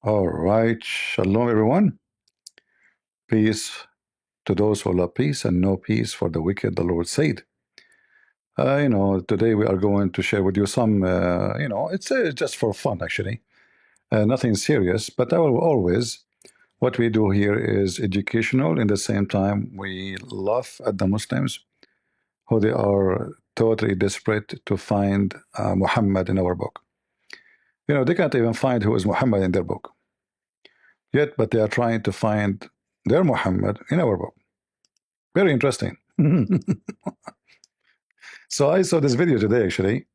All right, shalom everyone. Peace to those who love peace and no peace for the wicked, the Lord said. Today we are going to share with you some, it's just for fun actually, nothing serious, but I will always, what we do here is educational. In the same time, we laugh at the Muslims who they are totally desperate to find Muhammad in our book. They can't even find who is Muhammad in their book yet, but they are trying to find their Muhammad in our book. Very interesting. So I saw this video today. Actually,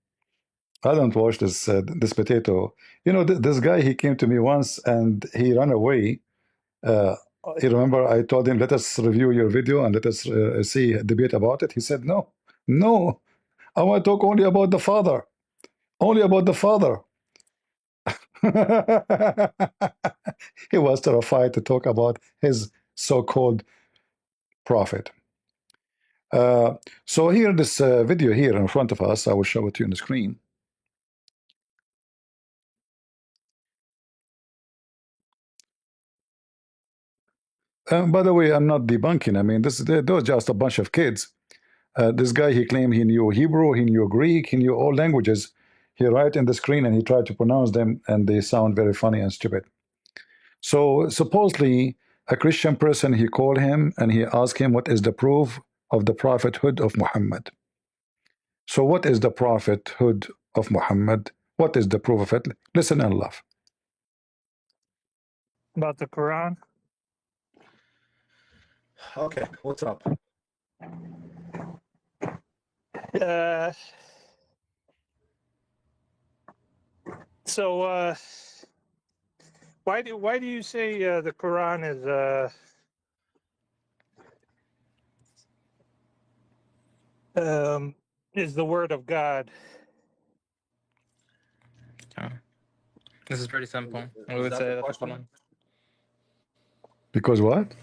I don't watch this potato. This guy. He came to me once and he ran away. Uh, you remember I told him, "Let us review your video and let us see a debate about it." He said, "No, no, I want to talk only about the Father, only about the Father." He was terrified to talk about his so-called prophet. So here, this video here in front of us, I will show it to you on the screen. By the way, I'm not debunking. I mean, those just a bunch of kids. This guy, he claimed he knew Hebrew, he knew Greek, he knew all languages. He write in the screen and he tried to pronounce them, and they sound very funny and stupid. So supposedly, a Christian person, he called him and he asked him, what is the proof of the prophethood of Muhammad? So what is the prophethood of Muhammad? What is the proof of it? Listen and laugh. About the Quran? Okay, what's up? So why do you say the Quran is the word of God? This is pretty simple. Is We would that say the that the question? Quran. Because what?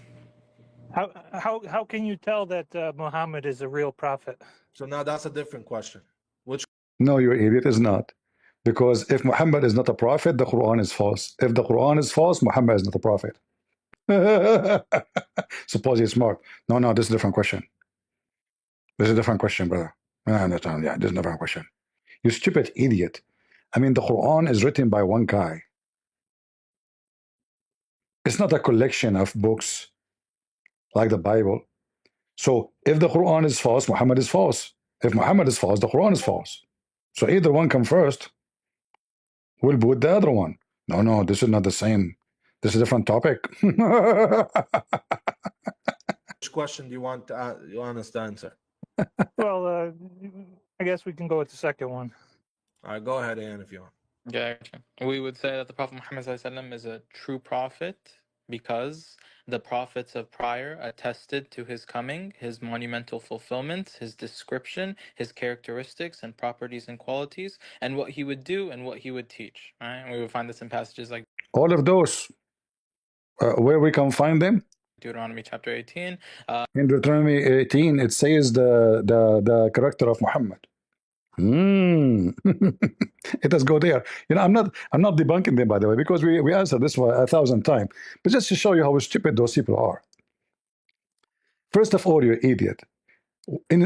How can you tell that Muhammad is a real prophet? So now that's a different question. Which No, you idiot, is not. Because if Muhammad is not a prophet, the Quran is false. If the Quran is false, Muhammad is not a prophet. Suppose he's smart. No, no, this is a different question. This is a different question, brother. Yeah, this is a different question. You stupid idiot. I mean, the Quran is written by one guy. It's not a collection of books like the Bible. So if the Quran is false, Muhammad is false. If Muhammad is false, the Quran is false. So either one come first. We'll boot the other one. No, no, this is not the same. This is a different topic. question do you want us to answer? Well, I guess we can go with the second one. All right, go ahead, Ian, if you want. Yeah, we would say that the Prophet Muhammad ﷺ is a true prophet because the prophets of prior attested to his coming, his monumental fulfillments, his description, his characteristics and properties and qualities, and what he would do and what he would teach. Right? And we would find this in passages like All of those, where we can find them? Deuteronomy chapter 18. In Deuteronomy 18, it says the character of Muhammad. It does go there. I'm not debunking them, by the way, because we answered this one 1,000 times. But just to show you how stupid those people are. First of all, you idiot.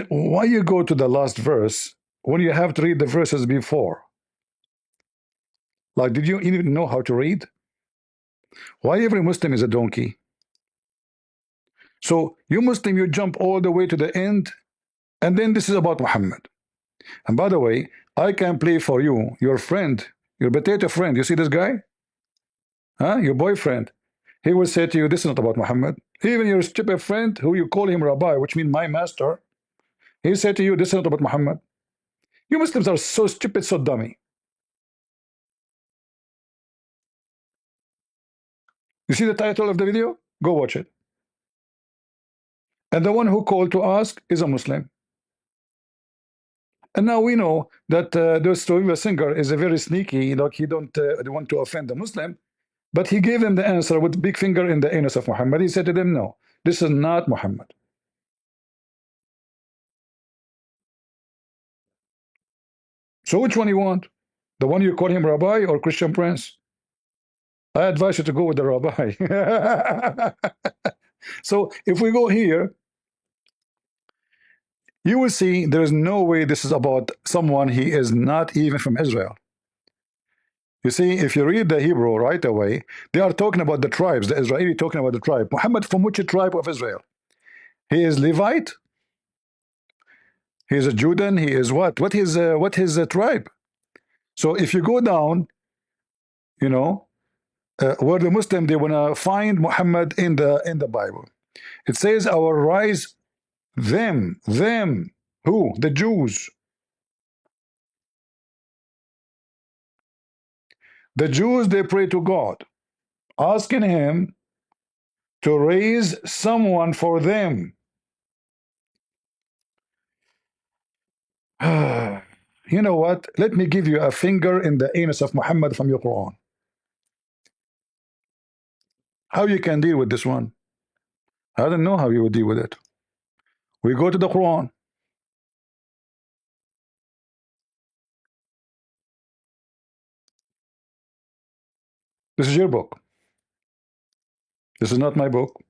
Why you go to the last verse when you have to read the verses before? Like, did you even know how to read? Why every Muslim is a donkey? So you Muslim, you jump all the way to the end, and then this is about Muhammad. And by the way, I can play for you, your friend, your potato friend. You see this guy? Huh? Your boyfriend. He will say to you, this is not about Muhammad. Even your stupid friend, who you call him Rabbi, which means my master, he said to you, this is not about Muhammad. You Muslims are so stupid, so dummy. You see the title of the video? Go watch it. And the one who called to ask is a Muslim. And now we know that the singer is a very sneaky, like he don't want to offend the Muslim, but he gave them the answer with big finger in the anus of Muhammad. He said to them, no, this is not Muhammad. So which one you want? The one you call him Rabbi or Christian Prince? I advise you to go with the rabbi. So if we go here, you will see there is no way this is about someone he is not even from Israel. You see, if you read the Hebrew right away, they are talking about the tribes, the Israeli talking about the tribe. Muhammad from which tribe of Israel? He is Levite. He is a Judan. He is what? What his tribe? So if you go down, you know, where the Muslim they wanna find Muhammad in the Bible. It says, "Our rise them who the Jews." The Jews they pray to God, asking Him to raise someone for them. You know what? Let me give you a finger in the anus of Muhammad from your Quran. How you can deal with this one? I don't know how you would deal with it. We go to the Quran. This is your book. This is not my book.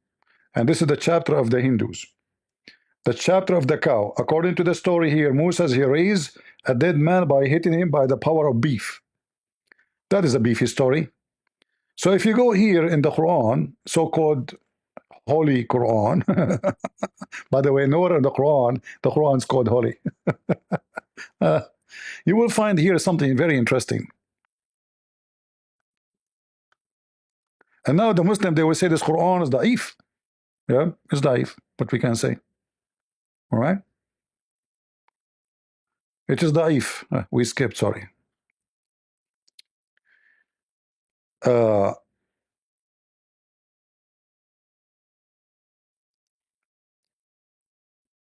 And this is the chapter of the Hindus. The chapter of the cow. According to the story here, Moses he raised a dead man by hitting him by the power of beef. That is a beefy story. So if you go here in the Quran, so-called Holy Quran, by the way, nowhere in the Quran is called holy. You will find here something very interesting. And now the Muslim, they will say this Quran is da'if. Yeah, it's da'if, what we can say. All right? It is da'if. We skipped, sorry.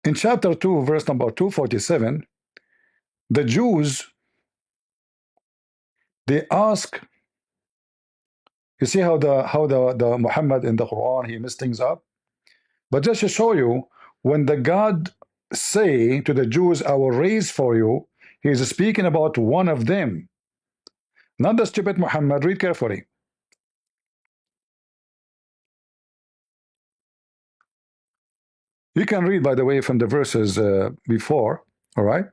In chapter 2, verse number 247, the Jews, they ask, you see how the Muhammad in the Quran, he messed things up? But just to show you, when the God say to the Jews, I will raise for you, he is speaking about one of them. Not the stupid Muhammad. Read carefully. You can read, by the way, from the verses before, all right?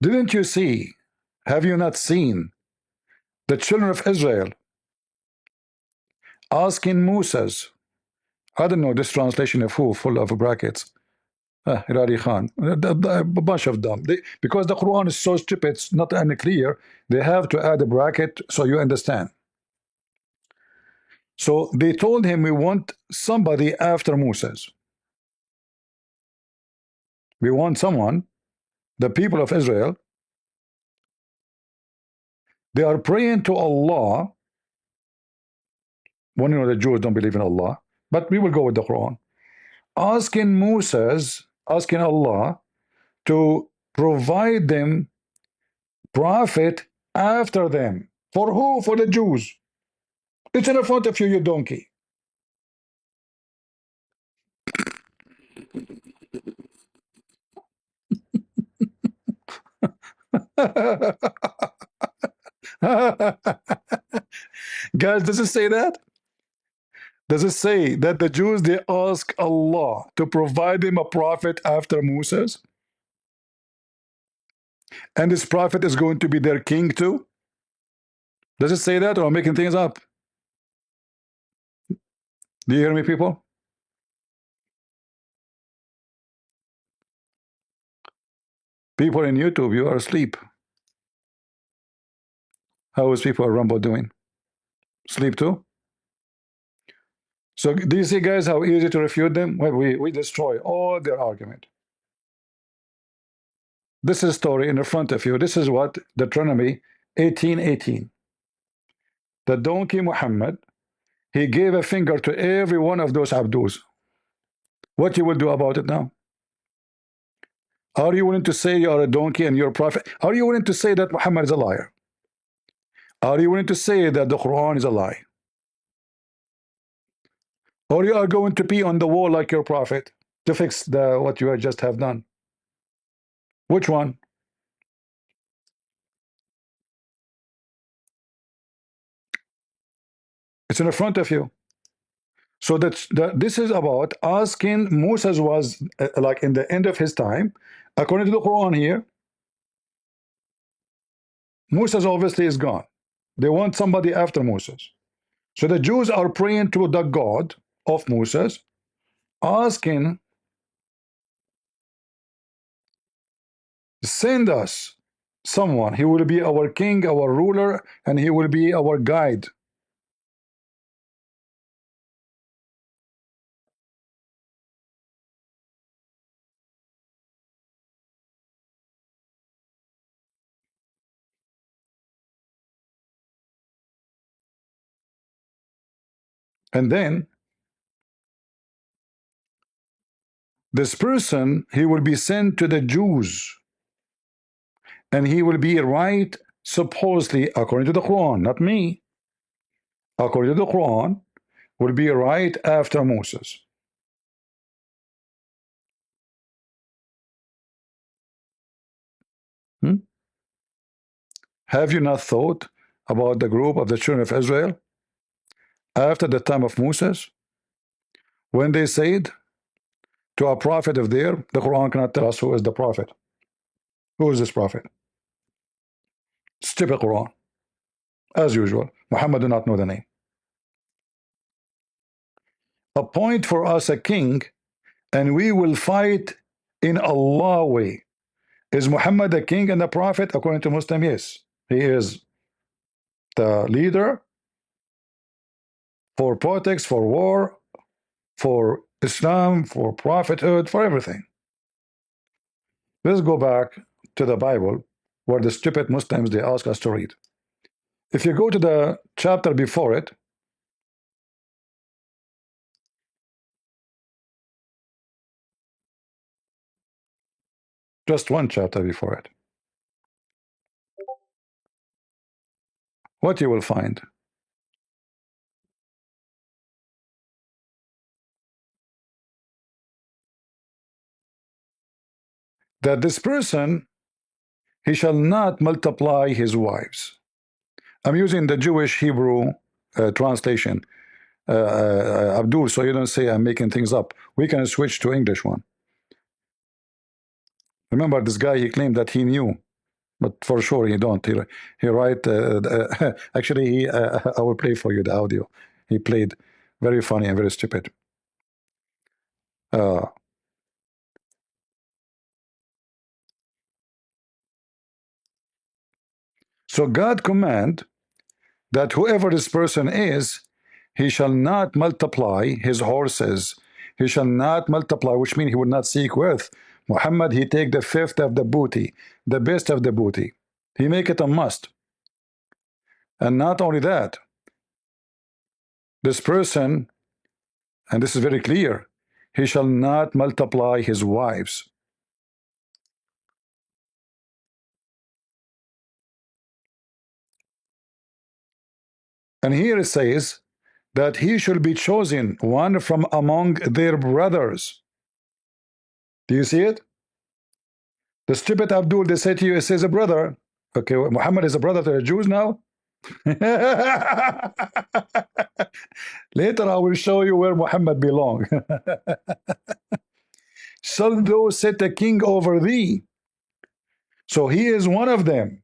Didn't you see, have you not seen the children of Israel asking Moses, I don't know this translation of who, full of brackets, Irari Khan, a bunch of them. Because the Quran is so stupid, it's not unclear, they have to add a bracket so you understand. So they told him, we want somebody after Moses. We want someone, the people of Israel, they are praying to Allah. Well, you know, the Jews don't believe in Allah, but we will go with the Quran. Asking Moses, asking Allah to provide them prophet after them. For who? For the Jews. It's in front of you, you donkey. Guys, does it say that? Does it say that the Jews, they ask Allah to provide them a prophet after Moses? And this prophet is going to be their king too? Does it say that, or am I making things up? Do you hear me, people? People in YouTube, you are asleep. How is people at Rumble doing? Sleep too? So do you see, guys, how easy to refute them? Well, we destroy all their argument. This is a story in the front of you. This is what Deuteronomy 18:18. The donkey Muhammad, he gave a finger to every one of those Abdus. What you will do about it now? Are you willing to say you are a donkey and you're a prophet? Are you willing to say that Muhammad is a liar? Are you willing to say that the Quran is a lie? Or you are going to be on the wall like your prophet to fix what you just have done? Which one? It's in front of you. So this is about asking. Moses was like in the end of his time, according to the Quran here. Moses obviously is gone. They want somebody after Moses. So the Jews are praying to the God of Moses, asking, send us someone. He will be our king, our ruler, and he will be our guide. And then this person, he will be sent to the Jews, and he will be right, supposedly, according to the Quran, not me, according to the Quran, will be right after Moses. Have you not thought about the group of the children of Israel after the time of Moses, when they said to a prophet of theirs, the Quran cannot tell us who is the prophet. Who is this prophet? Stupid Quran, as usual. Muhammad do not know the name. Appoint for us a king, and we will fight in Allah way. Is Muhammad the king and the prophet? According to Muslim, yes. He is the leader for politics, for war, for Islam, for prophethood, for everything. Let's go back to the Bible, where the stupid Muslims, they ask us to read. If you go to the chapter before it, just one chapter before it, what you will find? That this person, he shall not multiply his wives. I'm using the Jewish Hebrew translation, Abdul, so you don't say I'm making things up. We can switch to English one. Remember this guy, he claimed that he knew, but for sure he don't. He write, actually, I will play for you the audio. He played very funny and very stupid. So God command that whoever this person is, he shall not multiply his horses. He shall not multiply, which means he would not seek wealth. Muhammad, he take the fifth of the booty, the best of the booty. He make it a must. And not only that, this person, and this is very clear, he shall not multiply his wives. And here it says that he should be chosen one from among their brothers. Do you see it? The stupid Abdul, they say to you, it says a brother. Okay, Muhammad is a brother to the Jews now? Later I will show you where Muhammad belongs. Shall thou set a king over thee? So he is one of them.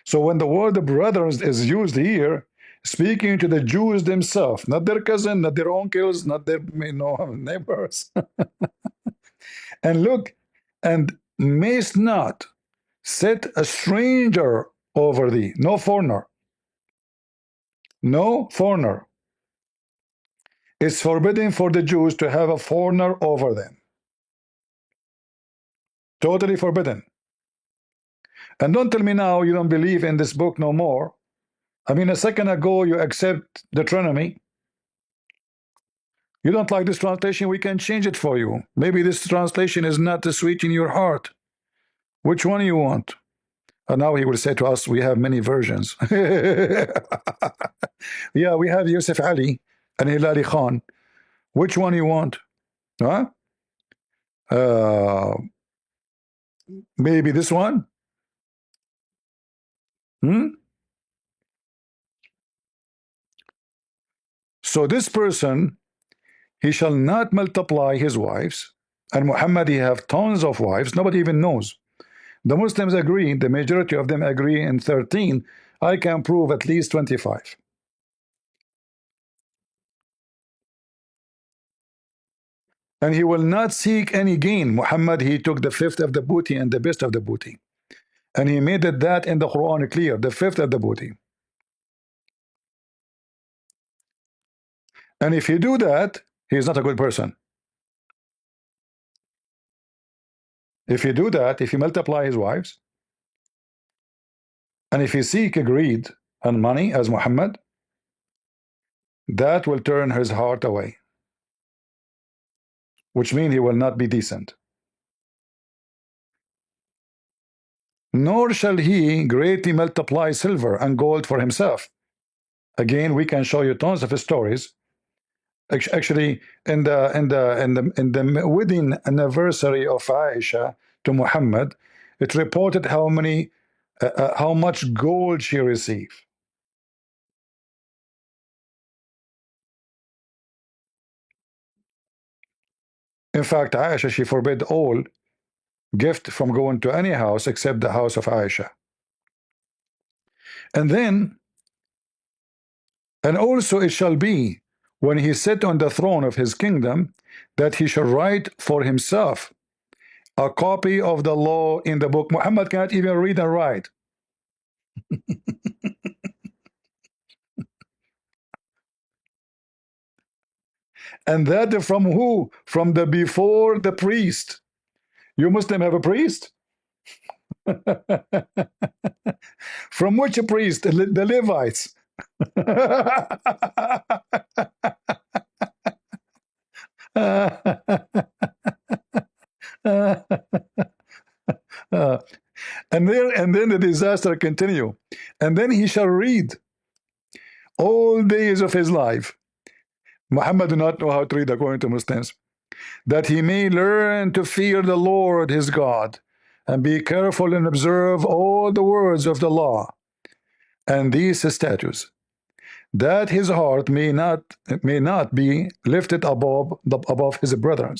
So when the word brothers is used here, speaking to the Jews themselves, not their cousin, not their uncles, not their neighbors. And look, and mayst not set a stranger over thee. No foreigner. No foreigner. It's forbidden for the Jews to have a foreigner over them. Totally forbidden. And don't tell me now you don't believe in this book no more. I mean, a second ago you accept Deuteronomy. You don't like this translation, we can change it for you. Maybe this translation is not sweet in your heart. Which one you want? And now he will say to us, we have many versions. Yeah, we have Yusuf Ali and Hilali Khan. Which one you want? Huh? Maybe this one? So this person, he shall not multiply his wives. And Muhammad, he have tons of wives. Nobody even knows. The Muslims agree, the majority of them agree in 13. I can prove at least 25. And he will not seek any gain. Muhammad, he took the fifth of the booty and the best of the booty. And he made it that in the Quran clear, the fifth of the booty. And if you do that, he is not a good person. If you do that, if you multiply his wives, and if you seek greed and money as Muhammad, that will turn his heart away, which means he will not be decent. Nor shall he greatly multiply silver and gold for himself. Again, we can show you tons of stories. Actually, in the wedding anniversary of Aisha to Muhammad, it reported how much gold she received. In fact, Aisha, she forbid all gift from going to any house except the house of Aisha. And also it shall be, when he sit on the throne of his kingdom, that he shall write for himself a copy of the law in the book. Muhammad cannot even read and write. And that from who? From the before the priest. You Muslim have a priest? From which priest? The Levites. And then the disaster continue. And then he shall read all days of his life. Muhammad do not know how to read according to Muslims. That he may learn to fear the Lord his God, and be careful and observe all the words of the law and these statutes, that his heart may not be lifted above his brethren.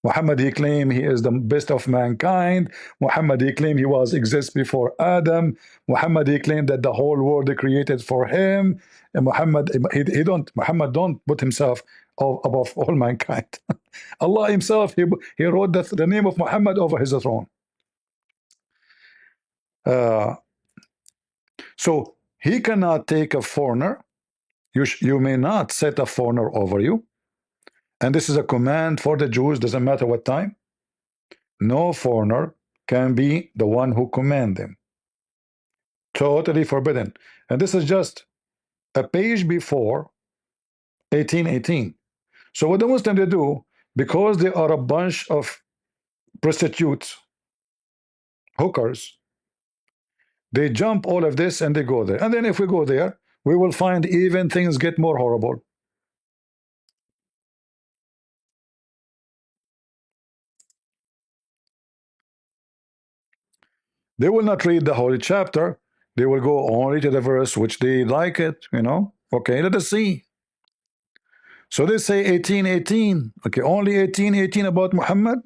Muhammad, he claimed he is the best of mankind. Muhammad, he claimed he was exist before Adam. Muhammad, he claimed that the whole world created for him. And Muhammad, Muhammad don't put himself above all mankind. Allah himself, he wrote the name of Muhammad over his throne. So he cannot take a foreigner. You may not set a foreigner over you. And this is a command for the Jews, doesn't matter what time. No foreigner can be the one who command them. Totally forbidden. And this is just a page before 1818. So what the Muslims they do, because they are a bunch of prostitutes, hookers, they jump all of this and they go there. And then if we go there, we will find even things get more horrible. They will not read the holy chapter. They will go only to the verse which they like it, you know. Okay, let us see. So they say 1818. Okay, only 1818 about Muhammad.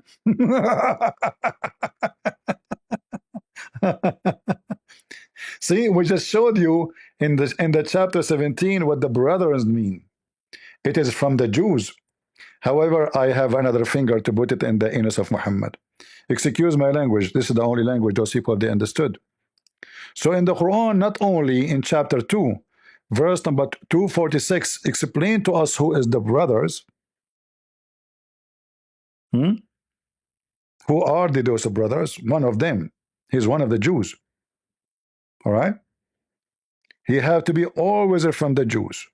See, we just showed you in the chapter 17 what the brothers mean. It is from the Jews. However, I have another finger to put it in the anus of Muhammad. Excuse my language. This is the only language those people they understood. So in the Quran, not only in chapter 2, verse number 246, explain to us who is the brothers. Who are those brothers? One of them. He's one of the Jews. All right. He have to be always from the Jews.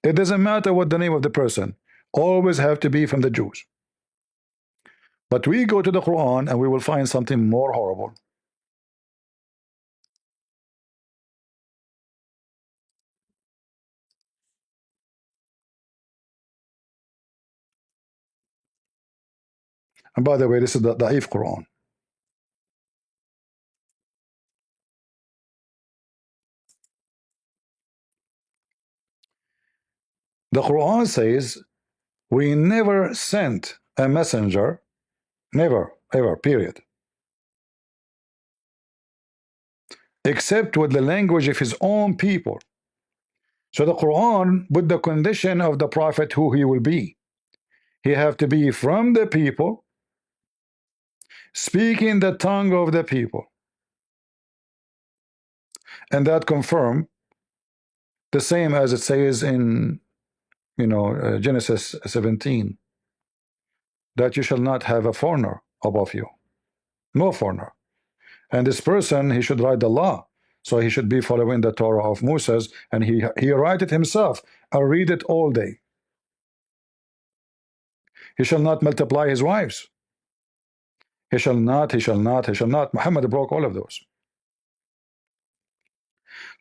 It doesn't matter what the name of the person. Always have to be from the Jews. But we go to the Quran and we will find something more horrible. And by the way, this is the Da'if Quran. The Quran says we never sent a messenger, never, ever, period, except with the language of his own people. So the Quran put the condition of the prophet who he will be. He have to be from the people, speaking the tongue of the people. And that confirm the same as it says in Genesis 17, that you shall not have a foreigner above you, no foreigner. And this person, he should write the law, so he should be following the Torah of Moses, and he write it himself. I'll read it all day. He shall not multiply his wives. He shall not, he shall not, he shall not. Muhammad broke all of those.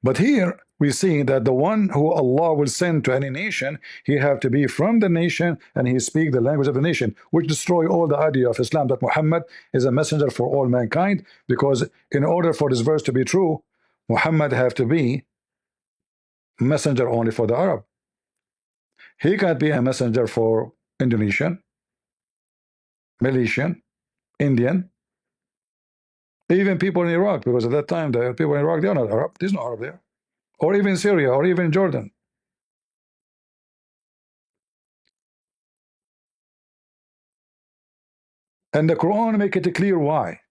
But here we see that the one who Allah will send to any nation, he have to be from the nation, and he speak the language of the nation, which destroy all the idea of Islam, that Muhammad is a messenger for all mankind. Because in order for this verse to be true, Muhammad have to be messenger only for the Arab. He can't be a messenger for Indonesian, Malaysian, Indian, even people in Iraq, because at that time the people in Iraq, they are not Arab. There's no Arab there. Or even Syria, or even Jordan. And the Quran make it clear why.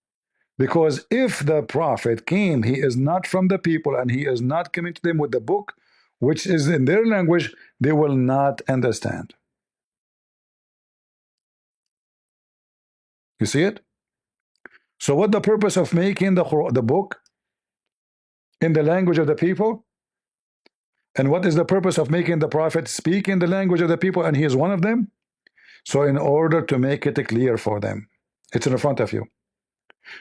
Because if the prophet came, he is not from the people, and he is not coming to them with the book, which is in their language, they will not understand. You see it? So what the purpose of making the book in the language of the people? And what is the purpose of making the prophet speak in the language of the people, and he is one of them? So in order to make it clear for them. It's in front of you.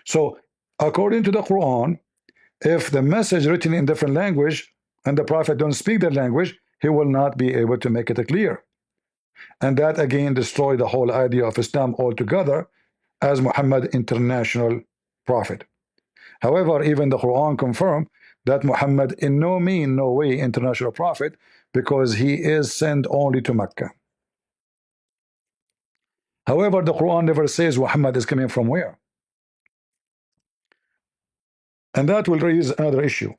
So according to the Quran, if the message written in different language and the prophet don't speak that language, he will not be able to make it clear. And that again destroy the whole idea of Islam altogether, as Muhammad international prophet. However, even the Quran confirmed that Muhammad in no mean, no way international prophet, because he is sent only to Mecca. However, the Quran never says Muhammad is coming from where. And that will raise another issue.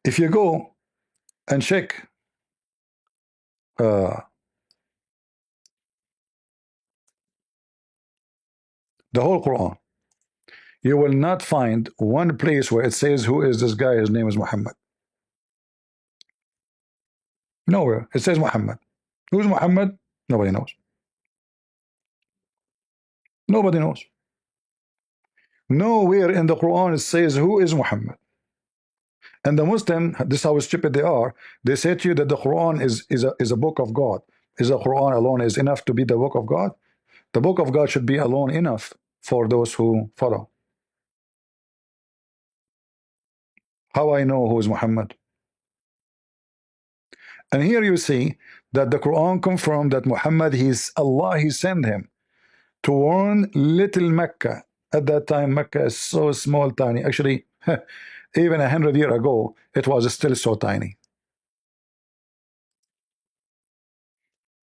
If you go and check the whole Quran, you will not find one place where it says who is this guy, his name is Muhammad. Nowhere. It says Muhammad. Who's Muhammad? Nobody knows. Nobody knows. Nowhere in the Quran it says who is Muhammad. And the Muslim, this is how stupid they are, they say to you that the Quran is a book of God. Is the Quran alone is enough to be the book of God? The book of God should be alone enough for those who follow. How I know who is Muhammad? And here you see that the Quran confirmed that Muhammad, Allah, he sent him to warn little Mecca. At that time, Mecca is so small, tiny. Actually, even 100 years ago, it was still so tiny.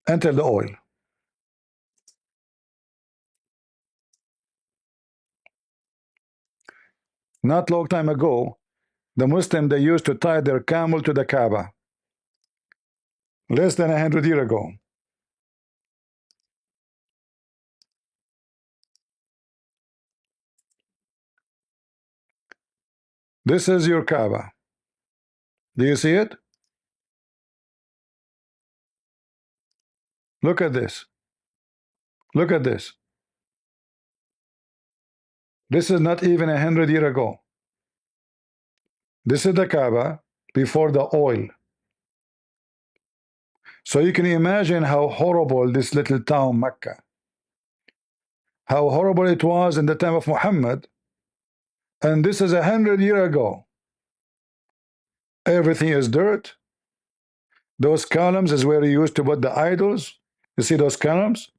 Until the oil. Not long time ago, the Muslim, they used to tie their camel to the Kaaba. Less than 100 years ago. This is your Kaaba. Do you see it? Look at this. Look at this. This is not even 100 years ago. This is the Kaaba before the oil. So you can imagine how horrible this little town Mecca, how horrible it was in the time of Muhammad, and this is 100 years ago. Everything is dirt. Those columns is where you used to put the idols. You see those columns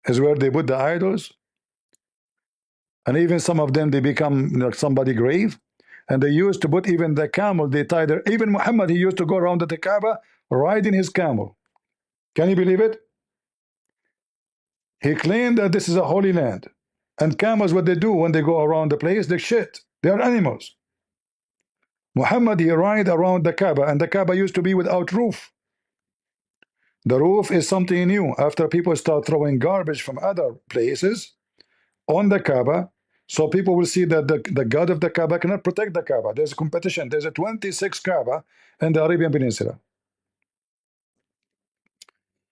is where they put the idols, and even some of them they become like somebody's grave. And they used to put even the camel, they tied there. Even Muhammad, he used to go around the Kaaba riding his camel. Can you believe it? He claimed that this is a holy land. And camels, what they do when they go around the place, they shit. They are animals. Muhammad, he ride around the Kaaba, and the Kaaba used to be without roof. The roof is something new. After people start throwing garbage from other places on the Kaaba, so people will see that the God of the Kaaba cannot protect the Kaaba. There's a competition. There's a 26 Kaaba in the Arabian Peninsula.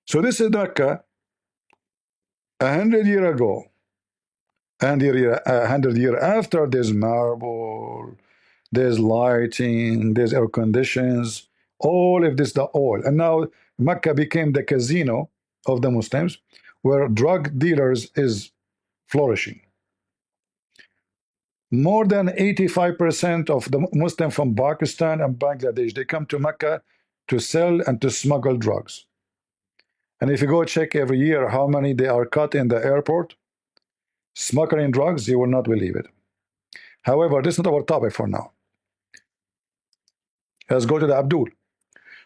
So this is Mecca 100 years ago. And 100 years after, there's marble, there's lighting, there's air conditions, all of this, the oil. And now Mecca became the casino of the Muslims, where drug dealers is flourishing. More than 85% of the Muslims from Pakistan and Bangladesh, they come to Mecca to sell and to smuggle drugs. And if you go check every year how many they are caught in the airport smuggling drugs, you will not believe it. However, this is not our topic for now. Let's go to the Abdul.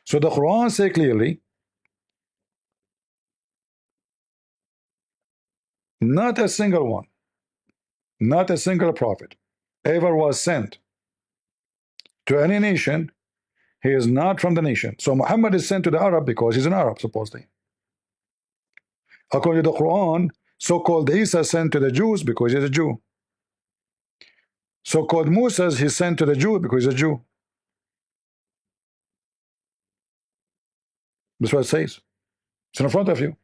So the Quran says clearly, not a single one, not a single prophet ever was sent to any nation. He is not from the nation. So Muhammad is sent to the Arab because he's an Arab, supposedly. According to the Quran, so-called Isa sent to the Jews because he's a Jew. So-called Musa, he's sent to the Jew because he's a Jew. That's what it says. It's in front of you.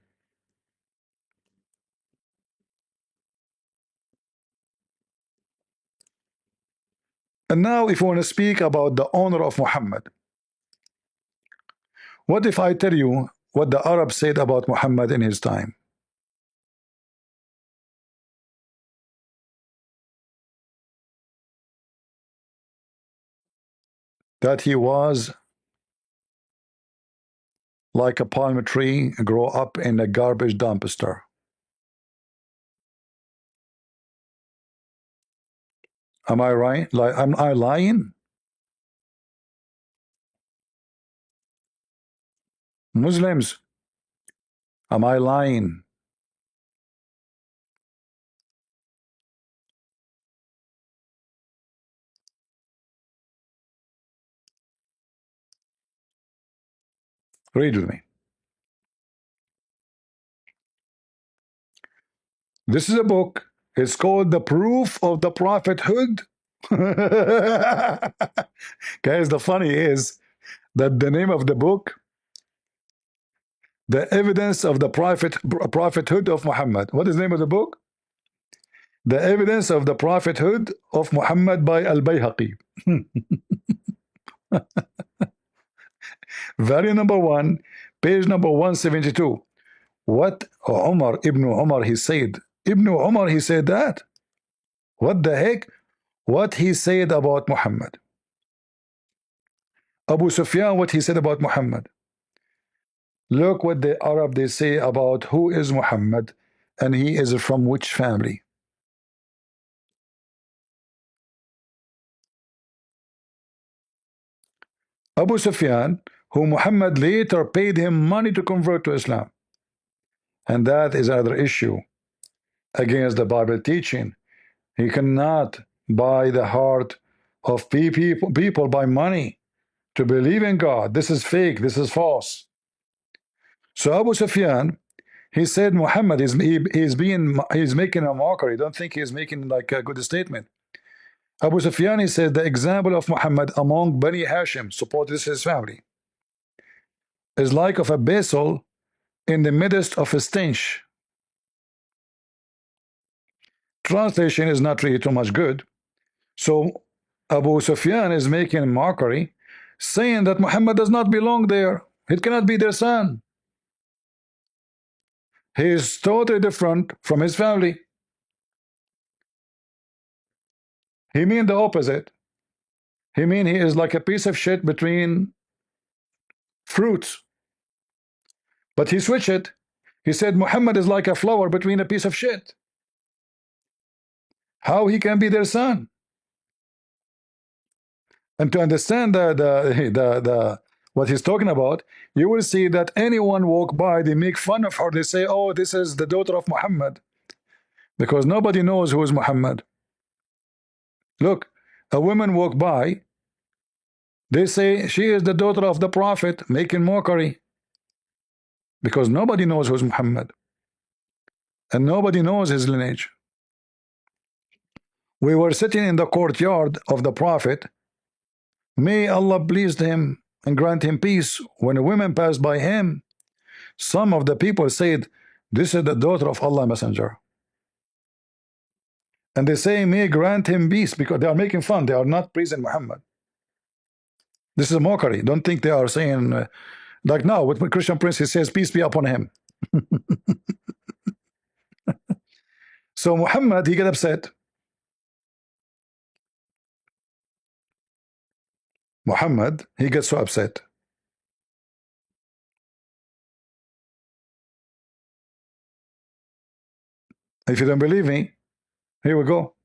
And now if you want to speak about the honor of Muhammad, what if I tell you what the Arabs said about Muhammad in his time? That he was like a palm tree grow up in a garbage dumpster. Am I right? Like, am I lying? Muslims, am I lying? Read with me. This is a book. It's called The Proof of the Prophethood. Guys, the funny is that the name of the book, The Evidence of the Prophethood of Muhammad. What is the name of the book? The Evidence of the Prophethood of Muhammad by Al-Bayhaqi. Volume number 1, page number 172. What Ibn Umar, he said. Ibn Umar, he said that. What the heck? What he said about Muhammad. Abu Sufyan, what he said about Muhammad. Look what the Arab they say about who is Muhammad and he is from which family. Abu Sufyan, who Muhammad later paid him money to convert to Islam. And that is another issue against the Bible teaching. He cannot buy the heart of people by money to believe in God. This is fake. This is false. So Abu Sufyan, he said Muhammad is he's making a mockery. Don't think he's making like a good statement. Abu Sufyan, he said the example of Muhammad among Bani Hashim, support this is his family, is like of a basil in the midst of a stench. Translation is not really too much good. So Abu Sufyan is making a mockery, saying that Muhammad does not belong there. It cannot be their son. He is totally different from his family. He mean the opposite. He mean he is like a piece of shit between fruits. But he switched it. He said Muhammad is like a flower between a piece of shit. How he can be their son? And to understand what he's talking about, you will see that anyone walk by, they make fun of her. They say, "Oh, this is the daughter of Muhammad," because nobody knows who is Muhammad. Look, a woman walk by, they say she is the daughter of the Prophet, making mockery, because nobody knows who is Muhammad, and nobody knows his lineage. We were sitting in the courtyard of the Prophet. May Allah please him and grant him peace. When a woman passed by him, some of the people said, "This is the daughter of Allah Messenger." And they say, "May grant him peace," because they are making fun. They are not praising Muhammad. This is a mockery. Don't think they are saying, like now with Christian Prince, he says, "Peace be upon him." So Muhammad, he get upset. Muhammad, he gets so upset. If you don't believe me, here we go.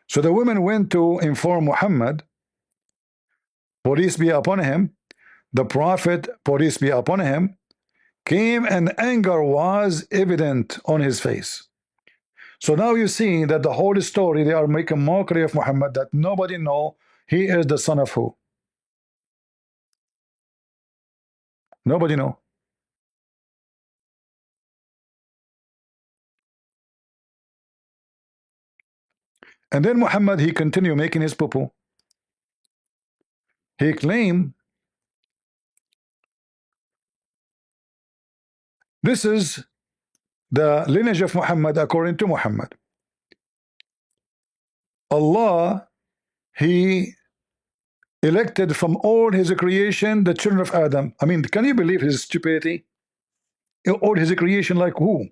So the women went to inform Muhammad, peace be upon him. The Prophet, peace be upon him, came, and anger was evident on his face. So now you see that the whole story, they are making mockery of Muhammad, that nobody know he is the son of who. Nobody know. And then Muhammad, he continued making his poo-poo. He claimed this is the lineage of Muhammad according to Muhammad. Allah, he elected from all his creation the children of Adam. I mean, can you believe his stupidity? All his creation, like who?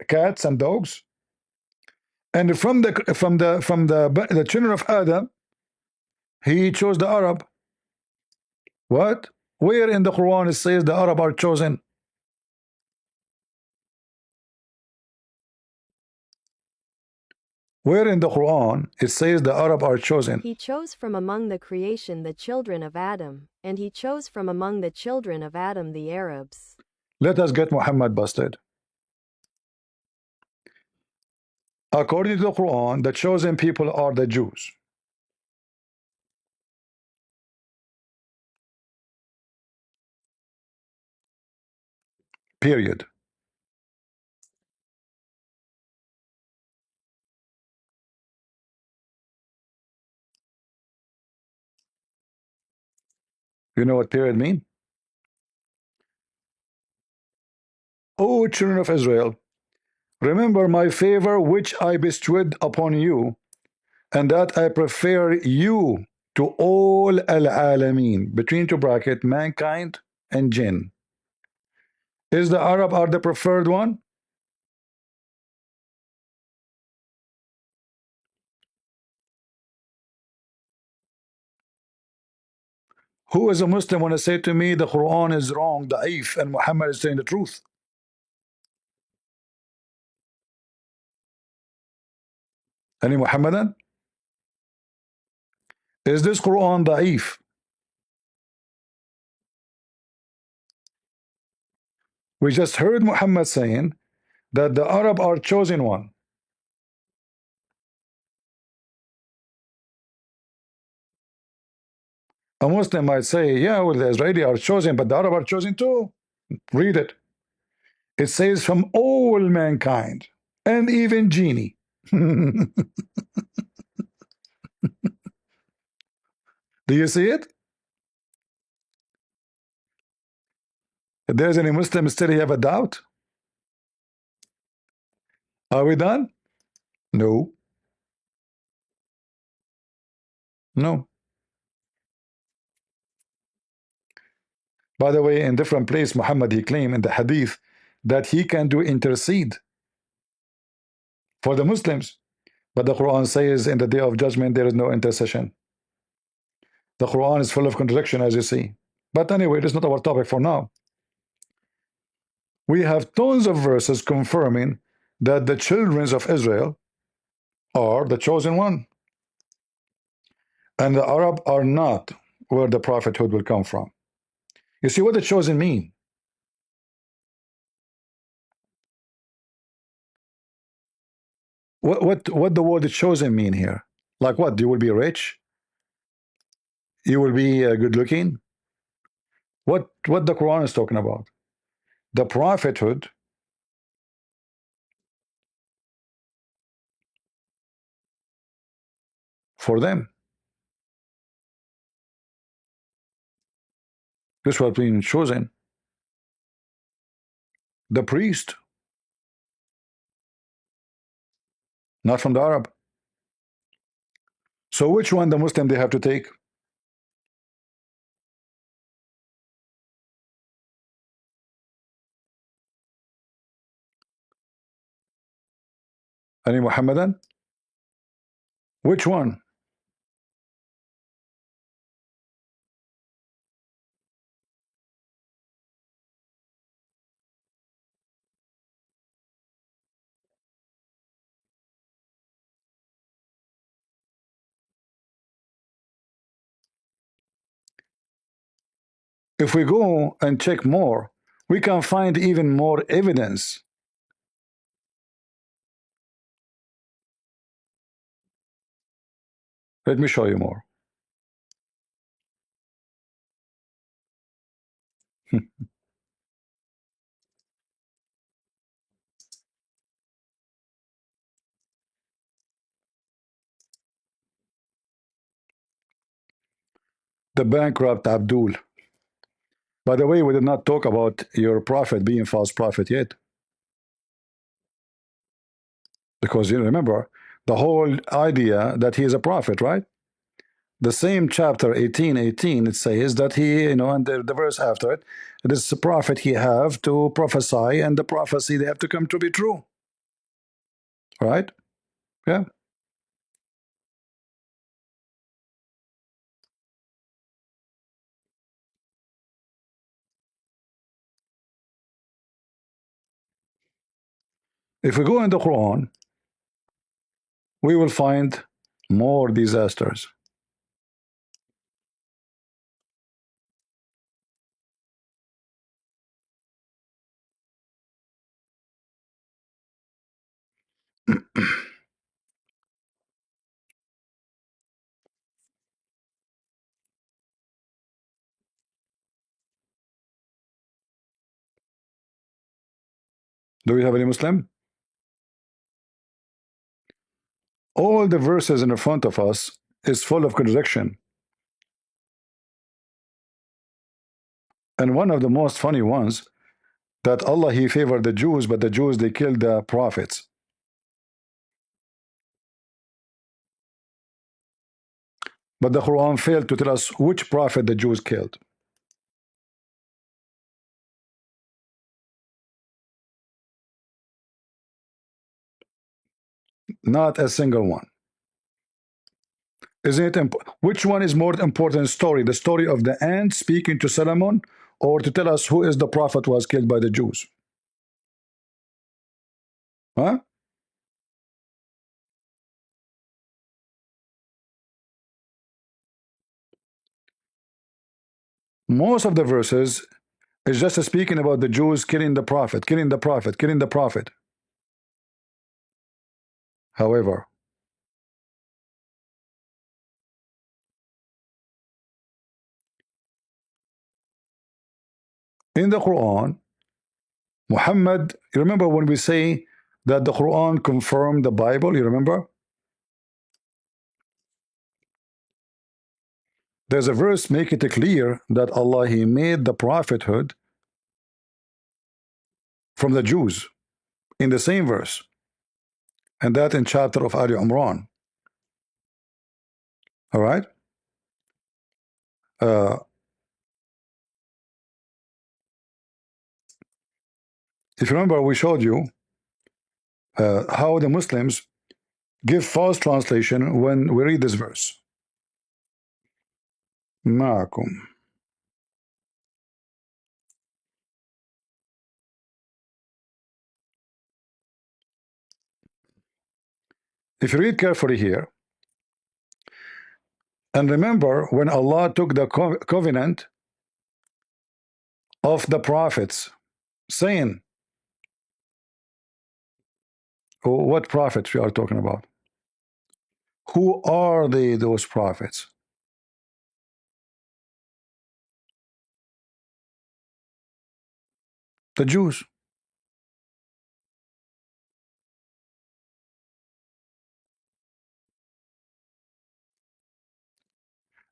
Cats and dogs. And from the children of Adam, he chose the Arab. What? Where in the Quran it says the Arab are chosen? Where in the Quran it says the Arab are chosen? He chose from among the creation the children of Adam, and he chose from among the children of Adam the Arabs. Let us get Muhammad busted. According to the Quran, the chosen people are the Jews. Period. You know what period mean? O children of Israel, remember my favor which I bestowed upon you, and that I prefer you to all al-alameen, between two brackets, mankind and jinn. Is the Arab are the preferred one? Who is a Muslim want to say to me the Quran is wrong, da'if, and Muhammad is saying the truth? Any Muhammadan? Is this Quran da'if? We just heard Muhammad saying that the Arab are chosen one. A Muslim might say, yeah, well, the Israeli are chosen, but the Arab are chosen too. Read it. It says from all mankind, and even genie. Do you see it? If there's any Muslim still have a doubt? Are we done? No. No. By the way, in different place, Muhammad, he claimed in the hadith that he can do intercede for the Muslims. But the Quran says in the day of judgment, there is no intercession. The Quran is full of contradiction, as you see. But anyway, it is not our topic for now. We have tons of verses confirming that the children of Israel are the chosen one, and the Arab are not where the prophethood will come from. You see what the chosen mean? What the word chosen mean here? Like what? You will be rich? You will be good looking? What the Quran is talking about? The prophethood for them. This was being chosen. The priest, not from the Arab. So which one the Muslim they have to take? Any Muhammadan? Which one? If we go and check more, we can find even more evidence. Let me show you more. The bankrupt Abdul. By the way, we did not talk about your prophet being false prophet yet. Because you remember the whole idea that he is a prophet, right? The same chapter 18:18, it says that he, and the verse after it, this prophet he have to prophesy, and the prophecy they have to come to be true. Right? Yeah. If we go in the Quran, we will find more disasters. Do we have any Muslim? All the verses in front of us is full of contradiction. And one of the most funny ones, that Allah he favored the Jews, but the Jews they killed the prophets. But the Quran failed to tell us which prophet the Jews killed. Not a single one. Isn't it which one is more important story? The story of the ant speaking to Solomon, or to tell us who is the prophet was killed by the Jews? Huh? Most of the verses is just speaking about the Jews killing the prophet, killing the prophet, killing the prophet. However, in the Quran, Muhammad, you remember when we say that the Quran confirmed the Bible, you remember? There's a verse make it clear that Allah he made the prophethood from the Jews in the same verse, and that in chapter of Ali Imran. All right. If you remember, we showed you how the Muslims give false translation when we read this verse. معكم If you read carefully here, and remember when Allah took the covenant of the prophets, saying, oh, what prophets we are talking about? Who are they, those prophets? The Jews.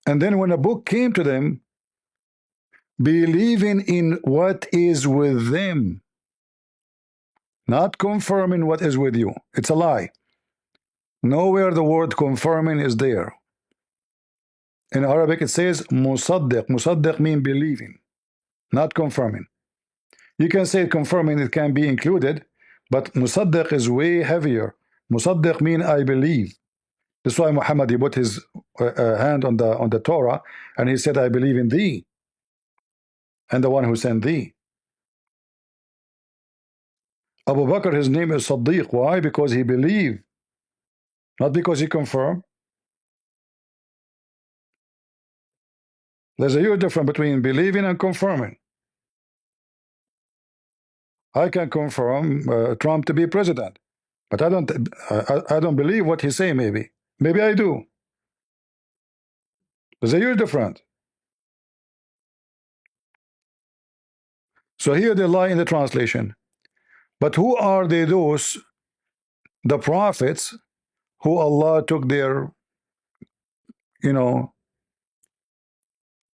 And then when a book came to them, believing in what is with them, not confirming what is with you. It's a lie. Nowhere the word confirming is there. In Arabic it says musaddiq. Musaddiq means believing, not confirming. You can say confirming, it can be included, but musaddiq is way heavier. Musaddiq means I believe. That's why Muhammad, he put his hand on the Torah and he said, I believe in thee and the one who sent thee. Abu Bakr, his name is Saddiq. Why? Because he believed, not because he confirmed. There's a huge difference between believing and confirming. I can confirm Trump to be president, but I don't believe what he say. Maybe I do. There's a huge difference. So here they lie in the translation. But who are they, those, the prophets, who Allah took their,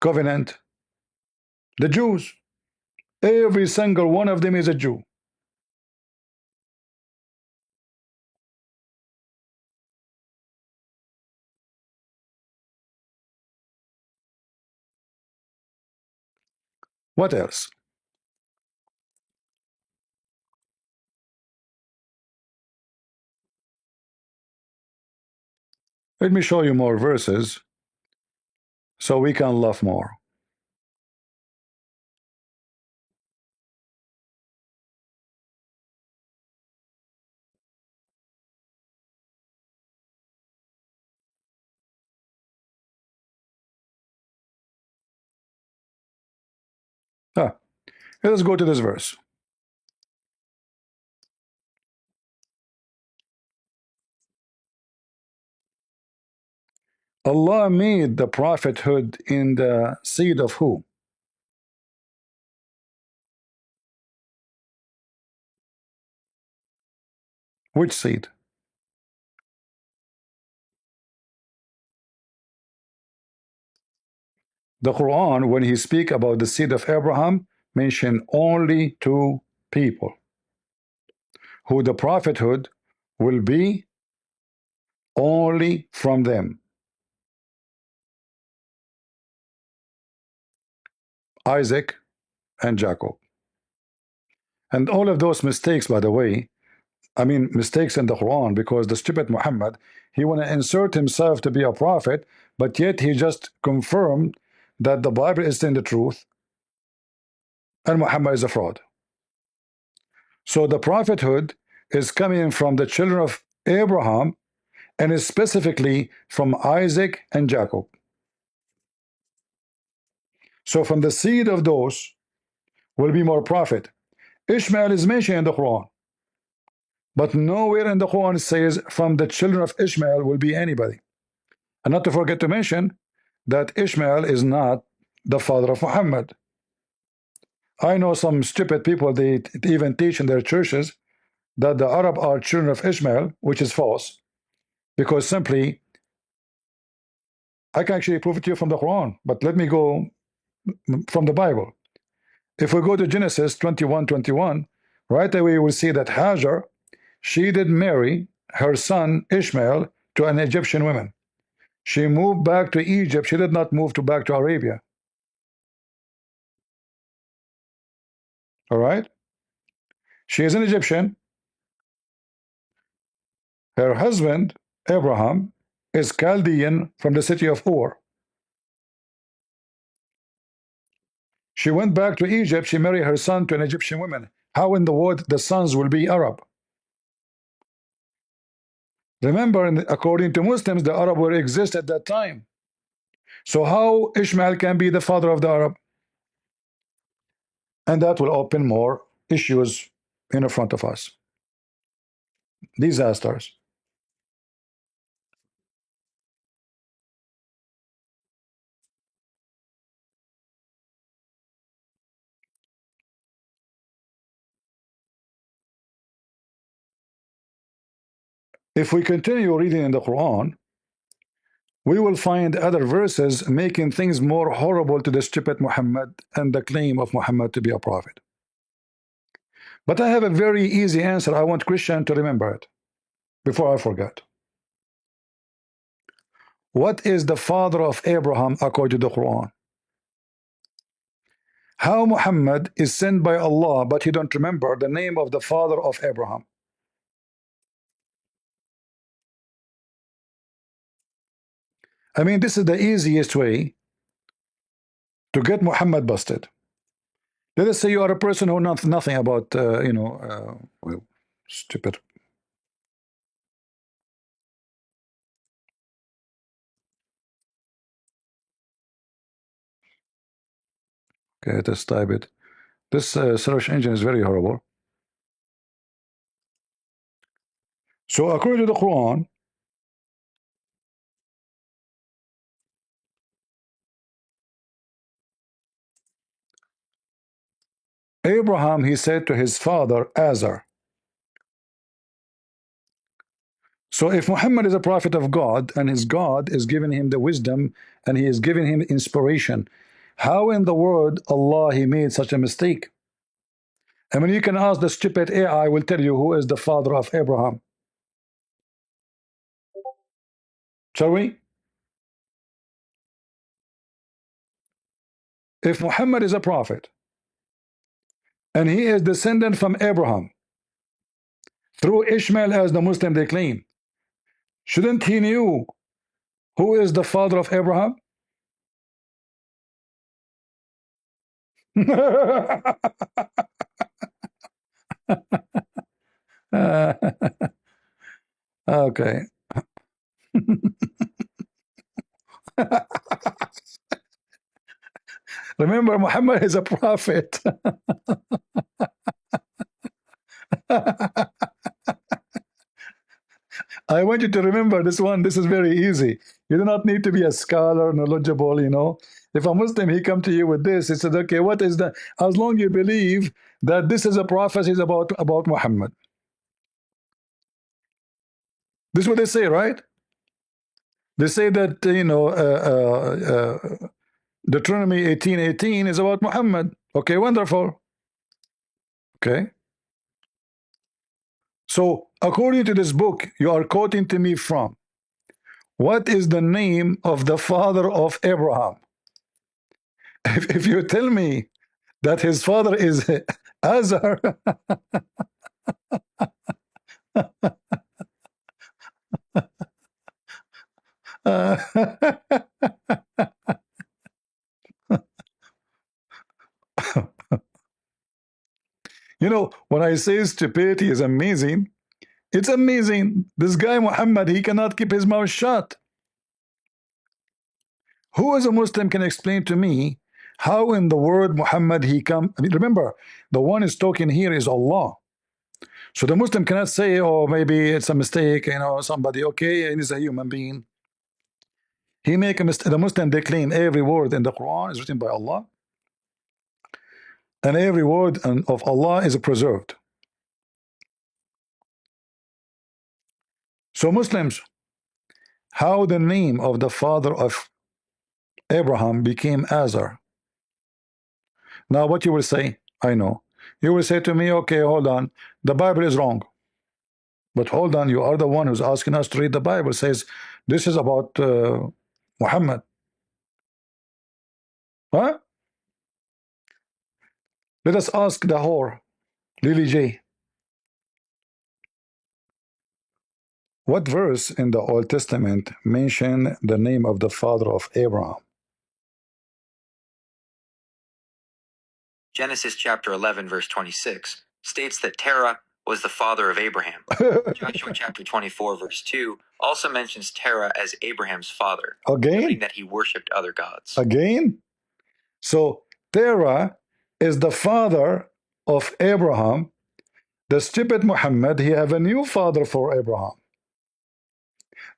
covenant? The Jews. Every single one of them is a Jew. What else? Let me show you more verses so we can laugh more. Let's go to this verse. Allah made the prophethood in the seed of who? Which seed? The Quran, when he speak about the seed of Abraham, mention only two people who the prophethood will be only from them: Isaac and Jacob. And all of those mistakes, by the way, I mean mistakes in the Quran, because the stupid Muhammad, he want to insert himself to be a prophet, but yet he just confirmed that the Bible is in the truth and Muhammad is a fraud. So the prophethood is coming from the children of Abraham, and is specifically from Isaac and Jacob. So from the seed of those will be more prophet. Ishmael is mentioned in the Quran, but nowhere in the Quran says from the children of Ishmael will be anybody. And not to forget to mention that Ishmael is not the father of Muhammad. I know some stupid people, they even teach in their churches that the Arab are children of Ishmael, which is false, because simply, I can actually prove it to you from the Quran, but let me go from the Bible. If we go to Genesis 21:21, right away we'll see that Hajar, she did marry her son Ishmael to an Egyptian woman. She moved back to Egypt. She did not move back to Arabia. All right? She is an Egyptian. Her husband, Abraham, is Chaldean from the city of Ur. She went back to Egypt. She married her son to an Egyptian woman. How in the world the sons will be Arab? Remember, according to Muslims, the Arab will exist at that time. So how Ishmael can be the father of the Arab? And that will open more issues in front of us. Disasters. If we continue reading in the Quran, we will find other verses making things more horrible to the stupid Muhammad and the claim of Muhammad to be a prophet. But I have a very easy answer. I want Christian to remember it before I forget. What is the father of Abraham according to the Quran? How Muhammad is sent by Allah, but he don't remember the name of the father of Abraham? I mean, this is the easiest way to get Muhammad busted. Let us say you are a person who knows nothing about, well, stupid. Okay, let's type it. This search engine is very horrible. So according to the Quran, Abraham, he said to his father Azar. So if Muhammad is a prophet of God and his God is giving him the wisdom and he is giving him inspiration, how in the world Allah he made such a mistake? I mean, you can ask the stupid AI will tell you who is the father of Abraham. Shall we? If Muhammad is a prophet and he is descendant from Abraham through Ishmael as the Muslim they claim, shouldn't he knew who is the father of Abraham? Okay. Remember, Muhammad is a prophet. I want you to remember this one. This is very easy. You do not need to be a scholar, knowledgeable, you know. If a Muslim, he come to you with this, he said, okay, what is the, as long you believe that this is a prophecy about Muhammad. This is what they say, right? They say that, Deuteronomy 18:18 is about Muhammad. Okay, wonderful. Okay. So, according to this book you are quoting to me from, what is the name of the father of Abraham? If you tell me that his father is Azar, you know, when I say stupidity is amazing, it's amazing. This guy Muhammad, he cannot keep his mouth shut. Who as a Muslim can explain to me how in the word Muhammad he come? I mean, remember, the one is talking here is Allah. So the Muslim cannot say, oh, maybe it's a mistake, you know, somebody, okay, and he's a human being. He make a mistake. The Muslim, they claim every word in the Quran is written by Allah, and every word of Allah is preserved. So Muslims, how the name of the father of Abraham became Azar? Now what you will say, I know. You will say to me, okay, hold on, the Bible is wrong. But hold on, you are the one who's asking us to read the Bible. It says this is about Muhammad. Huh? Let us ask the whore, Lily J. What verse in the Old Testament mention the name of the father of Abraham? Genesis chapter 11 verse 26 states that Terah, was the father of Abraham. Joshua chapter 24, verse 2 also mentions Terah as Abraham's father, noting Again? that he worshipped other gods. Again? So Terah is the father of Abraham. The stupid Muhammad, he have a new father for Abraham.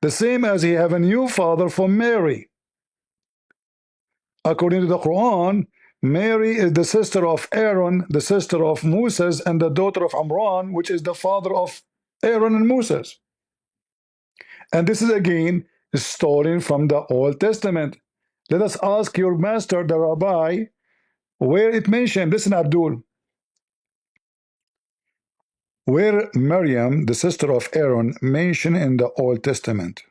The same as he have a new father for Mary. According to the Quran, Mary is the sister of Aaron, the sister of Moses, and the daughter of Amran, which is the father of Aaron and Moses. And this is again stolen from the Old Testament. Let us ask your master, the rabbi, where it mentioned. Listen, Abdul. Where Miriam, the sister of Aaron, mentioned in the Old Testament.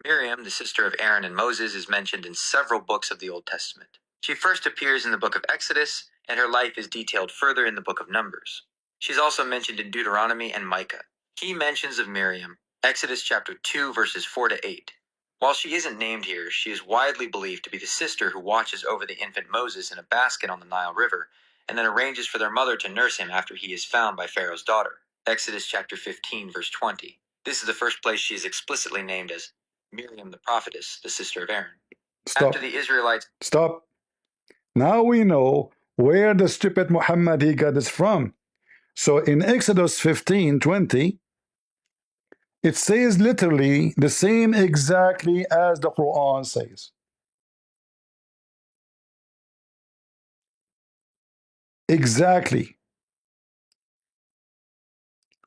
Miriam, the sister of Aaron and Moses, is mentioned in several books of the Old Testament. She first appears in the book of Exodus, and her life is detailed further in the book of Numbers. She's also mentioned in Deuteronomy and Micah. Key mentions of Miriam: Exodus chapter 2, verses 4 to 8. While she isn't named here, she is widely believed to be the sister who watches over the infant Moses in a basket on the Nile River, and then arranges for their mother to nurse him after he is found by Pharaoh's daughter. Exodus chapter 15, verse 20. This is the first place she is explicitly named as Miriam the prophetess, the sister of Aaron. Stop. After the Israelites... Stop. Now we know where the stupid Muhammad he got this from. So in Exodus 15:20, it says literally the same exactly as the Quran says. Exactly.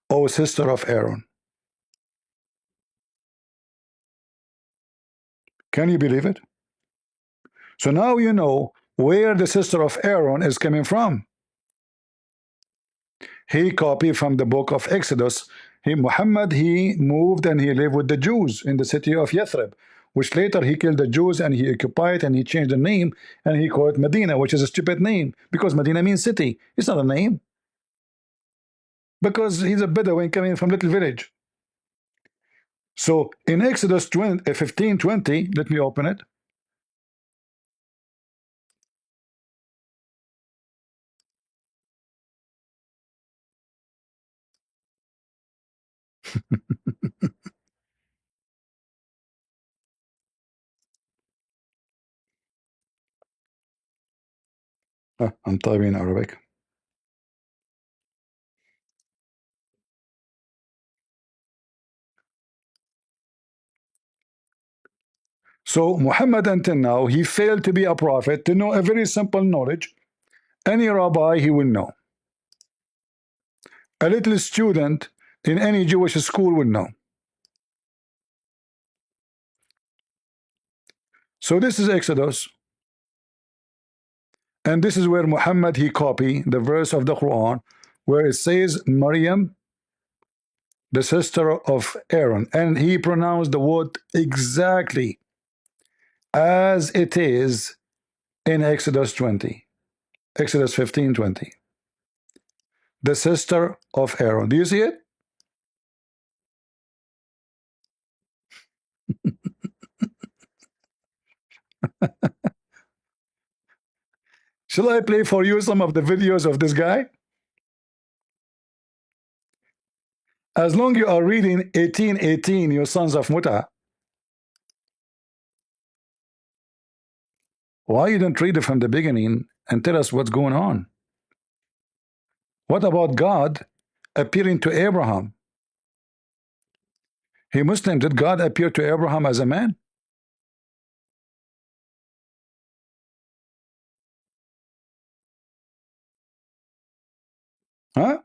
O sister of Aaron. Can you believe it? So now you know where the sister of Aaron is coming from. He copied from the book of Exodus. Muhammad, he moved and he lived with the Jews in the city of Yathrib, which later he killed the Jews and he occupied and he changed the name and he called it Medina, which is a stupid name because Medina means city. It's not a name. Because he's a Bedouin coming from little village. So in Exodus 15:20, let me open it. I'm typing Arabic. So Muhammad until now, he failed to be a prophet, to know a very simple knowledge. Any rabbi he will know. A little student in any Jewish school will know. So this is Exodus. And this is where Muhammad he copied the verse of the Quran where it says Maryam, the sister of Aaron, and he pronounced the word exactly as it is in Exodus 20. Exodus 15:20. The sister of Aaron. Do you see it? Shall I play for you some of the videos of this guy? As long you are reading 18:18, you sons of Muta, why you don't read it from the beginning and tell us what's going on? What about God appearing to Abraham? He Muslim, did God appear to Abraham as a man? Huh?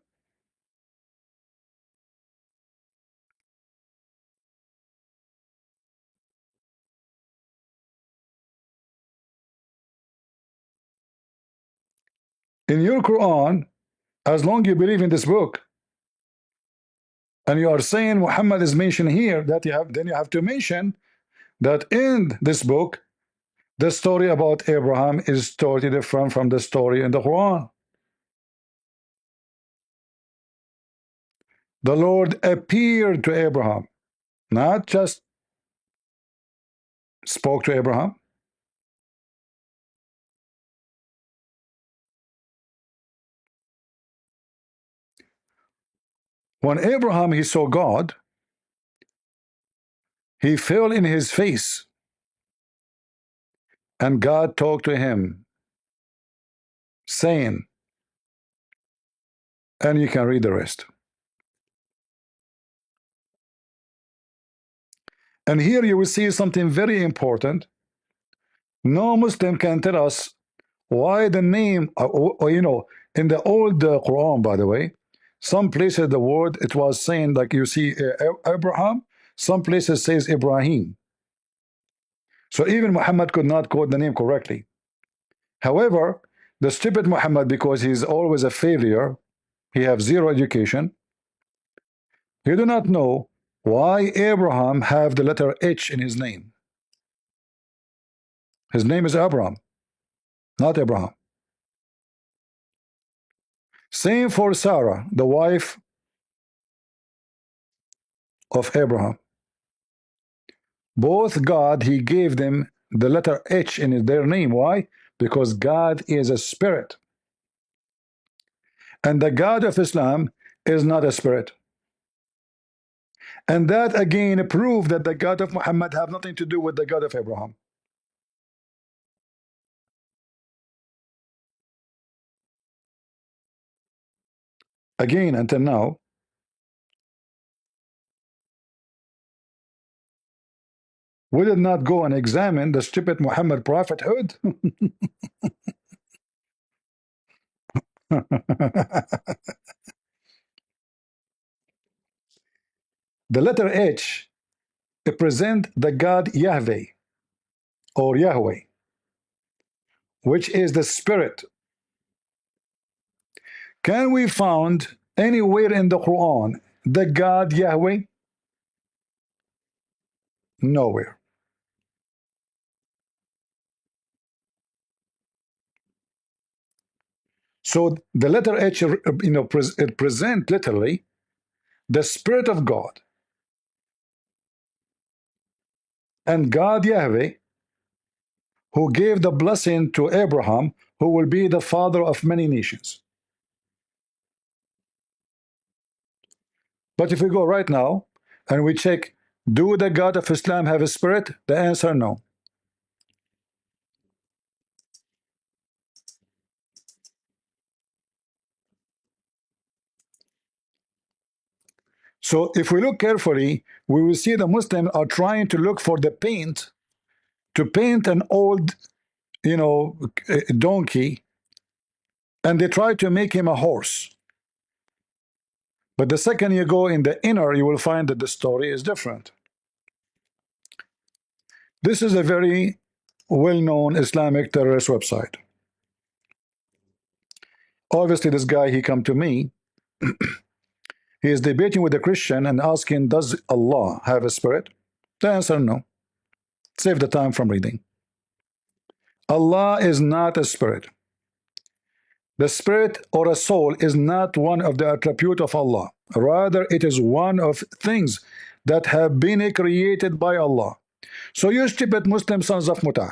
In your Quran, as long you believe in this book, and you are saying Muhammad is mentioned here, that then you have to mention that in this book, the story about Abraham is totally different from the story in the Quran. The Lord appeared to Abraham, not just spoke to Abraham. When Abraham he saw God, he fell in his face, and God talked to him, saying, and you can read the rest. And here you will see something very important. No Muslim can tell us why the name, you know, in the old Quran, by the way, some places the word it was saying, like you see Abraham, some places says Ibrahim. So even Muhammad could not quote the name correctly. However, the stupid Muhammad, because he's always a failure, he have zero education, he do not know why Abraham have the letter H in his name. His name is Abraham, not Abraham. Same for Sarah, the wife of Abraham. Both God, he gave them the letter H in their name. Why? Because God is a spirit. And the God of Islam is not a spirit. And that again proved that the God of Muhammad have nothing to do with the God of Abraham. Again, until now, we did not go and examine the stupid Muhammad prophethood. The letter H represent the God Yahweh or Yahweh, which is the spirit. Can we find anywhere in the Quran the God Yahweh? Nowhere. So the letter H, you know, it present literally the Spirit of God, and God Yahweh, who gave the blessing to Abraham, who will be the father of many nations. But if we go right now and we check, do the God of Islam have a spirit? The answer, no. So if we look carefully, we will see the Muslims are trying to look for the paint to paint an old, you know, donkey, and they try to make him a horse. But the second you go in the inner, you will find that the story is different. This is a very well-known Islamic terrorist website. Obviously, this guy, he come to me. He is debating with a Christian and asking, does Allah have a spirit? The answer, no. Save the time from reading. Allah is not a spirit. The spirit or a soul is not one of the attributes of Allah. Rather, it is one of things that have been created by Allah. So you stupid Muslim sons of Muta,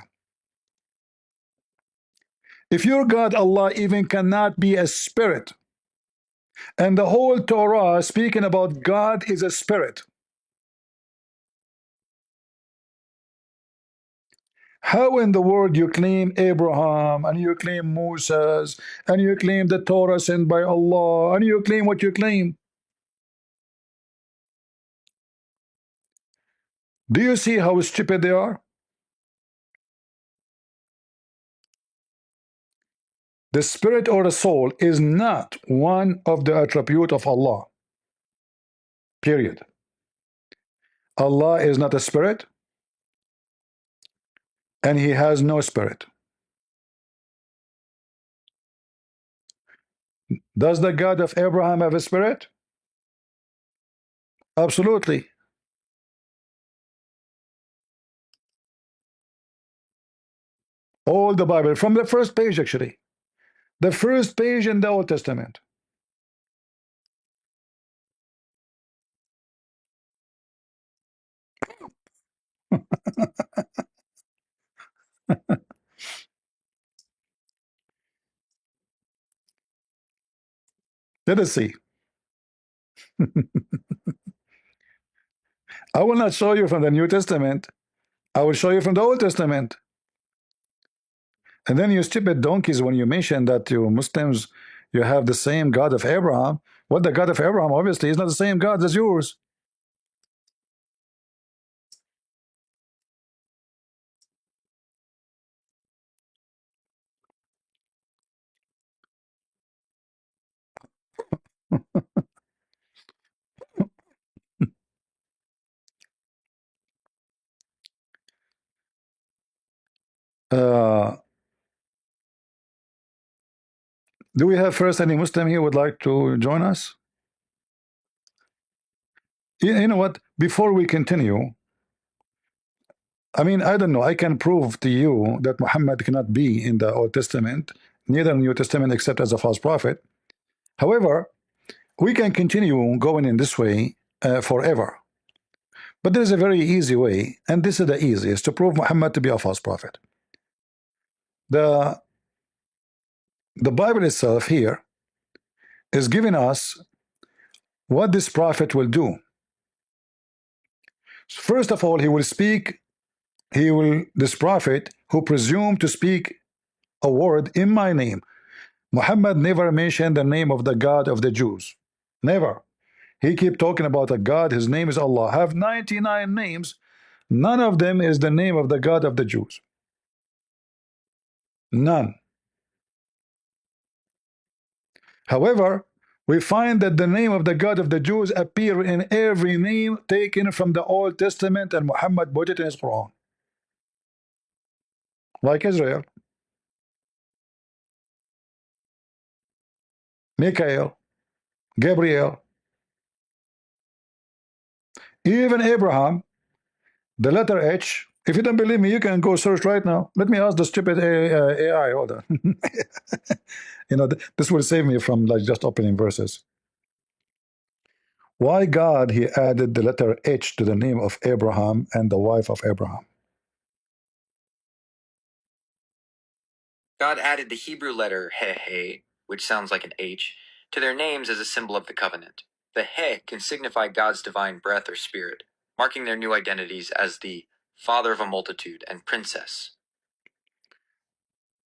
if your God Allah even cannot be a spirit, and the whole Torah speaking about God is a spirit, how in the world you claim Abraham, and you claim Moses, and you claim the Torah sent by Allah, and you claim what you claim? Do you see how stupid they are? The spirit or the soul is not one of the attributes of Allah. Period. Allah is not a spirit, and He has no spirit. Does the God of Abraham have a spirit? Absolutely. All the Bible, from the first page actually. The first page in the Old Testament. Let us see. I will not show you from the New Testament. I will show you from the Old Testament. And then you stupid donkeys, when you mention that you Muslims, you have the same God of Abraham. What the God of Abraham obviously is not the same God as yours. Uh, do we have first any Muslim here would like to join us? You know what? Before we continue, I mean, I don't know. I can prove to you that Muhammad cannot be in the Old Testament, neither in the New Testament, except as a false prophet. However, we can continue going in this way forever. But there is a very easy way, and this is the easiest to prove Muhammad to be a false prophet. The Bible itself here is giving us what this prophet will do. First of all, he will speak. This prophet who presumed to speak a word in my name. Muhammad never mentioned the name of the God of the Jews. Never. He keep talking about a God. His name is Allah. Have 99 names. None of them is the name of the God of the Jews. None. However, we find that the name of the God of the Jews appear in every name taken from the Old Testament, and Muhammad put it in his Quran. Like Israel, Michael, Gabriel, even Abraham, the letter H. If you don't believe me, you can go search right now. Let me ask the stupid AI. Hold on. You know, this will save me from like just opening verses. Why God he added the letter H to the name of Abraham and the wife of Abraham? God added the Hebrew letter He, which sounds like an H, to their names as a symbol of the covenant. The He can signify God's divine breath or spirit, marking their new identities as the father of a multitude and princess.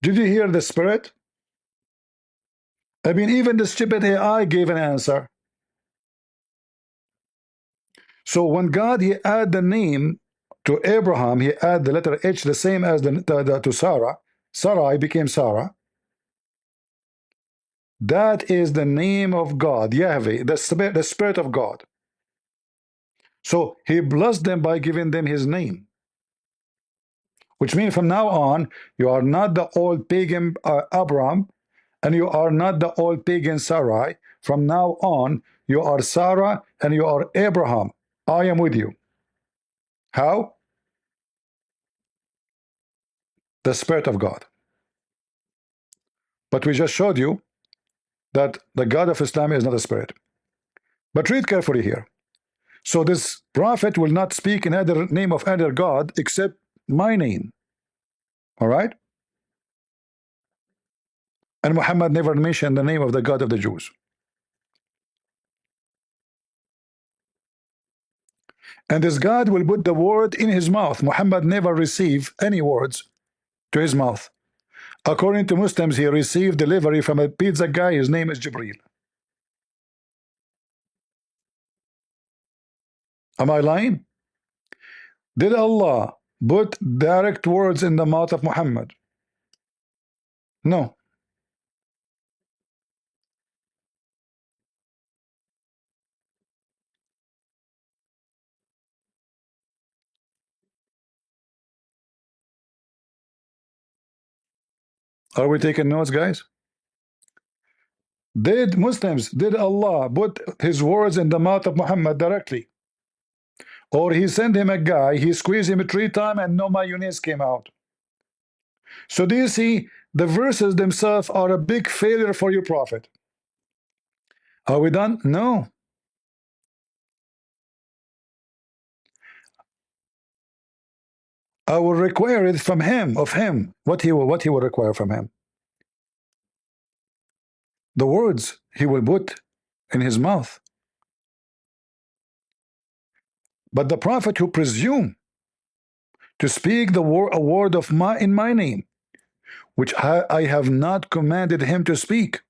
Did you hear the spirit? I mean, even the stupid AI gave an answer. So when God he add the name to Abraham, he add the letter H, the same as to Sarah. Sarai became Sarah. That is the name of God, Yahweh, the Spirit of God. So he blessed them by giving them his name, which means from now on, you are not the old pagan Abraham, and you are not the old pagan Sarai. From now on, you are Sarah and you are Abraham. I am with you. How? The Spirit of God. But we just showed you that the God of Islam is not a spirit. But read carefully here. So this prophet will not speak in other name of other God except my name. All right? And Muhammad never mentioned the name of the God of the Jews. And this God will put the word in his mouth. Muhammad never received any words to his mouth. According to Muslims, he received delivery from a pizza guy. His name is Jibreel. Am I lying? Did Allah put direct words in the mouth of Muhammad? No. Are we taking notes, guys? Did Allah put his words in the mouth of Muhammad directly? Or he sent him a guy, he squeezed him 3 times and no mayonnaise came out? So do you see, the verses themselves are a big failure for your prophet. Are we done? No. I will require it from him, of him. What he will require from him? The words he will put in his mouth. But the prophet who presume to speak a word of in my name, which I have not commanded him to speak,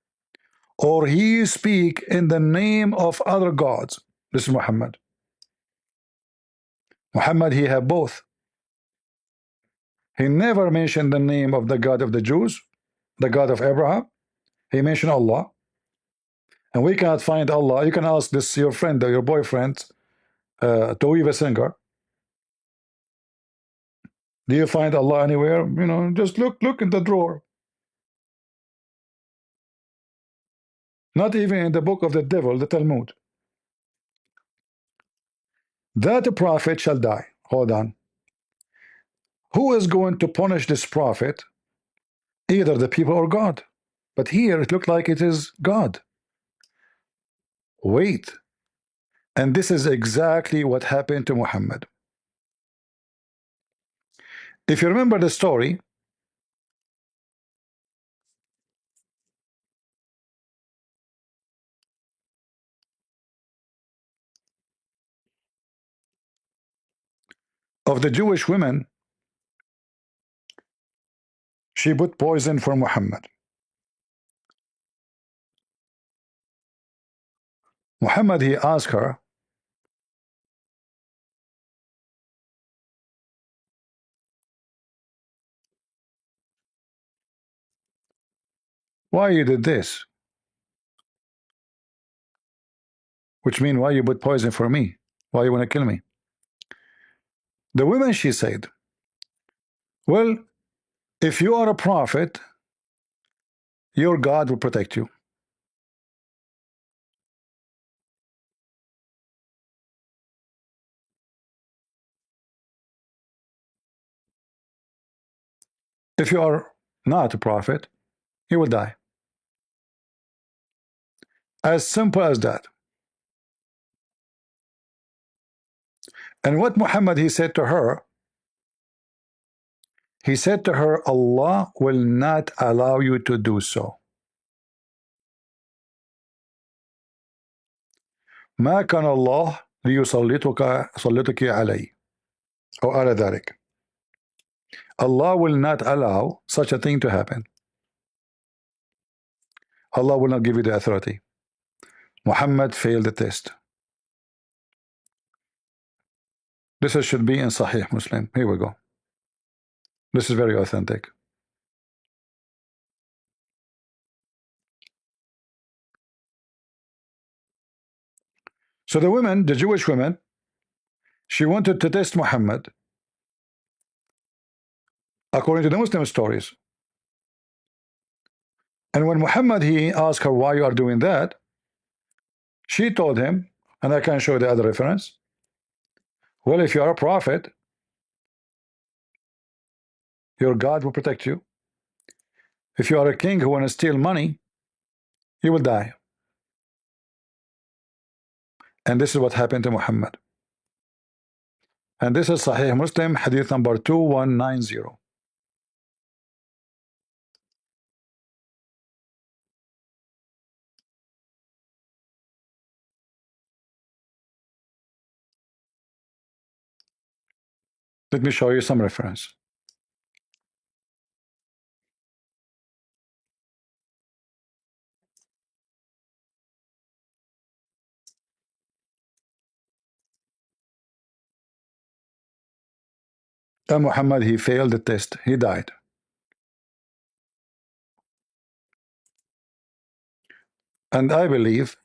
or he speak in the name of other gods. This is Muhammad. Muhammad, he had both. He never mentioned the name of the God of the Jews, the God of Abraham. He mentioned Allah. And we cannot find Allah. You can ask this your friend or your boyfriend, Toiva Singer. Do you find Allah anywhere? You know, just look in the drawer. Not even in the book of the devil, the Talmud. That prophet shall die. Hold on. Who is going to punish this prophet? Either the people or God. But here it looked like it is God. Wait. And this is exactly what happened to Muhammad. If you remember the story, of the Jewish women, she put poison for Muhammad. Muhammad, he asked her, why you did this? Which means, why you put poison for me? Why you want to kill me? The woman, she said, well, if you are a prophet, your God will protect you. If you are not a prophet, you will die. As simple as that. And what Muhammad, he said to her, Allah will not allow you to do so. ما كان الله ليسلطك علي أو على ذلك. Allah will not allow such a thing to happen. Allah will not give you the authority. Muhammad failed the test. This should be in Sahih Muslim. Here we go. This is very authentic. So the women, the Jewish women, she wanted to test Muhammad according to the Muslim stories. And when Muhammad, he asked her why you are doing that, she told him, and I can show the other reference, well, if you are a prophet, your God will protect you. If you are a king who want to steal money, you will die. And this is what happened to Muhammad. And this is Sahih Muslim, hadith number 2190. Let me show you some reference. And Muhammad, he failed the test. He died. And I believe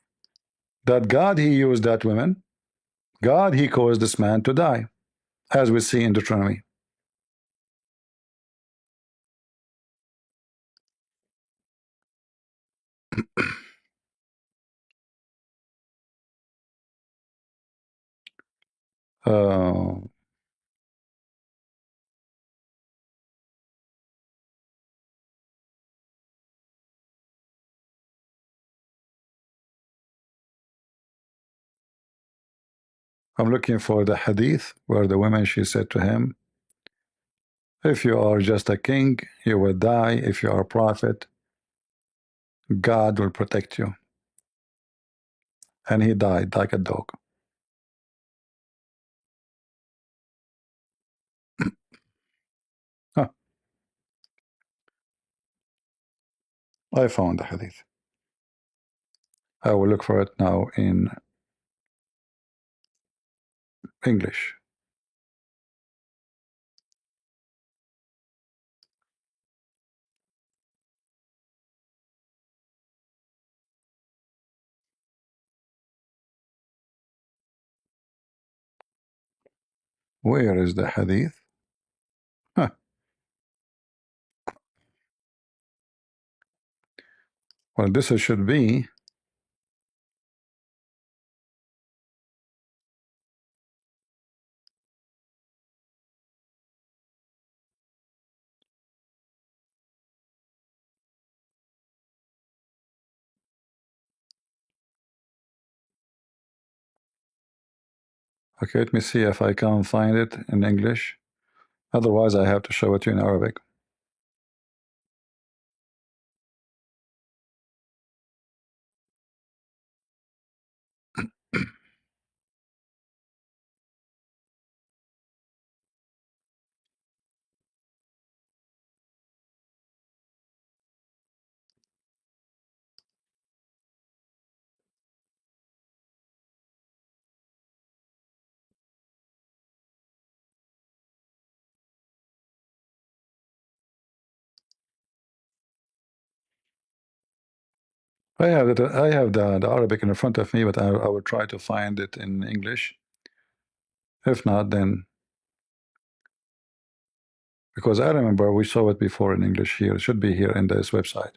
that God, he used that woman. God, he caused this man to die, as we see in Deuteronomy. I'm looking for the hadith where the woman, she said to him, if you are just a king, you will die. If you are a prophet, God will protect you. And he died like a dog. I found the hadith. I will look for it now in English. Where is the hadith? Huh. Well, this should be. Okay, let me see if I can find it in English. Otherwise, I have to show it to you in Arabic. I have it. I have the Arabic in front of me, but I will try to find it in English. If not, then because I remember we saw it before in English here. It should be here in this website.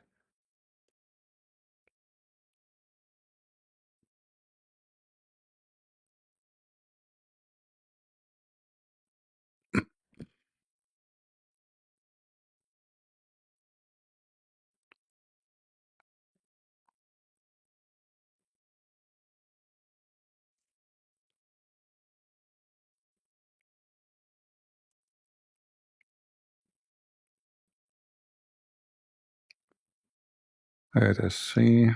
Let us see.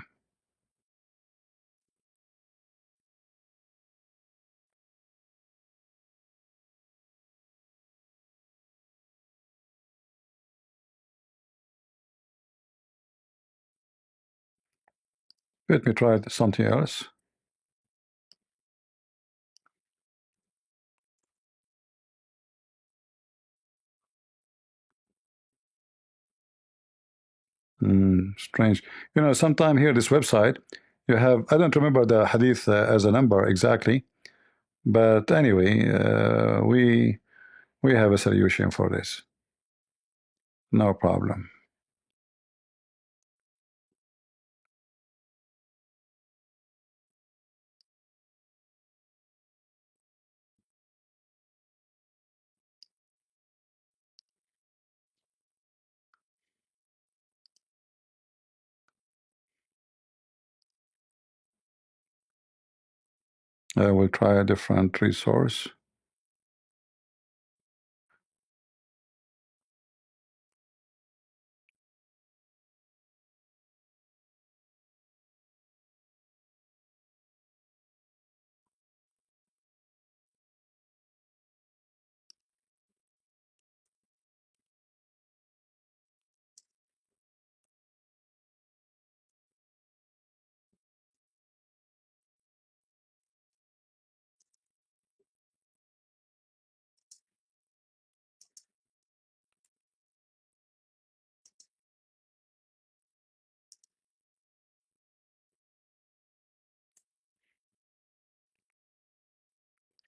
Let me try something else. Strange. You know, sometime here, this website, you have, I don't remember the hadith as a number exactly, but anyway, we have a solution for this. No problem. I will try a different resource.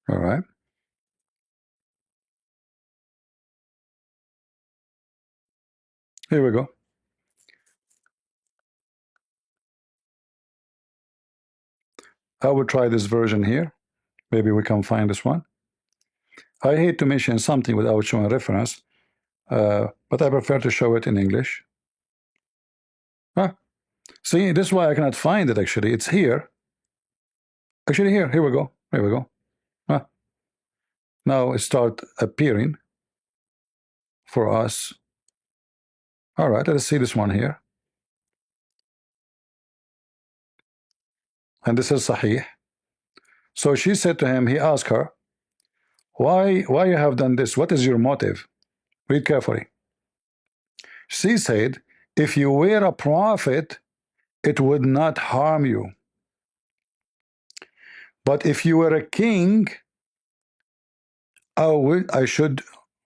All right. Here we go. I will try this version here. Maybe we can find this one. I hate to mention something without showing reference, but I prefer to show it in English. Huh? See, this is why I cannot find it actually. It's here. Actually, here we go. Here we go. Huh? Now it start appearing for us. All right, let's see this one here. And this is Sahih. So she said to him, he asked her, why you have done this? What is your motive? Read carefully. She said, if you were a prophet, it would not harm you. But if you were a king, I should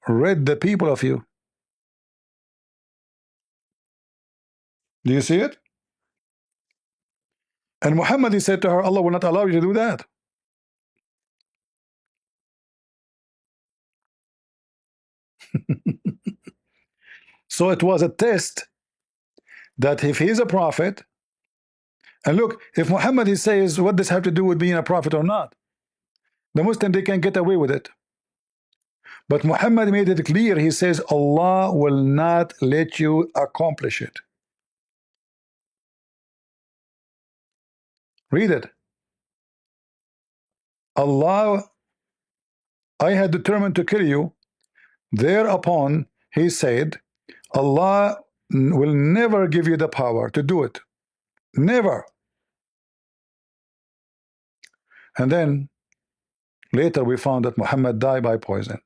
rid the people of you. Do you see it? And Muhammad, he said to her, Allah will not allow you to do that. So it was a test that if he's a prophet, and look, if Muhammad, he says, what does have to do with being a prophet or not? The Muslim, they can get away with it. But Muhammad made it clear. He says, Allah will not let you accomplish it. Read it. Allah, I had determined to kill you. Thereupon, he said, Allah will never give you the power to do it. Never. And then later we found that Muhammad died by poison.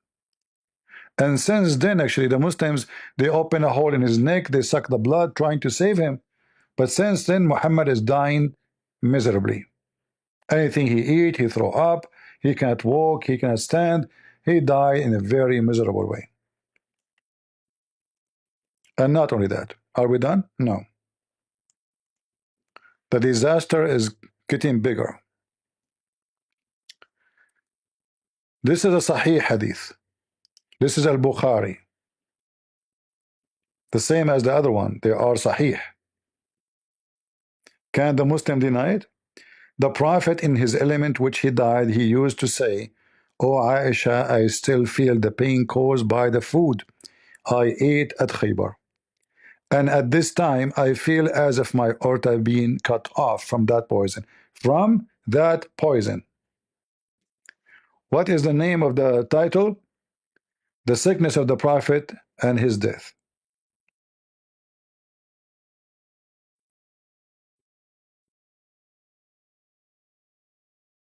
And since then, actually, the Muslims, they open a hole in his neck, they suck the blood, trying to save him. But since then, Muhammad is dying miserably. Anything he eat, he throw up, he cannot walk, he cannot stand. He died in a very miserable way. And not only that, are we done? No. The disaster is getting bigger. This is a Sahih hadith. This is al-Bukhari. The same as the other one. They are Sahih. Can the Muslim deny it? The Prophet, in his element which he died, he used to say, "O Aisha, I still feel the pain caused by the food I ate at Khaybar. And at this time, I feel as if my aorta being cut off from that poison." From that poison. What is the name of the title? The sickness of the Prophet and his death.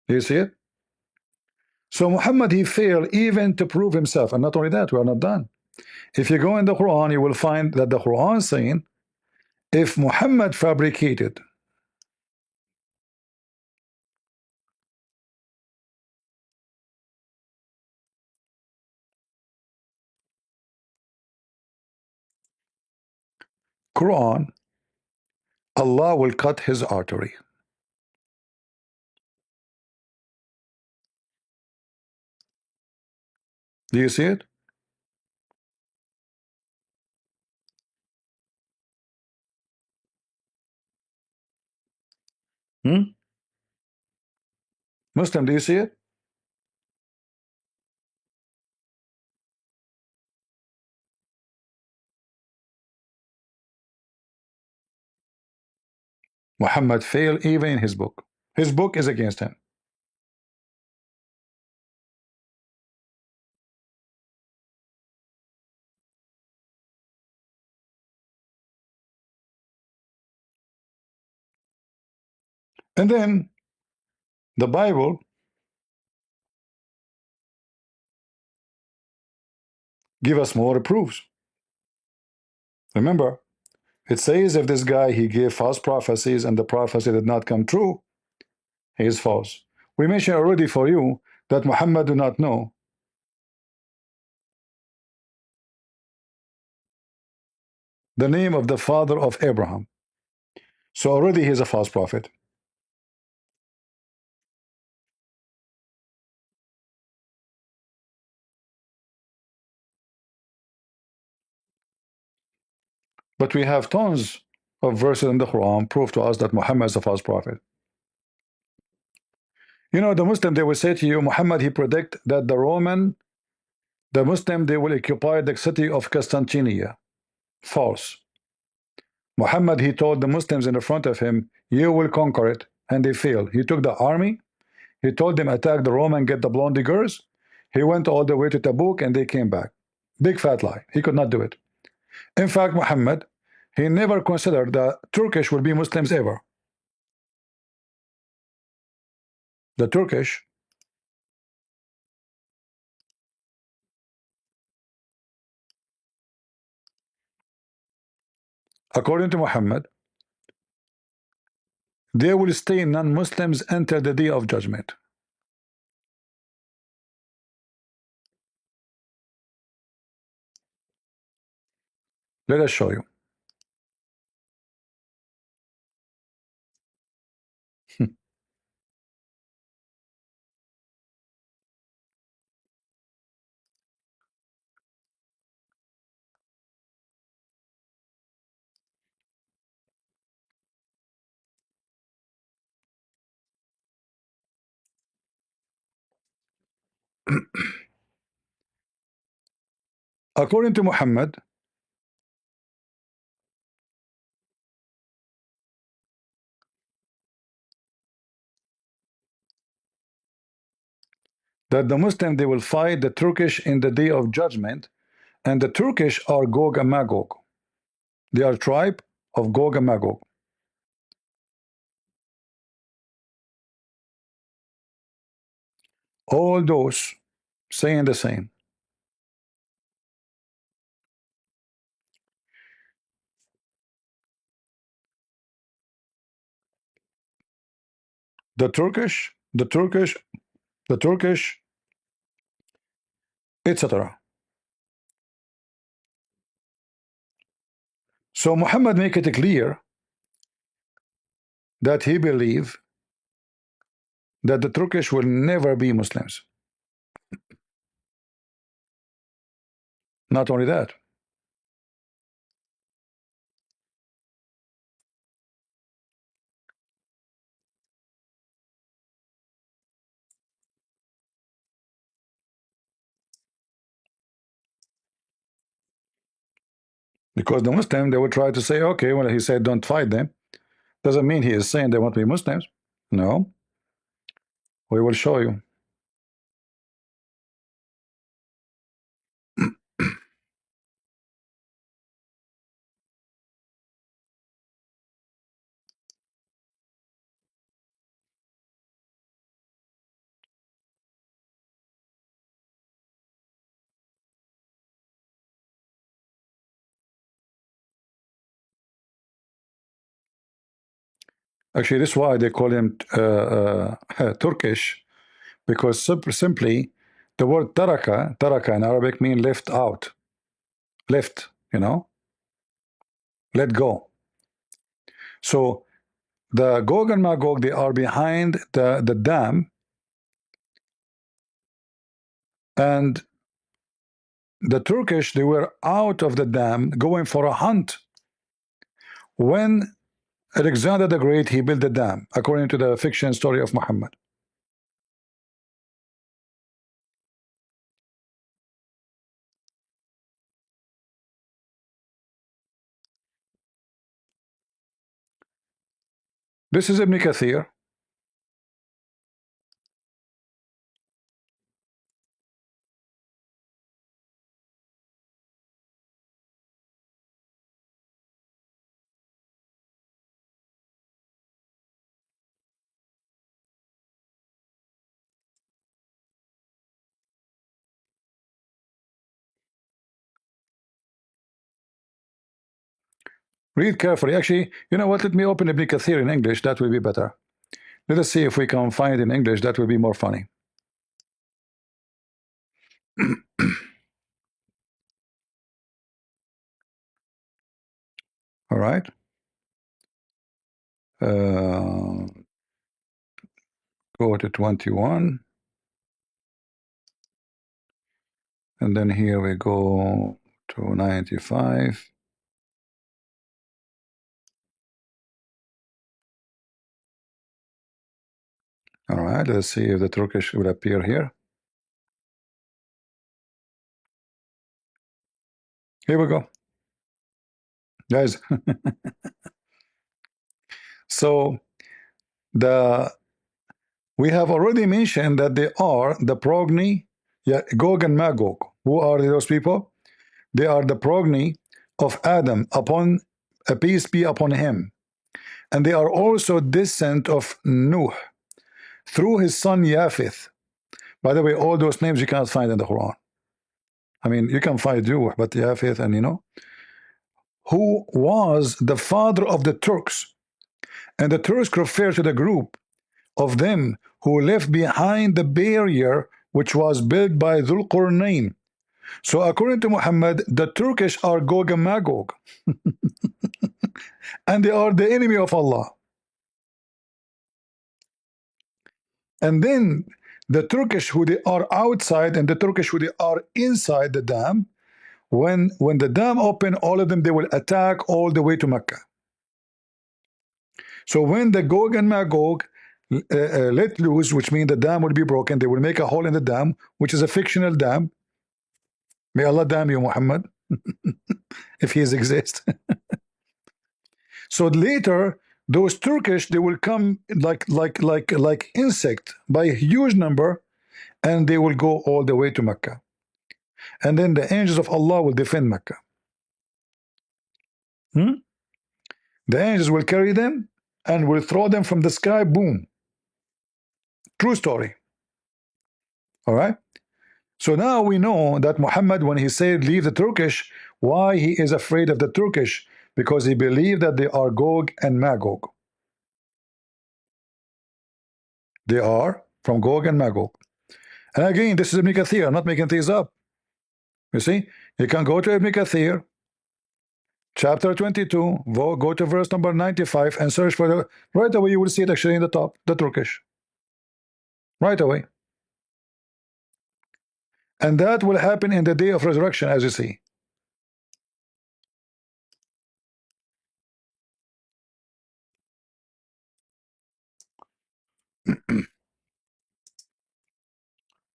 Do you see it? So Muhammad, he failed even to prove himself. And not only that, we are not done. If you go in the Quran, you will find that the Quran is saying, if Muhammad fabricated Quran, Allah will cut his artery. Do you see it? Muslim, do you see it? Muhammad failed even in his book. His book is against him. And then the Bible give us more proofs. Remember, it says if this guy, he gave false prophecies and the prophecy did not come true, he is false. We mentioned already for you that Muhammad do not know the name of the father of Abraham. So already he is a false prophet. But we have tons of verses in the Quran prove to us that Muhammad is a false prophet. You know, the Muslim, they will say to you, Muhammad, he predict that the Muslim, they will occupy the city of Constantinople. False. Muhammad, he told the Muslims in the front of him, you will conquer it, and they failed. He took the army, he told them attack the Rome and get the blonde girls. He went all the way to Tabuk and they came back. Big fat lie. He could not do it. In fact, Muhammad, he never considered the Turkish will be Muslims ever. The Turkish, according to Muhammad, they will stay non-Muslims until the day of judgment. Let us show you. According to Muhammad, that the Muslim, they will fight the Turkish in the day of judgment, and the Turkish are Gog and Magog. They are tribe of Gog and Magog. All those saying the same. The Turkish, etc. So Muhammad make it clear that he believe that the Turkish will never be Muslims. Not only that, because the Muslim, they will try to say, okay, well, he said don't fight them, doesn't mean he is saying they want to be Muslims. No, we will show you. Actually, this is why they call him Turkish, because simply the word taraka in Arabic means left out, left, let go. So the Gog and Magog, they are behind the dam, and the Turkish, they were out of the dam going for a hunt when Alexander the Great, he built the dam, according to the fiction story of Muhammad. This is Ibn Kathir. Read carefully. Actually, you know what? Let me open Ibn Kathir in English. That will be better. Let us see if we can find it in English. That will be more funny. All right. Go to 21. And then here we go to 95. All right. Let's see if the Turkish will appear here. Here we go. Guys. So we have already mentioned that they are the progeny, Gog and Magog. Who are those people? They are the progeny of Adam, upon a peace be upon him, and they are also descent of Nuh through his son Japheth. By the way, all those names you cannot find in the Quran. I mean, you can find Nuh, but Japheth, and who was the father of the Turks. And the Turks refer to the group of them who left behind the barrier which was built by Dhul Qarnayn. So according to Muhammad, the Turkish are Gog and Magog, and they are the enemy of Allah. And then the Turkish who they are outside and the Turkish who they are inside the dam, when the dam open, all of them, they will attack all the way to Mecca. So when the Gog and Magog let loose, which means the dam will be broken, they will make a hole in the dam, which is a fictional dam. May Allah damn you, Muhammad, if he exists. So later, those Turkish, they will come like insect by a huge number, and they will go all the way to Mecca. And then the angels of Allah will defend Mecca. The angels will carry them and will throw them from the sky. Boom. True story. All right. So now we know that Muhammad, when he said leave the Turkish, why he is afraid of the Turkish? Because he believed that they are Gog and Magog. They are from Gog and Magog. And again, this is Ibn Kathir. I'm not making things up. You see, you can go to Ibn Kathir, chapter 22, go to verse number 95 and search for the, right away you will see it actually in the top, the Turkish. Right away. And that will happen in the day of resurrection, as you see.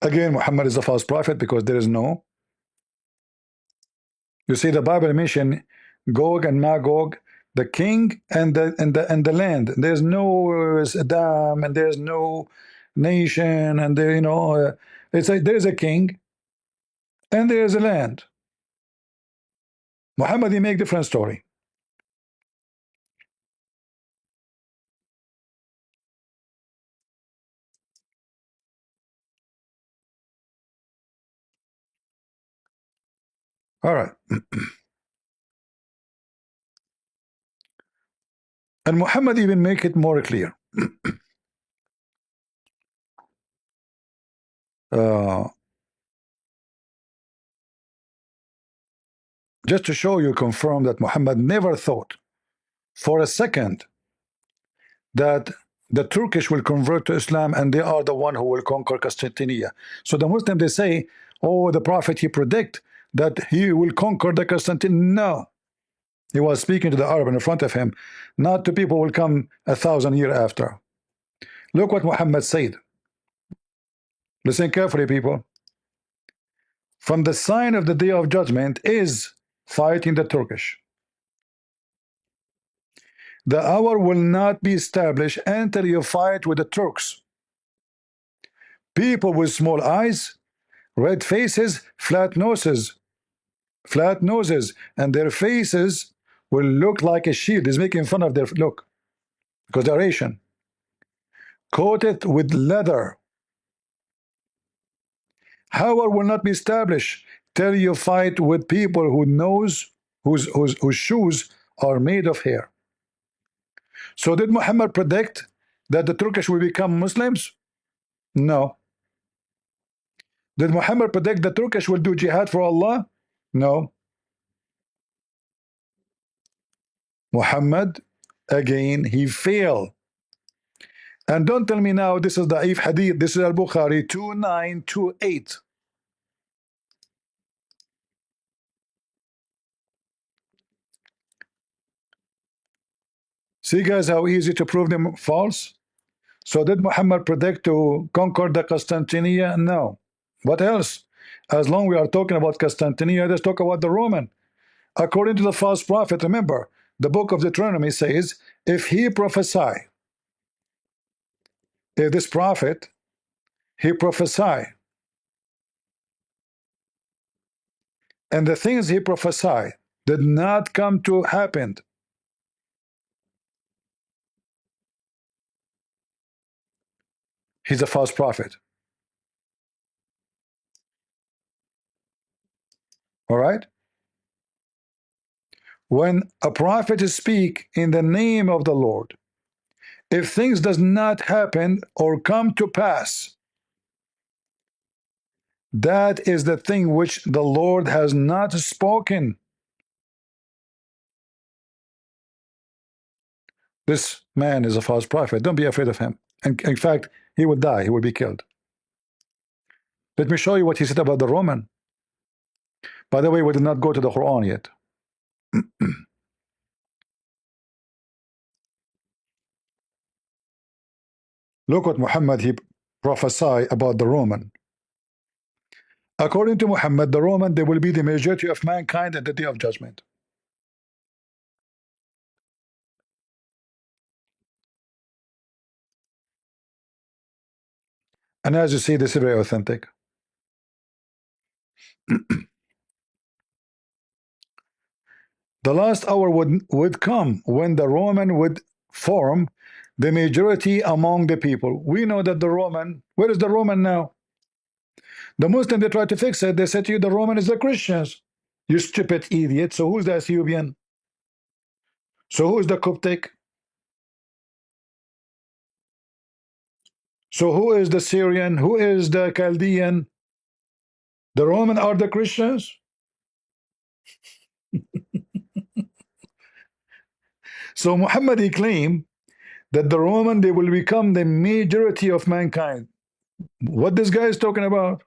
Again, Muhammad is a false prophet because there is no. You see, the Bible mention Gog and Magog, the king and the land. There's no dam and there's no nation, and there, you know, it's like there is a king and there is a land. Muhammad, he make different story. All right. And Muhammad even make it more clear. Just to show you, confirm that Muhammad never thought for a second that the Turkish will convert to Islam and they are the one who will conquer Constantinople. So the Muslim, they say, oh, the Prophet, he predict that he will conquer the Constantinople. No. He was speaking to the Arab in front of him, not to people who will come 1,000 years after. Look what Muhammad said. Listen carefully, people. From the sign of the day of judgment is fighting the Turkish. The hour will not be established until you fight with the Turks. People with small eyes, red faces, flat noses, and their faces will look like a shield. He's making fun of their look because they're Asian. Coated with leather. Hour will not be established till you fight with people who knows whose shoes are made of hair. So did Muhammad predict that the Turkish will become Muslims? No. Did Muhammad predict the Turkish will do jihad for Allah? No. Muhammad, again, he failed. And don't tell me now this is Da'if Hadith. This is Al-Bukhari 2928. See, guys, how easy to prove them false? So did Muhammad predict to conquer the Constantinople? No. What else? As long we are talking about Constantinople, let's talk about the Roman. According to the false prophet, remember, the book of Deuteronomy says, if he prophesy, if this prophet, he prophesy, and the things he prophesied did not come to happen, he's a false prophet. All right? when a prophet speak in the name of the Lord, if things does not happen or come to pass, that is the thing which the Lord has not spoken. This man is a false prophet. Don't be afraid of him. And in fact, he will die. He will be killed. Let me show you what he said about the Roman. By the way, we did not go to the Quran yet. Look what Muhammad he prophesied about the Roman. According to Muhammad, the Roman, they will be the majority of mankind at the day of judgment. And as you see, this is very authentic. The last hour would come when the Roman would form the majority among the people. We know that the Roman, where is the Roman now? The Muslim, they try to fix it. They said to you, the Roman is the Christians. You stupid idiot. So who's the Ethiopian? So who is the Coptic? So who is the Syrian? Who is the Chaldean? The Roman are the Christians? So Muhammad he claimed that the Roman, they will become the majority of mankind. What this guy is talking about?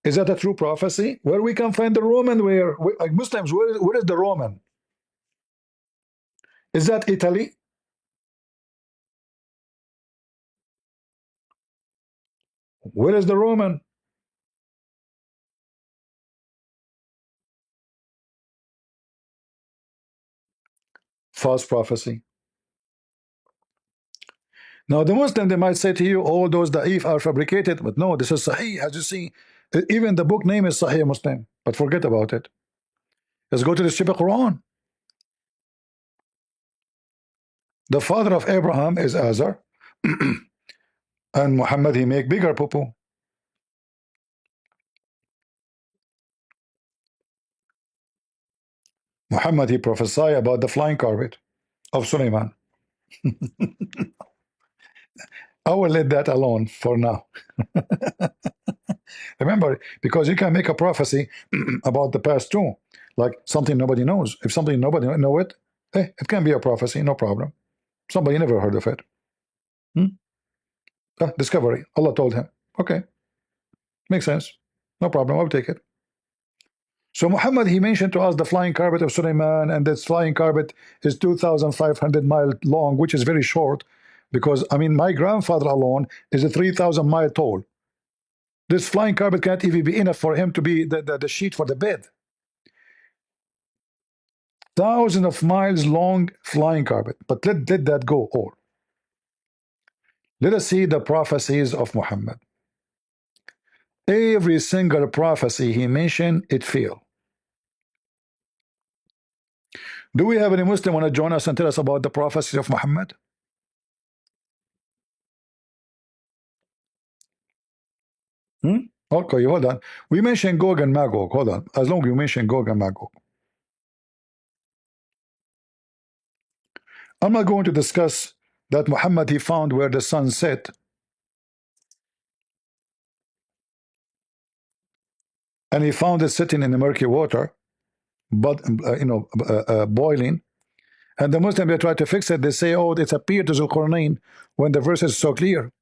Is that a true prophecy? Where we can find the Roman? Where like Muslims, where is the Roman? Is that Italy? Where is the Roman? False prophecy. Now the Muslim, they might say to you, all those da'if are fabricated, but no, this is Sahih. As you see, even the book name is Sahih Muslim, but forget about it. Let's go to the stupid Quran. The father of Abraham is Azar, and Muhammad he make bigger poo-poo. Muhammad he prophesy about the flying carpet of Suleiman. I will let that alone for now. Remember, because you can make a prophecy about the past too, like something nobody knows. If something nobody know it, it can be a prophecy, no problem. Somebody never heard of it. Discovery. Allah told him. Okay, makes sense. No problem. I'll take it. So Muhammad he mentioned to us the flying carpet of Suleiman, and this flying carpet is 2,500 miles long, which is very short, because I mean my grandfather alone is a 3,000 mile tall. This flying carpet can't even be enough for him to be the sheet for the bed. Thousands of miles long flying carpet. But let that go all. Let us see the prophecies of Muhammad. Every single prophecy he mentioned, it failed. Do we have any Muslim want to join us and tell us about the prophecies of Muhammad? Okay, hold on. We mentioned Gog and Magog. Hold on. As long as you mention Gog and Magog, I'm not going to discuss that Muhammad he found where the sun set, and he found it sitting in the murky water, but boiling. And the Muslim, they try to fix it. They say, oh, it's appeared to Zulqarnain when the verse is so clear.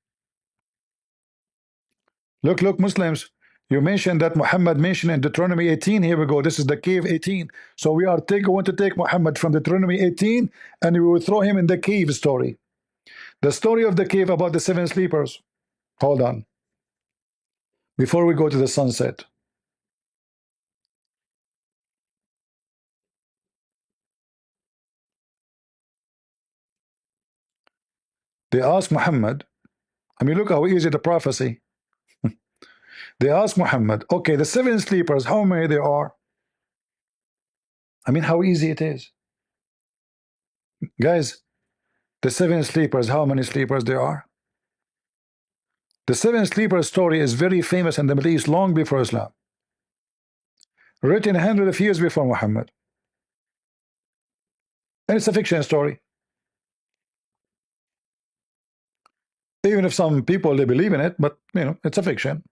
Look, Muslims, you mentioned that Muhammad mentioned in Deuteronomy 18. Here we go. This is the cave 18. So we are going to take Muhammad from Deuteronomy 18, and we will throw him in the cave story. The story of the cave about the 7 sleepers. Hold on. Before we go to the sunset. They asked Muhammad, I mean, look how easy the prophecy. They asked Muhammad, okay, the 7 sleepers, how many there are? I mean, how easy it is. Guys, the 7 sleepers, how many sleepers there are? The 7 sleepers story is very famous in the Middle East long before Islam. written hundreds of years before Muhammad. And it's a fiction story. Even if some people they believe in it, but you know, it's a fiction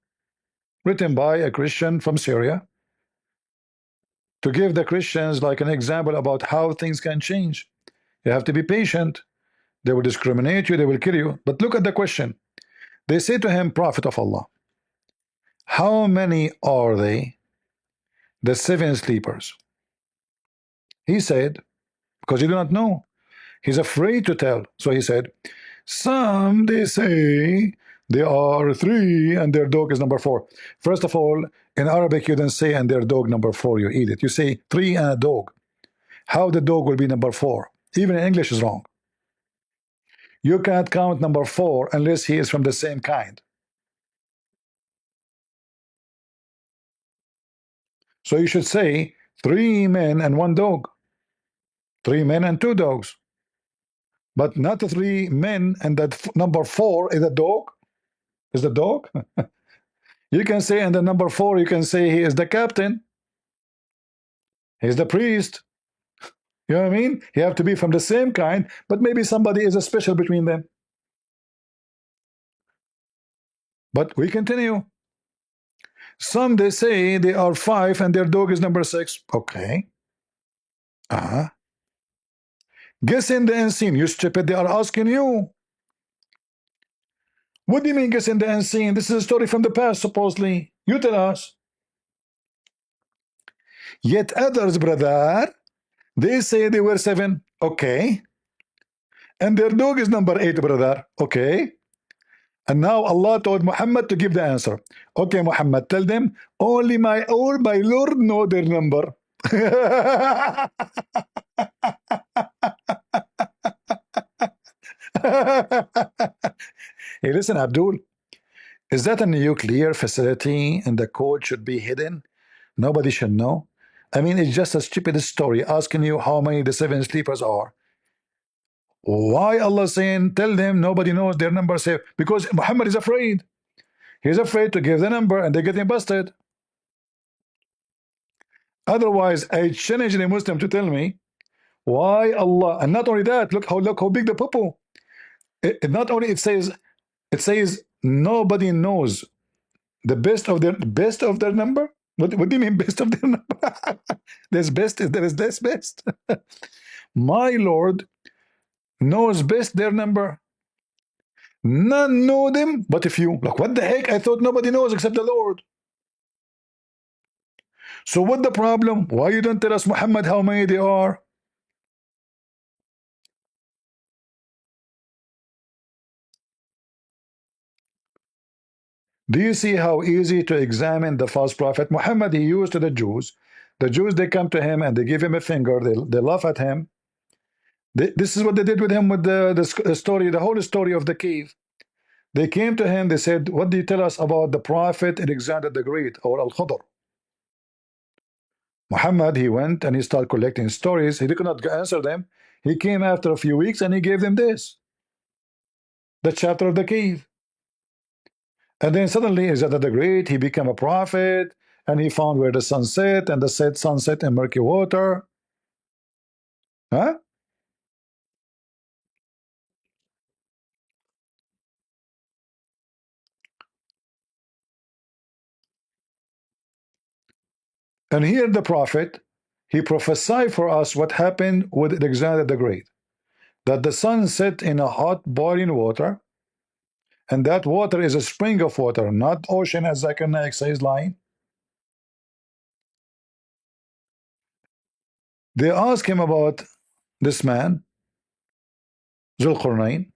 written by a Christian from Syria to give the Christians like an example about how things can change. You have to be patient. They will discriminate you, they will kill you. But look at the question. They say to him, Prophet of Allah, how many are they? The 7 sleepers. He said, because he do not know. He's afraid to tell. So he said, some they say they are 3 and their dog is number 4. First of all, in Arabic you don't say and their dog number 4, you eat it. You say 3 and a dog. How the dog will be number 4? Even in English is wrong. You can't count number 4 unless he is from the same kind. So you should say 3 men and 1 dog. 3 men and 2 dogs. But not 3 men and that number 4 is a dog. Is the dog? You can say, and the number 4, you can say he is the captain. He's the priest. You know what I mean? You have to be from the same kind, but maybe somebody is a special between them. But we continue. Some they say they are 5 and their dog is number 6. Okay. Guess in the unseen, you stupid. They are asking you. What do you mean guess in the unseen? This is a story from the past, supposedly. You tell us. Yet others, brother, they say they were 7. Okay. And their dog is number 8, brother. Okay. And now Allah told Muhammad to give the answer. Okay, Muhammad, tell them only my Lord know their number. Hey, listen, Abdul. Is that a nuclear facility and the code should be hidden? Nobody should know. I mean, it's just a stupid story asking you how many the 7 sleepers are. Why Allah saying tell them nobody knows their number? Say because Muhammad is afraid. He's afraid to give the number and they're getting busted. Otherwise, I challenge the Muslim to tell me why Allah. And not only that, look how big the poo. Not only it says nobody knows the best of their number. What do you mean best of their number? There's best. There is this best. My Lord knows best their number. None know them but a few. Like what the heck? I thought nobody knows except the Lord. So what the problem? Why you don't tell us, Muhammad, how many they are? Do you see how easy to examine the false prophet? Muhammad, he used to the Jews. The Jews, they come to him and they give him a finger. They laugh at him. This is what they did with him with the story, the whole story of the cave. They came to him, they said, what do you tell us about the prophet Alexander the Great or Al-Khadr? Muhammad, he went and he started collecting stories. He could not answer them. He came after a few weeks and he gave them this, the chapter of the cave. And then suddenly Alexander the Great, he became a prophet and he found where the sun set and the sun set in murky water. Huh? And here the prophet, he prophesied for us what happened with Alexander the Great. That the sun set in a hot boiling water, and that water is a spring of water, not ocean as Zakir Naik says lying. They ask him about this man, Zul Qarnayn.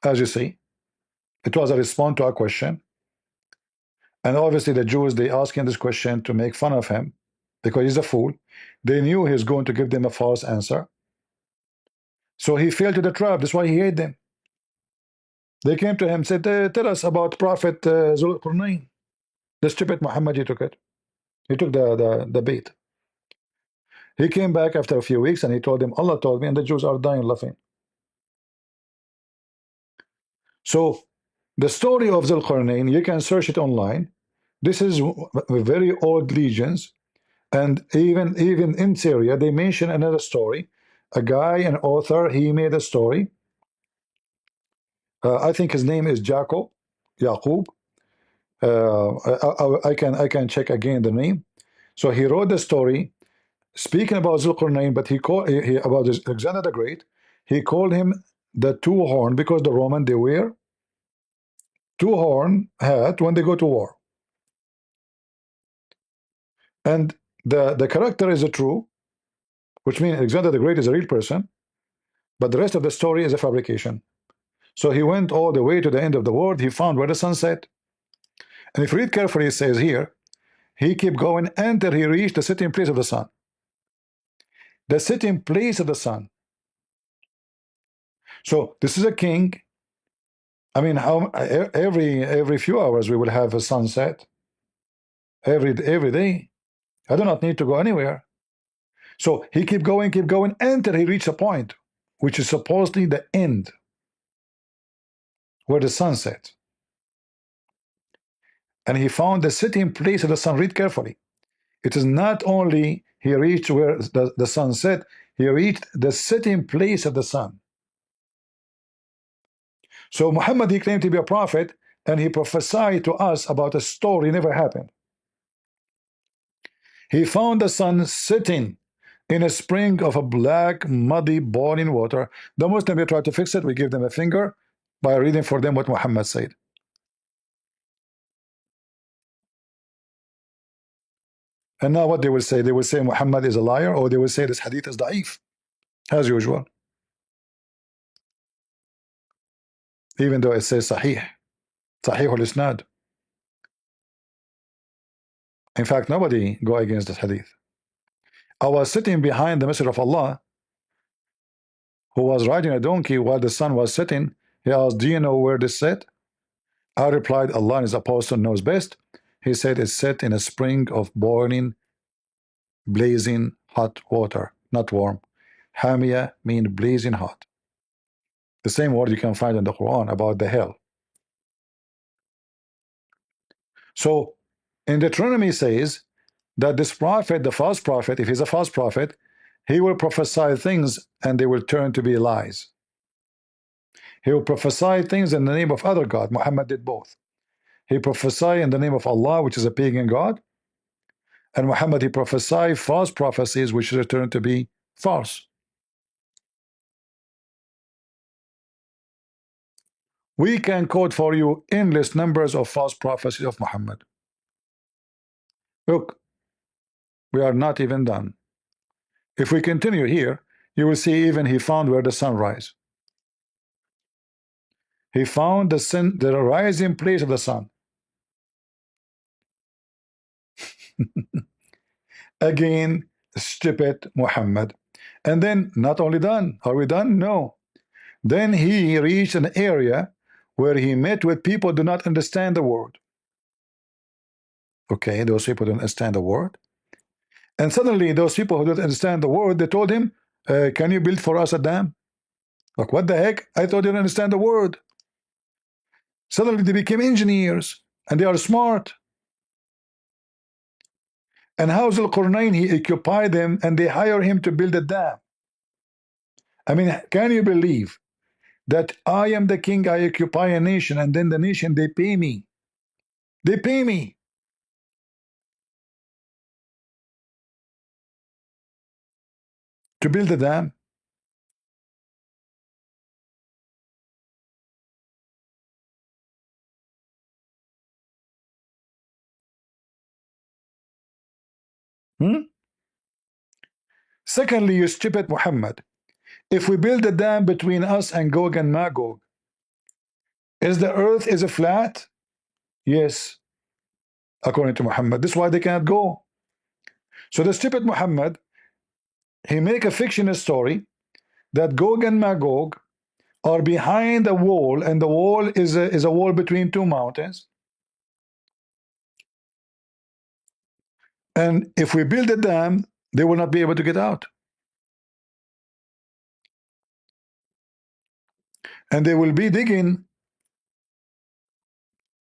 As you see, it was a response to a question. And obviously the Jews, they ask him this question to make fun of him because he's a fool. They knew he's going to give them a false answer. So he fell to the trap. That's why he hated them. They came to him and said, tell us about Prophet Zul Qarnayn. The stupid Muhammad, he took it. He took the bait. He came back after a few weeks and he told them, Allah told me, and the Jews are dying laughing. So the story of Zul Qarnayn, you can search it online. This is very old legends, and even in Syria, they mention another story. A guy, an author, he made a story. I think his name is Jacob, Yaqub. I can check again the name. So he wrote the story speaking about Zulqarnain, but he called about Alexander the Great. He called him the two horn because the Roman they wear two horn hat when they go to war, and the character is a true, which means Alexander the Great is a real person, but the rest of the story is a fabrication. So he went all the way to the end of the world. He found where the sun set, and if you read carefully, it says here he kept going until he reached the sitting place of the sun. The sitting place of the sun. So this is a king. I mean, how every few hours we will have a sunset. Every day. I do not need to go anywhere. So he kept going until he reached a point, which is supposedly the end, where the sun sets. And he found the sitting place of the sun. Read carefully. It is not only he reached where the sun set, he reached the sitting place of the sun. So Muhammad, he claimed to be a prophet, and he prophesied to us about a story never happened. He found the sun sitting in a spring of a black, muddy, boiling water. The Muslim, they try to fix it. We give them a finger by reading for them what Muhammad said. And now what they will say? They will say Muhammad is a liar, or they will say this hadith is da'if, as usual. Even though it says Sahih al-Isnad. In fact, nobody go against this hadith. I was sitting behind the Messenger of Allah, who was riding a donkey while the sun was setting. He asked, do you know where this set? I replied, Allah and His Apostle knows best. He said it's set in a spring of boiling, blazing hot water, not warm. Hamia means blazing hot. The same word you can find in the Quran about the hell. So in Deuteronomy says that this prophet, the false prophet, if he's a false prophet, he will prophesy things and they will turn to be lies. He will prophesy things in the name of other God. Muhammad did both. He prophesied in the name of Allah, which is a pagan God, and Muhammad, he prophesied false prophecies which return to be false. We can quote for you endless numbers of false prophecies of Muhammad. Look, we are not even done. If we continue here, you will see even he found where the sun rises. He found the rising place of the sun. Again, stupid Muhammad. And then, not only done, are we done? No. Then he reached an area where he met with people who do not understand the word. Okay, those people don't understand the word. And suddenly, those people who don't understand the word, they told him, can you build for us a dam? Like, what the heck? I thought you didn't understand the word. Suddenly, they became engineers, and they are smart. And how Zulqarnain, he occupied them, and they hire him to build a dam. I mean, can you believe that I am the king, I occupy a nation, and then the nation, they pay me. They pay me. To build a dam. Secondly, you stupid Muhammad, if we build a dam between us and Gog and Magog, is the earth is a flat? Yes, according to Muhammad. This is why they cannot go. So the stupid Muhammad, he make a fictional story that Gog and Magog are behind a wall, and the wall is a wall between two mountains. And if we build a dam, they will not be able to get out. And they will be digging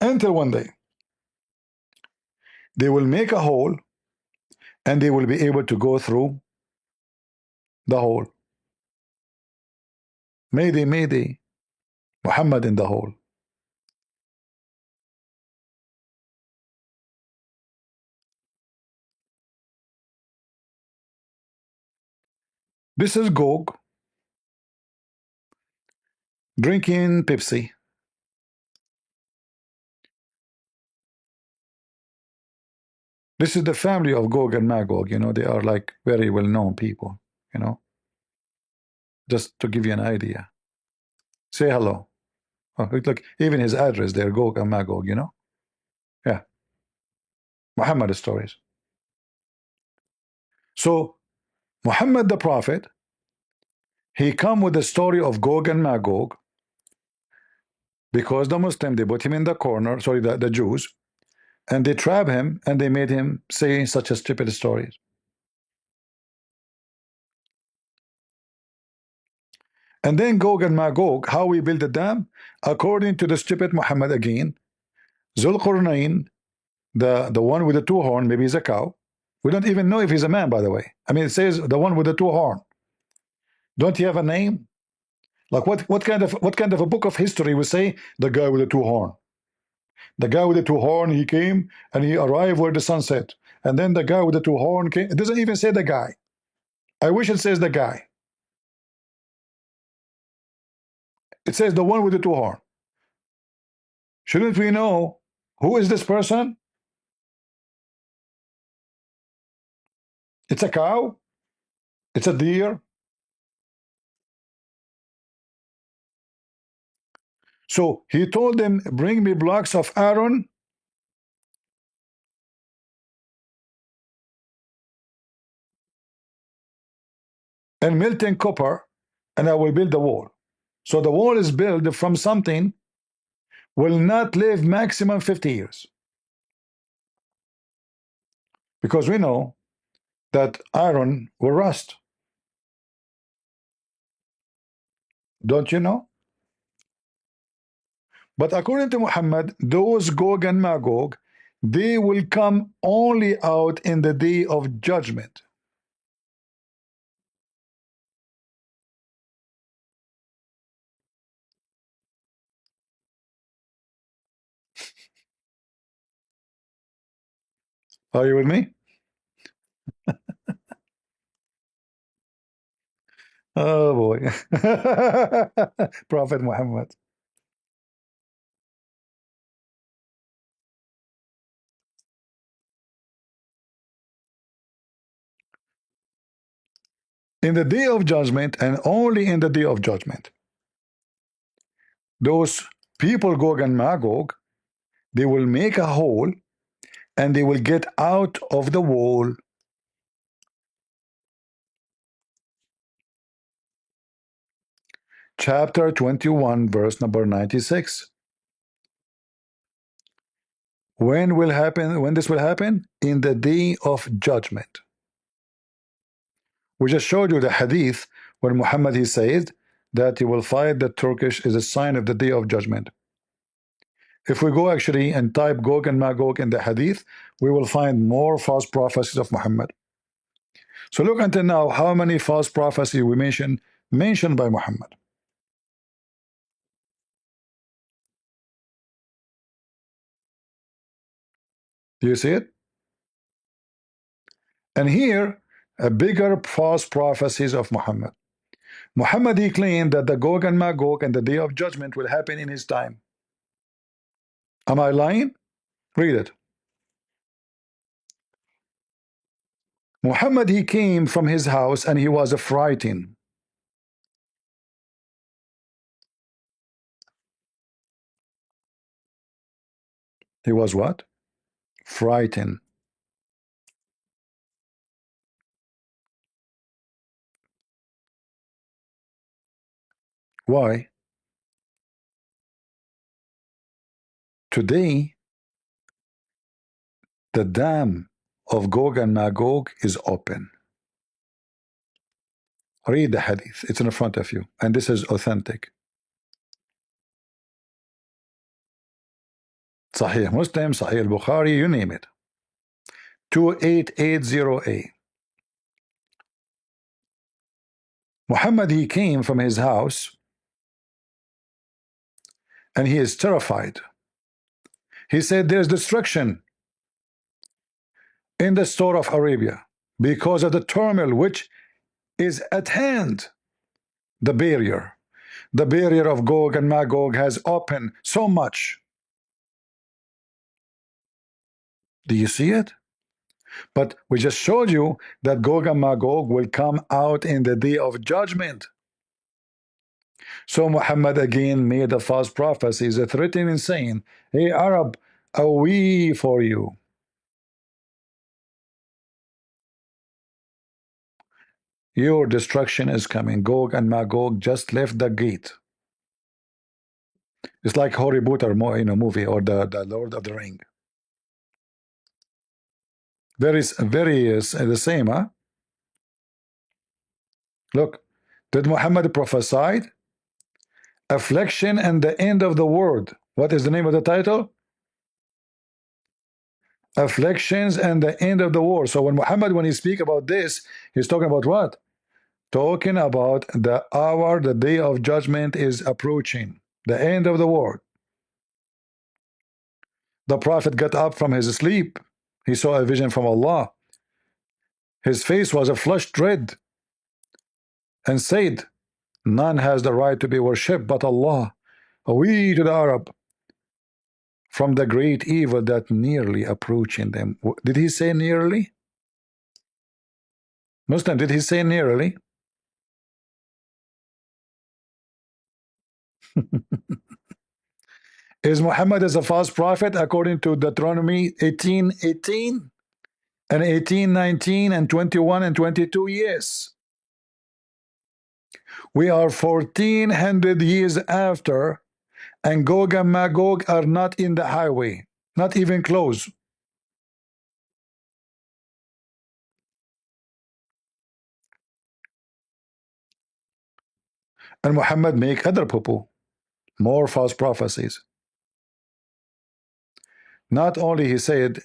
until one day They will make a hole and they will be able to go through the hole. Mayday, Mayday, Muhammad in the hole. This is Gog drinking Pepsi. This is the family of Gog and Magog. You know, they are like very well-known people, you know, just to give you an idea. Say hello. Oh, look, even his address there, Gog and Magog, you know. Yeah. Muhammad stories. So Muhammad the Prophet, he come with the story of Gog and Magog because the Muslim, they put him in the corner, sorry, the Jews, and they trap him and they made him say such a stupid stories. And then Gog and Magog, how we build the dam? According to the stupid Muhammad again, Zulqarnain, the one with the two horn, maybe he's a cow. We don't even know if he's a man, by the way. I mean, it says the one with the two horn. Don't he have a name? Like what kind of a book of history will say the guy with the two horn? The guy with the two horn, he came and he arrived where the sun set. And then the guy with the two horn came. It doesn't even say the guy. I wish it says the guy. It says the one with the two horn. Shouldn't we know who is this person? It's a cow. It's a deer. So he told them, bring me blocks of iron and melting copper, and I will build the wall. So the wall is built from something will not live maximum 50 years. Because we know that iron will rust. Don't you know? But according to Muhammad, those Gog and Magog, they will come only out in the day of judgment. Are you with me? Oh boy. Prophet Muhammad. In the day of judgment, and only in the day of judgment, those people, Gog and Magog, they will make a hole and they will get out of the wall. Chapter 21, verse number 96. When will happen? When this will happen? In the day of judgment. We just showed you the hadith when Muhammad, he said that he will fight the Turkish is a sign of the day of judgment. If we go actually and type Gog and Magog in the hadith, we will find more false prophecies of Muhammad. So look until now how many false prophecies we mentioned by Muhammad. Do you see it? And here a bigger false prophecies of Muhammad. Muhammad, he claimed that the Gog and Magog and the day of judgment will happen in his time. Am I lying? Read it. Muhammad, he came from his house and he was frightened. He was what? Frightened. Why? Today, the dam of Gog and Magog is open. Read the hadith. It's in front of you. And this is authentic. Sahih Muslim, Sahih Bukhari, you name it. 2880A. Muhammad, he came from his house and he is terrified. He said there's destruction in the store of Arabia because of the turmoil which is at hand. The barrier of Gog and Magog has opened so much. Do you see it? But we just showed you that Gog and Magog will come out in the day of judgment. So Muhammad again made a false prophecy, is threatening, saying, hey Arab, away for you. Your destruction is coming. Gog and Magog just left the gate. It's like Harry Potter movie or the Lord of the Ring. Very the same, huh? Look, did Muhammad prophesied affliction and the end of the world? What is the name of the title? Afflictions and the end of the world. So when Muhammad, when he speak about this, he's talking about what? Talking about the hour, the day of judgment is approaching, the end of the world. The prophet got up from his sleep. He saw a vision from Allah. His face was a flushed red and said, none has the right to be worshipped but Allah. Away to the Arab from the great evil that nearly approaching them. Did he say nearly? Muslim, did he say nearly? Is Muhammad as a false prophet according to Deuteronomy 18:18 and 18:19 and 21 and 22? Yes. We are 1400 years after, and Gog and Magog are not in the highway, not even close. And Muhammad make other poo-poo, more false prophecies. Not only he said,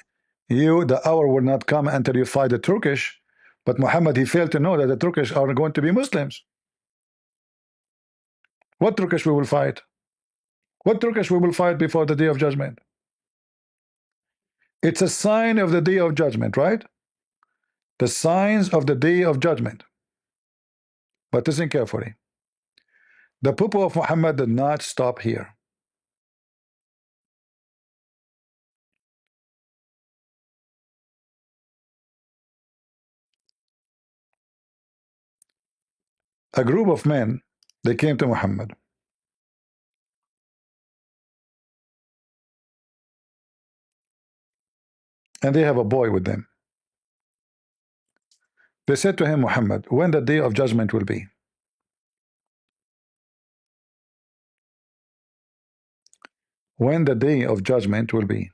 the hour will not come until you fight the Turkish, but Muhammad, he failed to know that the Turkish are going to be Muslims. What Turkish we will fight? What Turkish we will fight before the day of judgment? It's a sign of the day of judgment, right? The signs of the day of judgment. But listen carefully. The poo-poo of Muhammad did not stop here. A group of men, they came to Muhammad. And they have a boy with them. They said to him, Muhammad, when the day of judgment will be? When the day of judgment will be?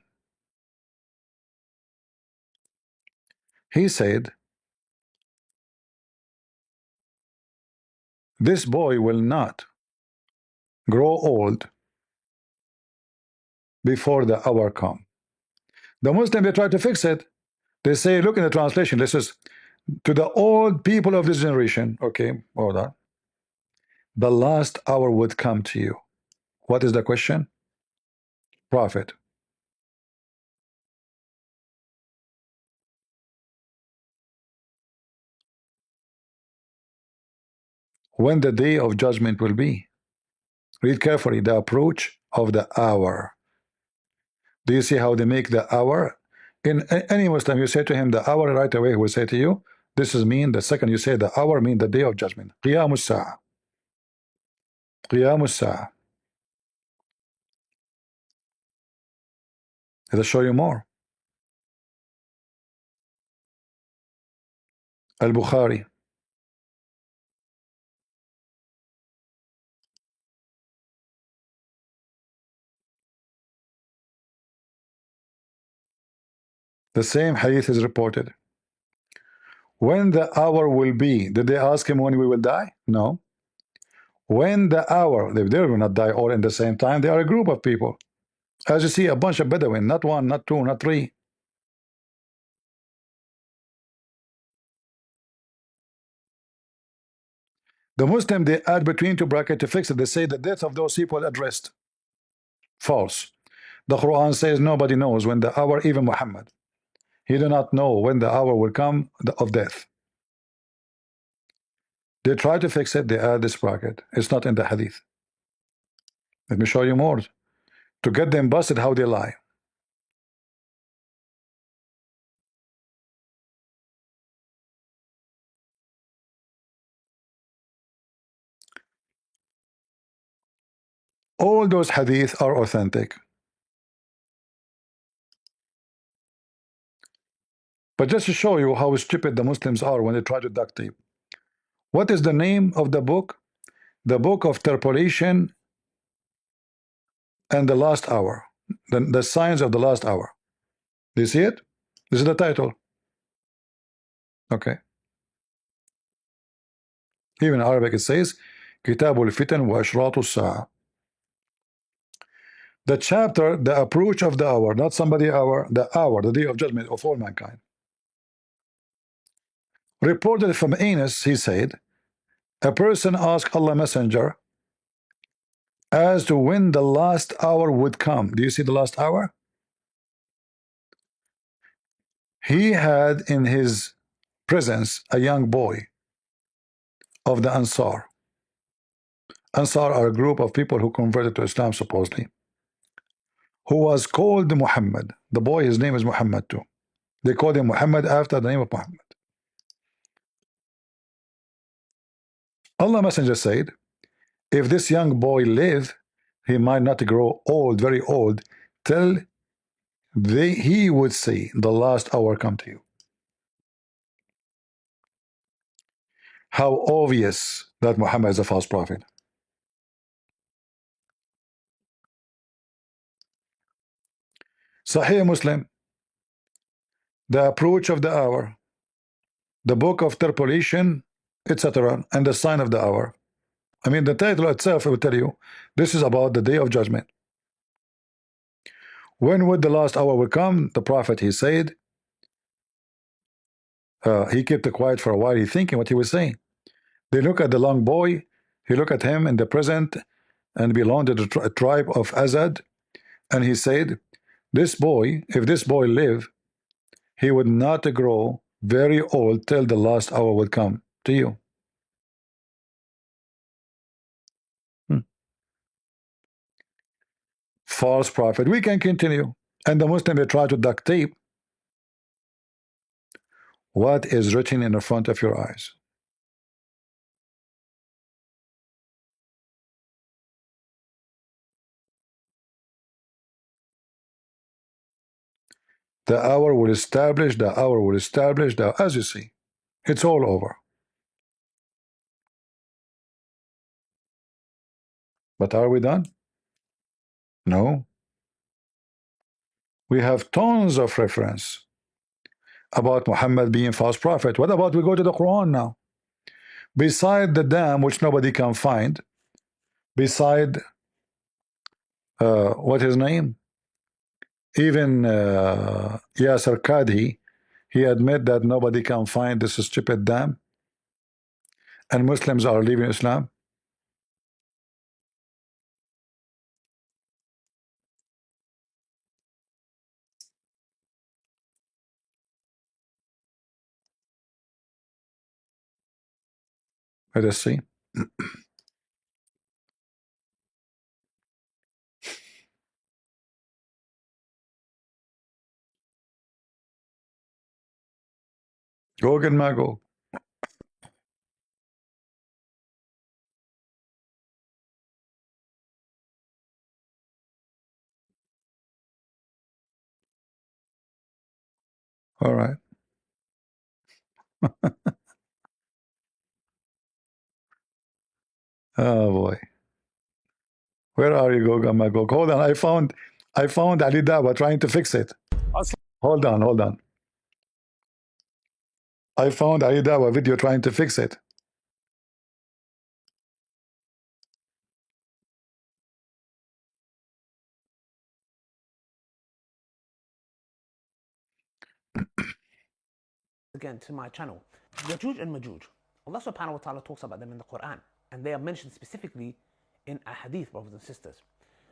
He said, this boy will not grow old before the hour come. The Muslim, they try to fix it. They say, look in the translation, this is to the old people of this generation. Okay, hold on. The last hour would come to you. What is the question? Prophet. When the day of judgment will be? Read carefully, the approach of the hour. Do you see how they make the hour? In any Muslim, you say to him the hour, right away he will say to you, this is mean, the second you say the hour mean the day of judgment. Qiyamus Sa'ah. Qiyamus Sa'ah. It'll show you more. Al-Bukhari. The same hadith is reported. When the hour will be, did they ask him when we will die? No. When the hour, they will not die all in the same time. They are a group of people. As you see, a bunch of Bedouin, not one, not two, not three. The Muslim, they add between two brackets to fix it. They say the death of those people addressed. False. The Quran says nobody knows when the hour, even Muhammad. He do not know when the hour will come of death. They try to fix it, they add this bracket. It's not in the hadith. Let me show you more. To get them busted, how they lie. All those hadith are authentic. But just to show you how stupid the Muslims are when they try to duct tape. What is the name of the book? The Book of Interpolation and the Last Hour. The Signs of the Last Hour. Do you see it? This is the title. Okay. Even in Arabic it says كتاب الفتن وأشراط الساعة. The chapter, the approach of the hour, not somebody hour, the day of judgment of all mankind. Reported from Anas, he said, a person asked Allah Messenger as to when the last hour would come. Do you see the last hour? He had in his presence a young boy of the Ansar. Ansar are a group of people who converted to Islam supposedly, who was called Muhammad. The boy, his name is Muhammad too. They called him Muhammad after the name of Muhammad. Allah Messenger said, if this young boy live, he might not grow old, very old, till he would see the last hour come to you. How obvious that Muhammad is a false prophet. Sahih Muslim, the approach of the hour, the book of interpolation, etc., and the sign of the hour. I mean, the title itself will tell you this is about the day of judgment. When would the last hour will come? The prophet, he said, he kept quiet for a while, he thinking what he was saying. They look at the young boy, he look at him in the present and belonged to the tribe of Azad, and he said, this boy, if this boy live, he would not grow very old till the last hour would come to you. False prophet. We can continue. And the Muslim, they try to duct tape what is written in the front of your eyes. The hour will establish, the hour will establish, as you see, it's all over. But are we done? No. We have tons of reference about Muhammad being false prophet. What about we go to the Quran now? Beside the dam which nobody can find, beside what his name? Even Yasser Qadhi, he admit that nobody can find this stupid dam, and Muslims are leaving Islam. Let us see. Gog and Magog. All right. Oh boy. Where are you, Gog and Magog? Hold on. I found Ali Dawah trying to fix it. Hold on. I found Ali Dawah video trying to fix it. Again to my channel, Yajuj and Majuj. Allah subhanahu wa ta'ala talks about them in the Quran, and they are mentioned specifically in a hadith, brothers and sisters.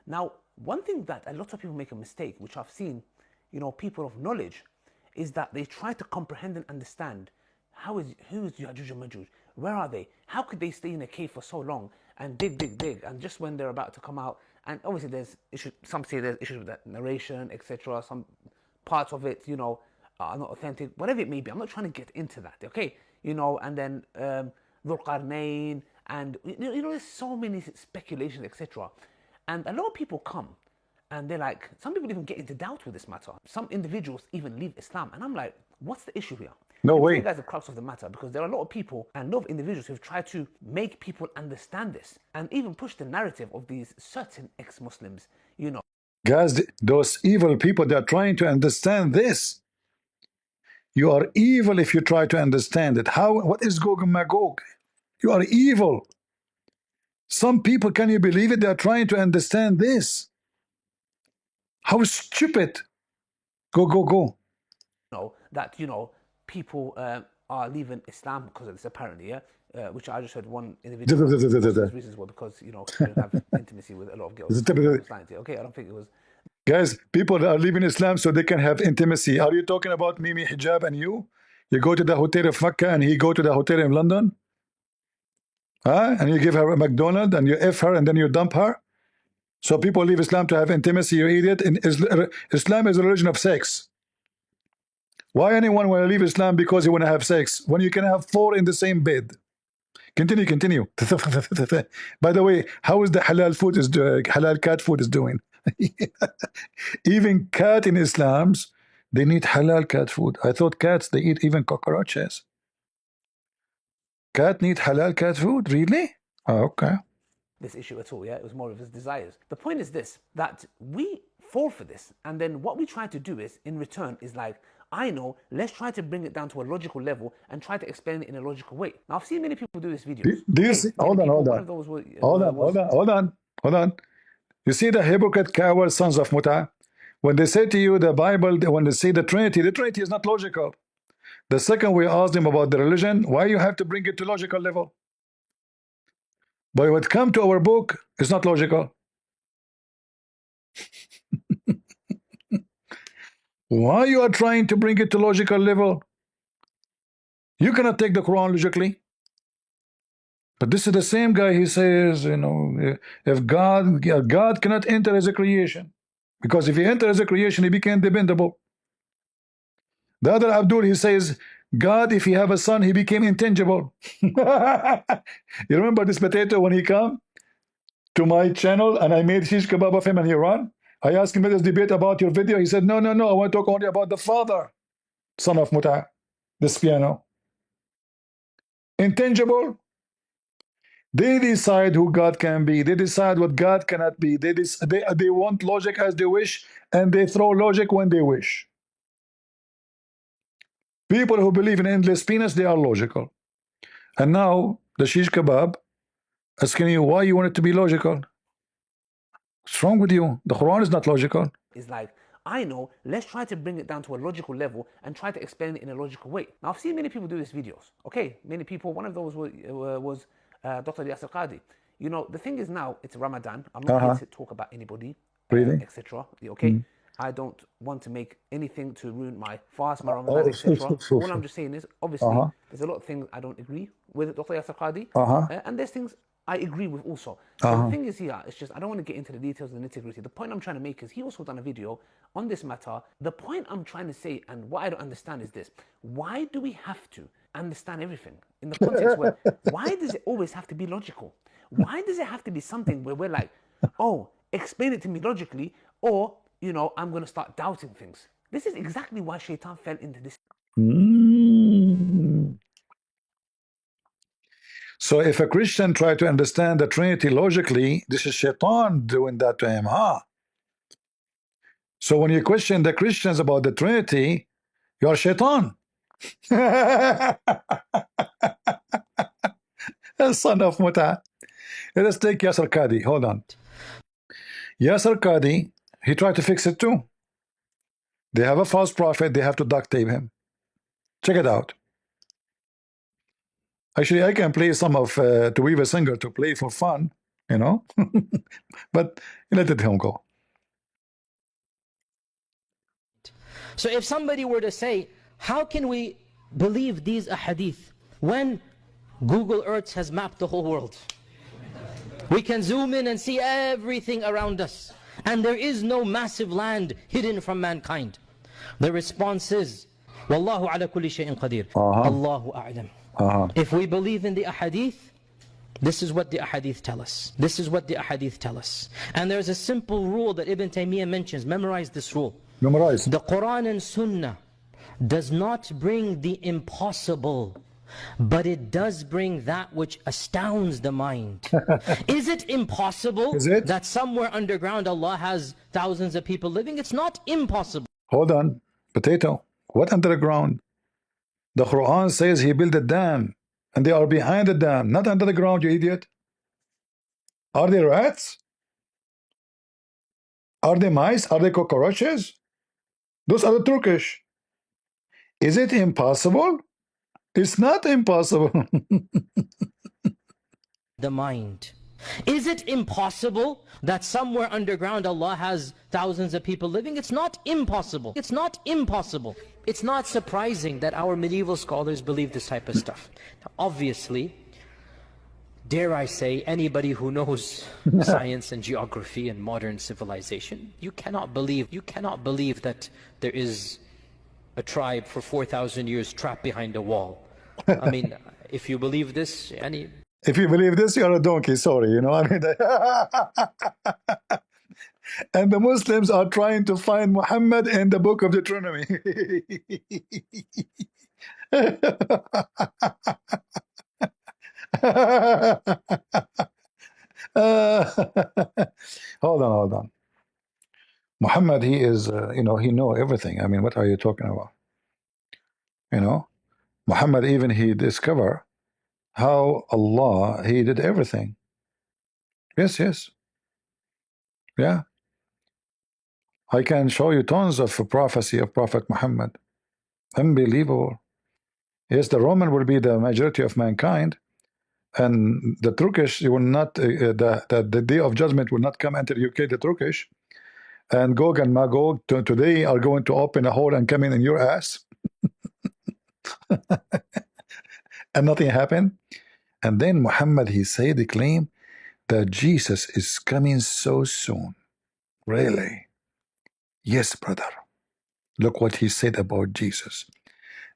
Now, one thing that a lot of people make a mistake, which I've seen, people of knowledge, is that they try to comprehend and understand who is Ya'juj and Ma'juj? Where are they? How could they stay in a cave for so long and dig, and just when they're about to come out? And obviously there's issues, some say there's issues with that narration, etc. Some parts of it, are not authentic, whatever it may be. I'm not trying to get into that, okay? And then Dhul Qarnayn, and there's so many speculations, etc. And a lot of people come and they're like, some people even get into doubt with this matter. Some individuals even leave Islam. And I'm like, what's the issue here? No way. You guys are the crux of the matter, because there are a lot of people and a lot of individuals who've tried to make people understand this and even push the narrative of these certain ex-Muslims, Guys, those evil people, they're trying to understand this. You are evil if you try to understand it. What is Gog and Magog? You are evil. Some people, can you believe it? They're trying to understand this. How stupid. Go. That, people are leaving Islam because of this, apparently, yeah? Which I just heard one individual. His reasons were because, he didn't have intimacy with a lot of girls. Okay, I don't think it was. Guys, people are leaving Islam so they can have intimacy. Are you talking about Mimi Hijab and you? You go to the hotel of Mecca and he go to the hotel in London? Huh? And you give her a McDonald's and you F her and then you dump her? So people leave Islam to have intimacy, you idiot. Islam is a religion of sex. Why anyone want to leave Islam because you want to have sex when you can have 4 in the same bed? Continue. By the way, how is the halal cat food is doing? Even cat in Islam's, they need halal cat food. I thought cats, they eat even cockroaches. Cat need halal cat food? Really? Oh, okay. This issue at all, yeah? It was more of his desires. The point is this, that we fall for this, and then what we try to do is, in return, is like, I know, let's try to bring it down to a logical level and try to explain it in a logical way. Now, I've seen many people do this video. Do you see? Hold on. You see the hypocrite coward sons of Muta? When they say to you the Bible, when they say the Trinity is not logical. The second we ask them about the religion, why you have to bring it to logical level? But when it comes to our book, it's not logical. Why you are trying to bring it to logical level? You cannot take the Quran logically. But this is the same guy. He says, if God cannot enter as a creation, because if he enters as a creation, he became dependable. The other Abdul, he says, God, if he have a son, he became intangible. You remember this potato when he come to my channel and I made shish kebab of him and he ran? I asked him, let us debate about your video. He said, no, I want to talk only about the father, son of Muta, this piano. Intangible. They decide who God can be. They decide what God cannot be. They want logic as they wish, and they throw logic when they wish. People who believe in endless penis, they are logical. And now the shish kebab asking you why you want it to be logical. What's wrong with you? The Quran is not logical. It's like, I know, let's try to bring it down to a logical level and try to explain it in a logical way. Now, I've seen many people do these videos. Okay, many people, one of those was Dr. Yasir Qadhi. The thing is now, it's Ramadan. I'm not here to talk about anybody, etc. Okay? I don't want to make anything to ruin my fast, my Ramadan, etc. All I'm just saying is, obviously, there's a lot of things I don't agree with Dr. Yasir Qadhi, and there's things I agree with also. So the thing is here, it's just, I don't want to get into the details and the nitty-gritty. The point I'm trying to make is, he also done a video on this matter. The point I'm trying to say, and what I don't understand is this: why do we have to understand everything in the context where, why does it always have to be logical? Why does it have to be something where we're like, oh, explain it to me logically, or, I'm going to start doubting things? This is exactly why Shaitan fell into this. So if a Christian try to understand the Trinity logically, this is Shaitan doing that to him, So when you question the Christians about the Trinity, you are Shaitan. Son of Muta. Let us take Yasir Qadhi. Hold on. Yasir Qadhi, he tried to fix it too. They have a false prophet, they have to duct tape him. Check it out. Actually, I can play some of To Weave a Singer to play for fun, you know, but let it him go. So if somebody were to say, how can we believe these ahadith when Google Earth has mapped the whole world? We can zoom in and see everything around us, and there is no massive land hidden from mankind. The response is, Wallahu ala kulli shay'in qadir. Allahu a'lam. If we believe in the ahadith, this is what the ahadith tell us. This is what the ahadith tell us. And there's a simple rule that Ibn Taymiyyah mentions. Memorize this rule. Memorize. The Quran and Sunnah does not bring the impossible, but it does bring that which astounds the mind. Is it impossible that somewhere underground Allah has thousands of people living? It's not impossible. Hold on. Potato. What underground? The Quran says he built a dam, and they are behind the dam, not under the ground, you idiot. Are they rats? Are they mice? Are they cockroaches? Those are the Turkish. Is it impossible? It's not impossible. The mind. Is it impossible that somewhere underground Allah has thousands of people living? It's not impossible. It's not impossible. It's not surprising that our medieval scholars believe this type of stuff. Now, obviously, dare I say, anybody who knows science and geography and modern civilization, you cannot believe that there is a tribe for 4,000 years trapped behind a wall. I mean, if you believe this, if you believe this, you're a donkey, sorry, you know. I mean, and the Muslims are trying to find Muhammad in the book of Deuteronomy. Hold on. Muhammad, he is, you know, he know everything. I mean, what are you talking about? You know, Muhammad, even he discovered how Allah, he did everything. Yes. Yeah. I can show you tons of prophecy of Prophet Muhammad. Unbelievable. Yes, the Roman will be the majority of mankind, and the Turkish will not, the day of judgment will not come enter UK, the Turkish, and Gog and Magog today are going to open a hole and come in your ass. And nothing happened. And then Muhammad, he said, he claimed that Jesus is coming so soon. Really? Yes, brother. Look what he said about Jesus.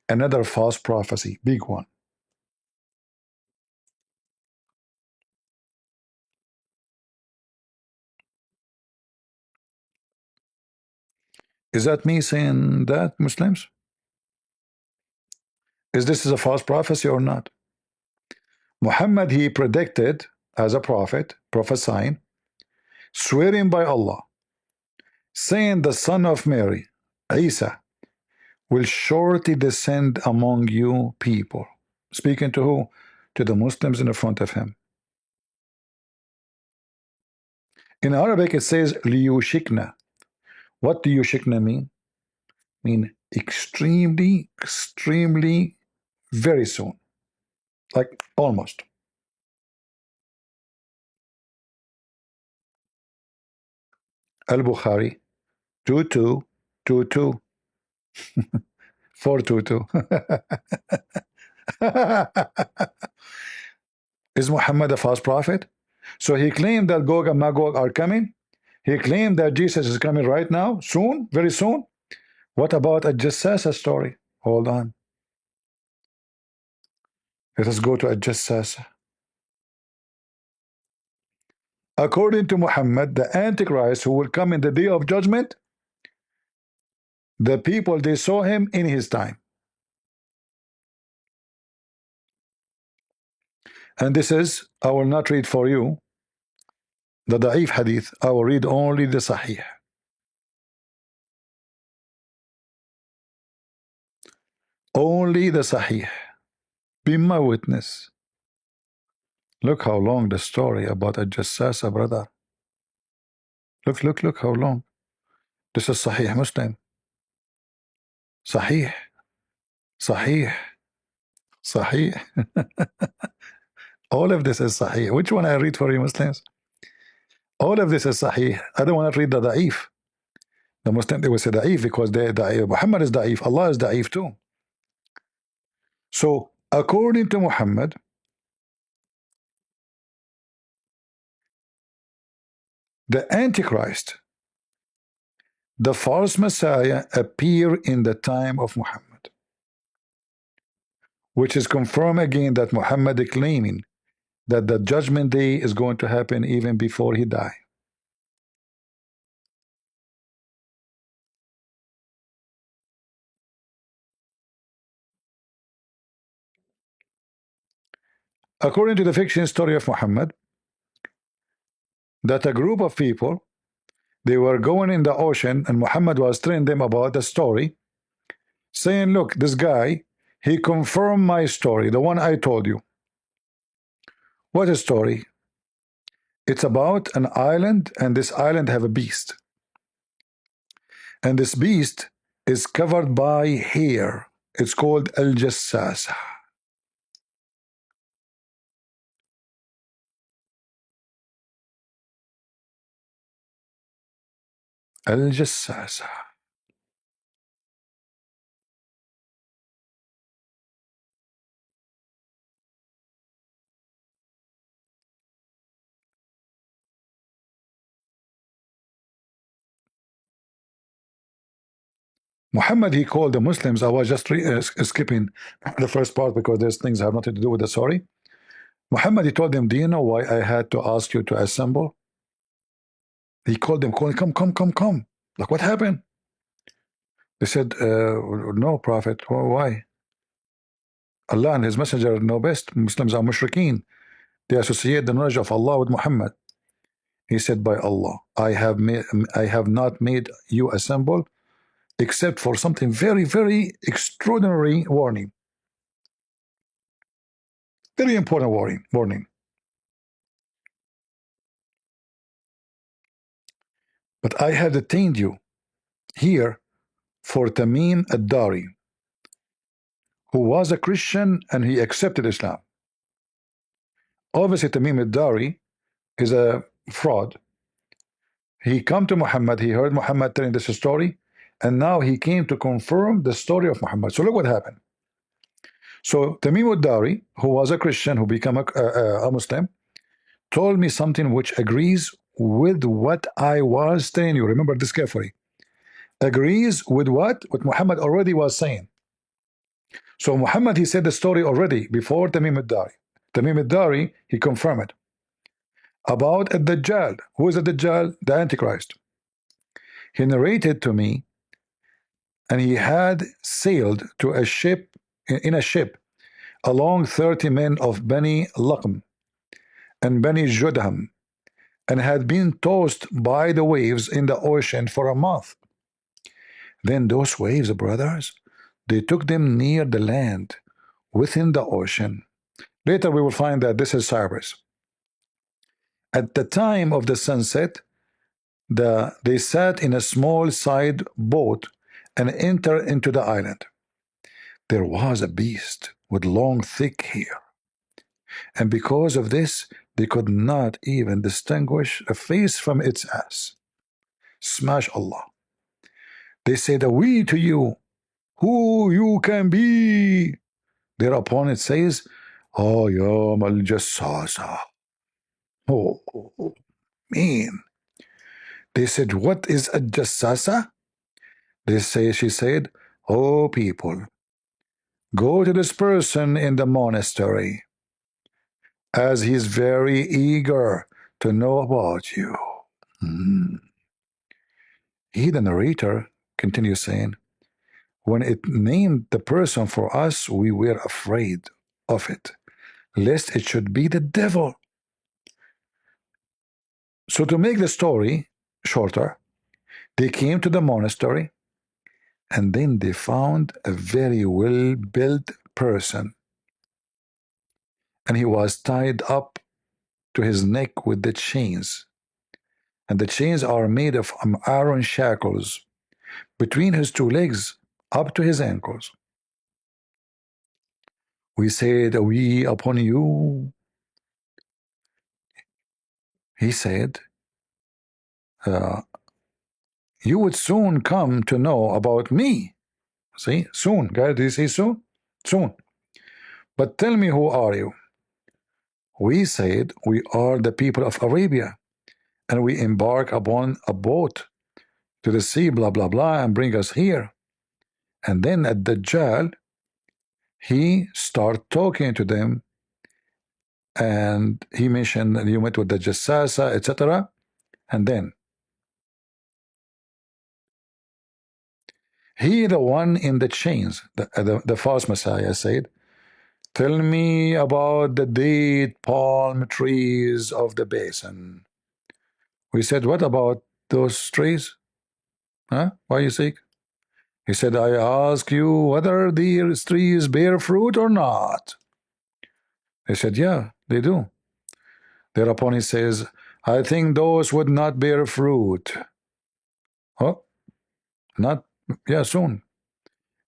Another false prophecy, big one. Is that me saying that, Muslims? Is this a false prophecy or not? Muhammad, he predicted as a prophet, prophesying, swearing by Allah, saying the son of Mary, Isa, will shortly descend among you people. Speaking to who? To the Muslims in the front of him. In Arabic it says liyushikna. What do yushikna mean? Mean extremely, very soon. Like almost. Al-Bukhari 2222 422. Is Muhammad a false prophet? So he claimed that Gog and Magog are coming. He claimed that Jesus is coming right now, soon, very soon. What about a Jassasa story? Hold on. Let us go to a Jassasa. According to Muhammad, the Antichrist who will come in the day of judgment, the people, they saw him in his time. And this is, I will not read for you the Da'if hadith, I will read only the Sahih. Only the Sahih. Be my witness. Look how long the story about a Jassasa, brother. Look how long. This is Sahih Muslim. Sahih. Sahih. All of this is Sahih. Which one I read for you Muslims? All of this is Sahih. I don't want to read the Da'if. The Muslim, they will say Da'if because Muhammad is Da'if. Allah is Da'if too. So according to Muhammad, the Antichrist, the false Messiah, appear in the time of Muhammad, which is confirmed again that Muhammad is claiming that the judgment day is going to happen even before he died. According to the fiction story of Muhammad, that a group of people, they were going in the ocean and Muhammad was telling them about the story, saying, look, this guy, he confirmed my story, the one I told you. What a story? It's about an island, and this island have a beast. And this beast is covered by hair. It's called Al-Jassasa. Al-Jassasa. Muhammad, he called the Muslims. I was just skipping the first part because there's things have nothing to do with the story. Muhammad, he told them, do you know why I had to ask you to assemble? He called them, come. Like, what happened? They said, no, Prophet. Why? Allah and His Messenger know best. Muslims are mushrikeen. They associate the knowledge of Allah with Muhammad. He said, by Allah, I have not made you assemble except for something very, very extraordinary warning. Very important warning. But I have detained you here for Tamim ad-Dari, who was a Christian and he accepted Islam. Obviously, Tamim ad-Dari is a fraud. He come to Muhammad, he heard Muhammad telling this story, and now he came to confirm the story of Muhammad. So look what happened. So Tamim ad-Dari, who was a Christian, who became a Muslim, told me something which agrees with what I was telling you. Remember this carefully. Agrees with what Muhammad already was saying. So Muhammad, he said the story already before Tamim ad-Dari. Tamim ad-Dari, he confirmed it. About a Dajjal. Who is a Dajjal? The Antichrist. He narrated to me, and he had sailed to a ship, in a ship, along 30 men of Bani Laqm and Bani Judham, and had been tossed by the waves in the ocean for a month. Then those waves, brothers, they took them near the land, within the ocean. Later we will find that this is Cyprus. At the time of the sunset, they sat in a small side boat and entered into the island. There was a beast with long, thick hair, and because of this, they could not even distinguish a face from its ass. Smash Allah. They said, we to you, who you can be. Their opponent says, oh, Yom al-Jassasa. Oh, mean. They said, what is a Jassasa? She said, oh, people, go to this person in the monastery, as he is very eager to know about you. He, the narrator, continues saying, when it named the person for us, we were afraid of it, lest it should be the devil. So to make the story shorter, they came to the monastery, and then they found a very well-built person, and he was tied up to his neck with the chains, and the chains are made of iron shackles between his two legs up to his ankles. We said, we upon you. He said, you would soon come to know about me. See, soon, guys, do you see soon? Soon. But tell me, who are you? We said, we are the people of Arabia, and we embark upon a boat to the sea, blah, blah, blah, and bring us here. And then at Dajjal, he start talking to them, and he mentioned that you met with the Jassasa, etc. And then he, the one in the chains, the false Messiah, said, tell me about the date palm trees of the basin. We said, what about those trees? Huh? Why you sick? He said, I ask you whether these trees bear fruit or not. They said, yeah, they do. Thereupon he says, I think those would not bear fruit. Oh, not, yeah, soon.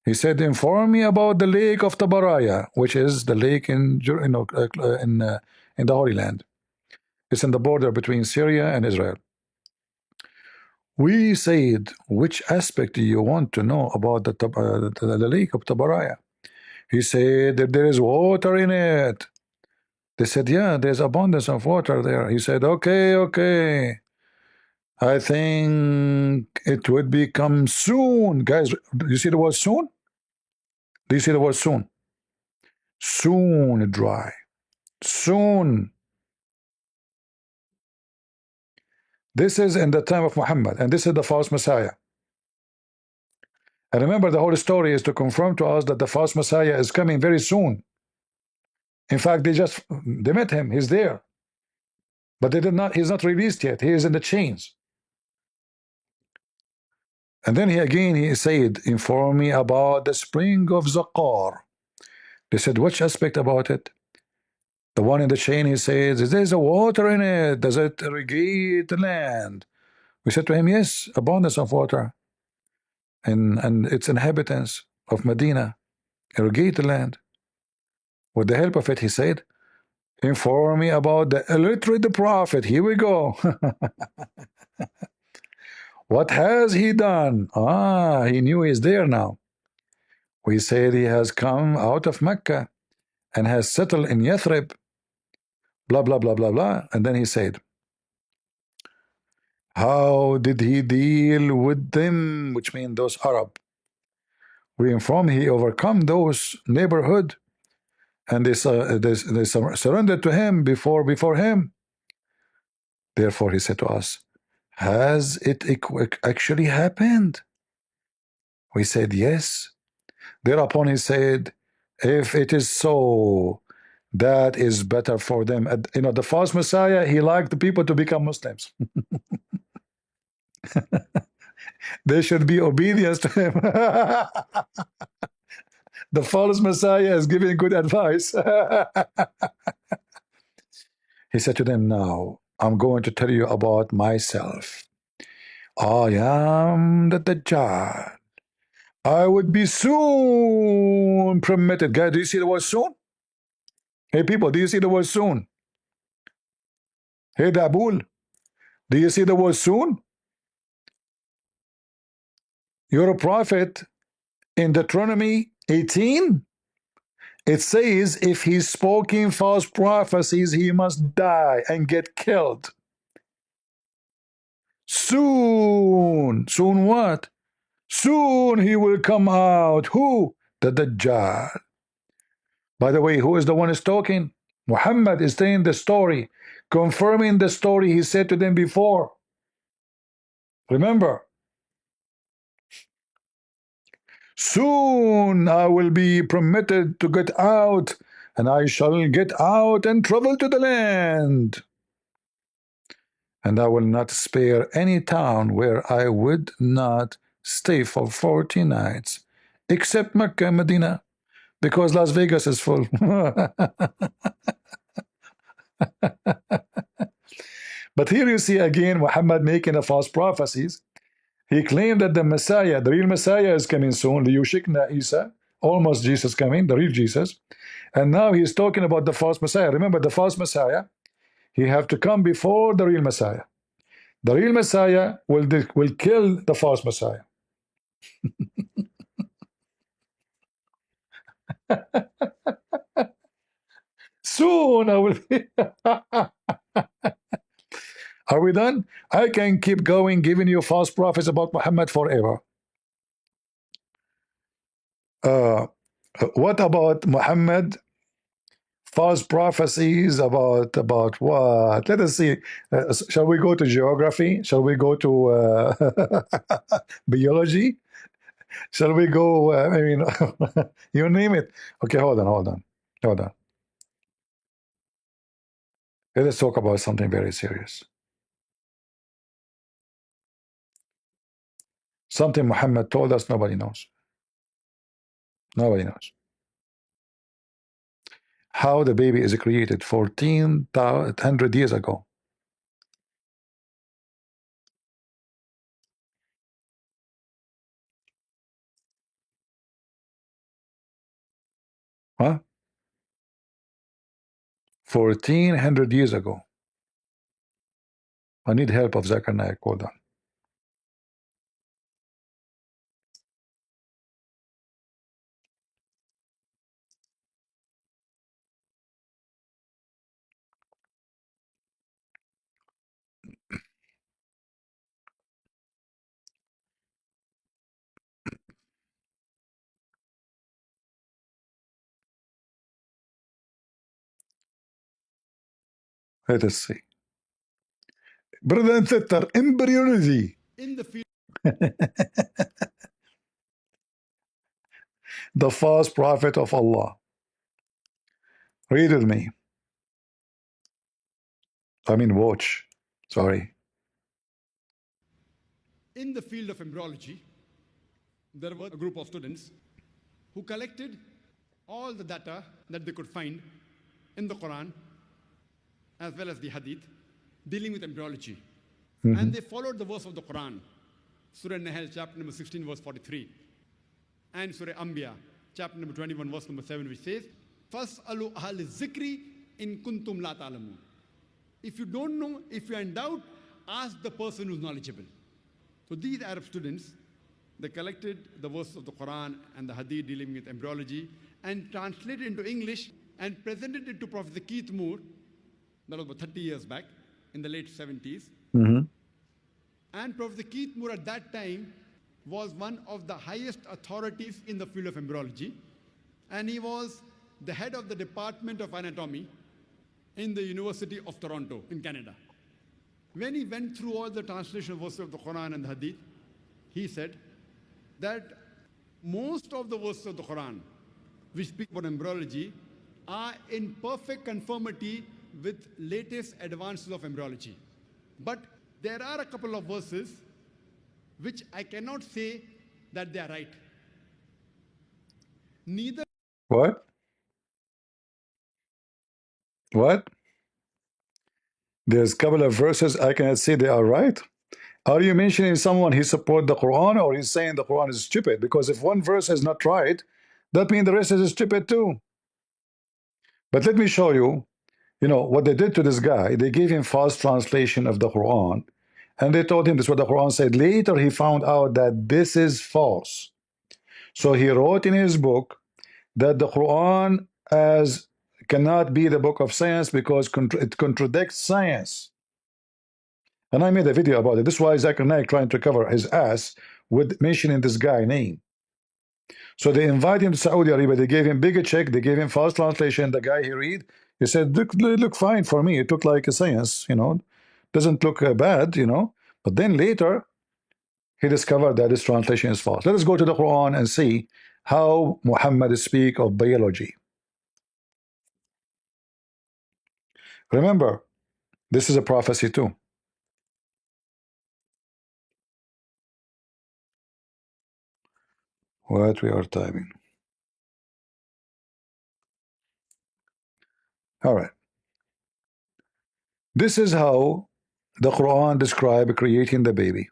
He said, inform me about the lake of Tabaraya, which is the lake in the Holy Land. It's in the border between Syria and Israel. We said, which aspect do you want to know about the lake of Tabaraya? He said that there is water in it. They said, yeah, there's abundance of water there. He said, okay. I think it would become soon. Guys, do you see the word soon? Do you see the word soon? Soon dry. Soon. This is in the time of Muhammad, and this is the false Messiah. And remember, the whole story is to confirm to us that the false Messiah is coming very soon. In fact, they met him, he's there. But he's not released yet. He is in the chains. And then he said, inform me about the spring of Zaqar. They said, which aspect about it? The one in the chain, he says, there's a water in it. Does it irrigate the land? We said to him, yes, abundance of water. And its inhabitants of Medina irrigate the land. With the help of it, he said, inform me about the illiterate prophet. Here we go. What has he done? He knew he's there now. We said he has come out of Mecca and has settled in Yathrib. Blah, blah, blah, blah, blah. And then he said, how did he deal with them? Which means those Arab. We inform he overcome those neighborhood, and they surrendered to him before him. Therefore he said to us, has it actually happened? We said yes. Thereupon he said, if it is so, that is better for them. The false Messiah, he liked the people to become Muslims. They should be obedience to him. The false Messiah is giving good advice. He said to them, now I'm going to tell you about myself. I am the Dajjal. I would be soon permitted. Guys, do you see the word soon? Hey people, do you see the word soon? Hey Dabul, do you see the word soon? You're a prophet. In Deuteronomy 18, it says if he's speaking false prophecies, he must die and get killed. Soon. Soon what? Soon he will come out. Who? The Dajjal. By the way, who is the one who's talking? Muhammad is saying the story, confirming the story he said to them before. Remember, soon I will be permitted to get out, and I shall get out and travel to the land. And I will not spare any town where I would not stay for 40 nights, except Mecca and Medina, because Las Vegas is full. But here you see again Muhammad making a false prophecies. He claimed that the Messiah, the real Messiah, is coming soon. The Yushikna Isa, almost Jesus coming, the real Jesus. And now he's talking about the false Messiah. Remember, the false Messiah, he have to come before the real Messiah. The real Messiah will kill the false Messiah. Soon I will. Are we done? I can keep going, giving you false prophets about Muhammad forever. What about Muhammad? False prophecies about what? Let us see. Shall we go to geography? Shall we go to biology? Shall we go? I mean, you name it. Okay, hold on. Let us talk about something very serious. Something Muhammad told us nobody knows. Nobody knows. How the baby is created 1400 years ago. Huh? 1400 years ago. I need help of Zakir Naik. Hold on. Let us see. Brother and sister, embryology. In the field. The false prophet of Allah. Read with me. I mean, watch. Sorry. In the field of embryology, there were a group of students who collected all the data that they could find in the Quran as well as the Hadith dealing with embryology. And they followed the verse of the Quran, Surah Nahl, chapter number 16, verse 43, and Surah Anbiya, chapter number 21, verse number 7, which says, "Fas'alu ahla zikri in kuntum la ta'lamun." If you don't know, if you're in doubt, ask the person who's knowledgeable. So these Arab students, they collected the verse of the Quran and the Hadith dealing with embryology and translated it into English and presented it to Professor Keith Moore. That was about 30 years back, in the late 70s. And Professor Keith Moore at that time was one of the highest authorities in the field of embryology. And he was the head of the Department of Anatomy in the University of Toronto in Canada. When he went through all the translation verses of the Quran and the Hadith, he said that most of the verses of the Quran which speak about embryology are in perfect conformity with latest advances of embryology. But there are a couple of verses which I cannot say that they are right. Neither. What? What? There's a couple of verses I cannot say they are right. Are you mentioning someone he support the Quran, or he's saying the Quran is stupid? Because if one verse is not right, that means the rest is stupid too. But let me show you, what they did to this guy. They gave him false translation of the Quran, and they told him this is what the Quran said. Later he found out that this is false. So he wrote in his book that the Quran cannot be the book of science because it contradicts science. And I made a video about it. This is why Zakir Naik trying to cover his ass with mentioning this guy name. So they invited him to Saudi Arabia. They gave him bigger check. They gave him false translation. The guy he read, he said, look fine for me. It looked like a science, doesn't look bad, But then later, he discovered that this translation is false. Let us go to the Quran and see how Muhammad speak of biology. Remember, this is a prophecy too. What we are typing. All right. This is how the Quran describes creating the baby.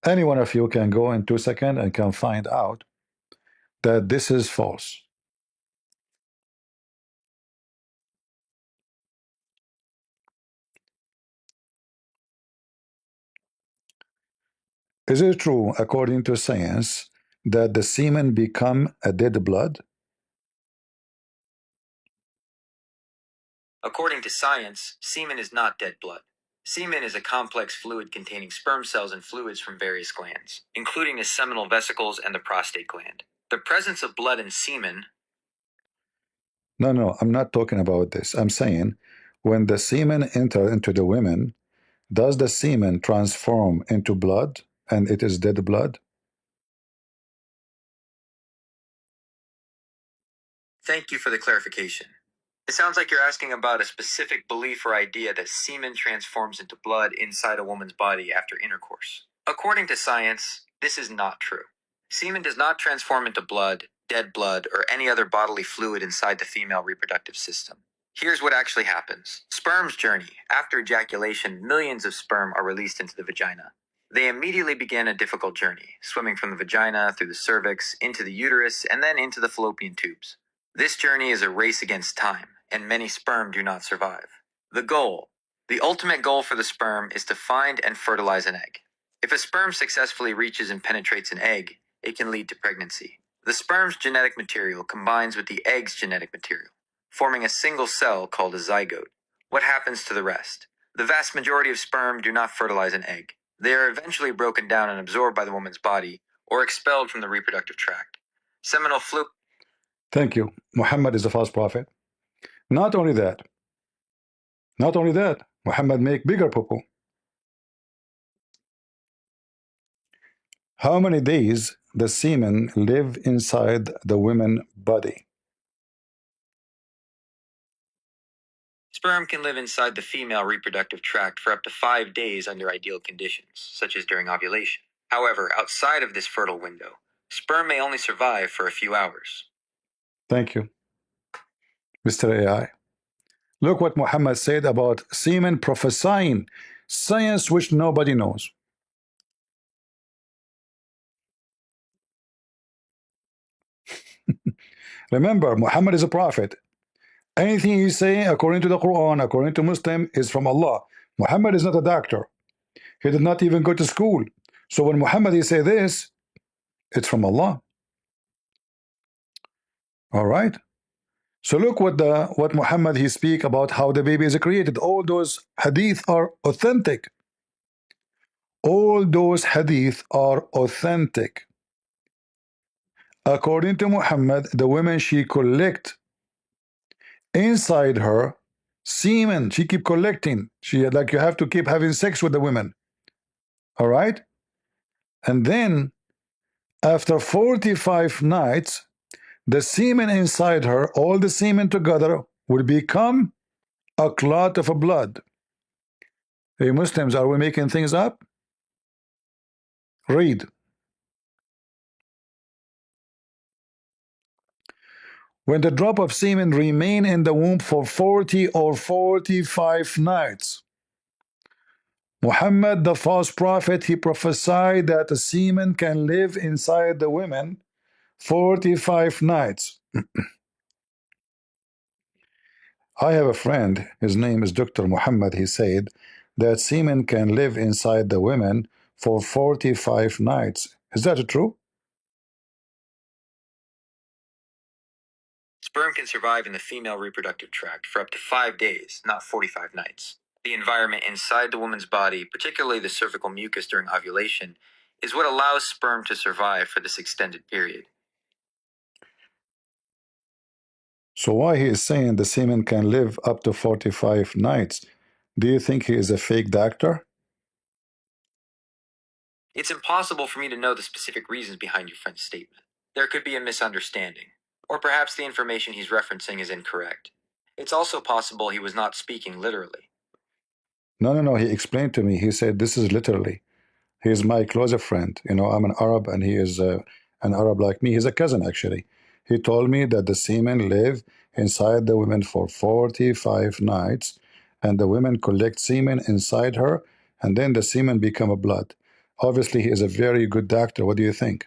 Any one of you can go in 2 seconds and can find out that this is false. Is it true, according to science, that the semen become a dead blood? According to science, semen is not dead blood. Semen is a complex fluid containing sperm cells and fluids from various glands, including the seminal vesicles and the prostate gland. The presence of blood in semen. No, I'm not talking about this. I'm saying when the semen enter into the women, does the semen transform into blood and it is dead blood? Thank you for the clarification. It sounds like you're asking about a specific belief or idea that semen transforms into blood inside a woman's body after intercourse. According to science, this is not true. Semen does not transform into blood, dead blood, or any other bodily fluid inside the female reproductive system. Here's what actually happens. Sperm's journey. After ejaculation, millions of sperm are released into the vagina. They immediately begin a difficult journey, swimming from the vagina, through the cervix, into the uterus, and then into the fallopian tubes. This journey is a race against time, and many sperm do not survive. The ultimate goal for the sperm is to find and fertilize an egg. If a sperm successfully reaches and penetrates an egg, it can lead to pregnancy. The sperm's genetic material combines with the egg's genetic material, forming a single cell called a zygote. What happens to the rest? The vast majority of sperm do not fertilize an egg. They are eventually broken down and absorbed by the woman's body or expelled from the reproductive tract. Seminal fluid. Thank you. Muhammad is a false prophet. Not only that, Muhammad make bigger poo-poo. How many days the semen live inside the woman's body? Sperm can live inside the female reproductive tract for up to 5 days under ideal conditions, such as during ovulation. However, outside of this fertile window, sperm may only survive for a few hours. Thank you, Mr. AI. Look what Muhammad said about semen prophesying science which nobody knows. Remember, Muhammad is a prophet. Anything he say according to the Quran, according to Muslim, is from Allah. Muhammad is not a doctor. He did not even go to school. So when Muhammad he say this, it's from Allah. All right. So look what Muhammad he speak about how the baby is created. All those hadith are authentic. All those hadith are authentic. According to Muhammad, the woman she collect inside her semen. She keep collecting. She like you have to keep having sex with the women. All right. And then after 45 nights, the semen inside her, all the semen together, will become a clot of blood. Hey Muslims, are we making things up? Read. When the drop of semen remain in the womb for 40 or 45 nights, Muhammad, the false prophet, he prophesied that the semen can live inside the women 45 nights. I have a friend, his name is Dr. Muhammad, he said that semen can live inside the women for 45 nights. Is that true? Sperm can survive in the female reproductive tract for up to 5 days, not 45 nights. The environment inside the woman's body, particularly the cervical mucus during ovulation, is what allows sperm to survive for this extended period. So why he is saying the semen can live up to 45 nights? Do you think he is a fake doctor? It's impossible for me to know the specific reasons behind your friend's statement. There could be a misunderstanding, or perhaps the information he's referencing is incorrect. It's also possible he was not speaking literally. No. He explained to me. He said, this is literally. He is my closer friend. You know, I'm an Arab and he is an Arab like me. He's a cousin, actually. He told me that the semen live inside the women for 45 nights and the women collect semen inside her and then the semen become a blood. Obviously, he is a very good doctor. What do you think?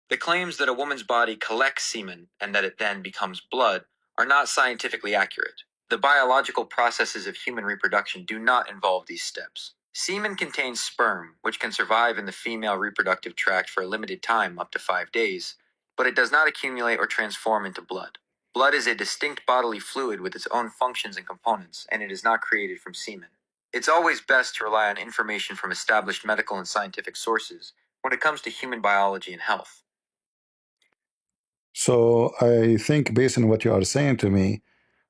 The claims that a woman's body collects semen and that it then becomes blood are not scientifically accurate. The biological processes of human reproduction do not involve these steps. Semen contains sperm, which can survive in the female reproductive tract for a limited time, up to 5 days, but it does not accumulate or transform into blood. Blood is a distinct bodily fluid with its own functions and components, and it is not created from semen. It's always best to rely on information from established medical and scientific sources when it comes to human biology and health. So I think based on what you are saying to me,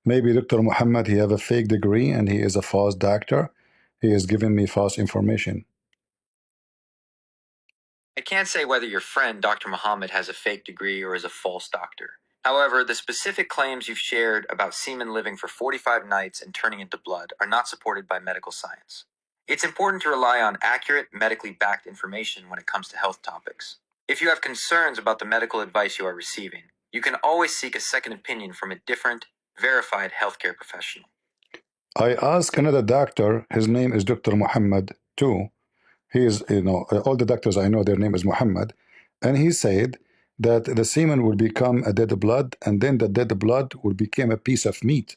maybe Dr. Muhammad, he have a fake degree and he is a false doctor. He is giving me false information. I can't say whether your friend, Dr. Muhammad, has a fake degree or is a false doctor. However, the specific claims you've shared about semen living for 45 nights and turning into blood are not supported by medical science. It's important to rely on accurate, medically backed information when it comes to health topics. If you have concerns about the medical advice you are receiving, you can always seek a second opinion from a different, verified healthcare professional. I asked another doctor, his name is Dr. Muhammad too. He is, all the doctors I know, their name is Muhammad. And he said that the semen will become a dead blood, and then the dead blood will become a piece of meat.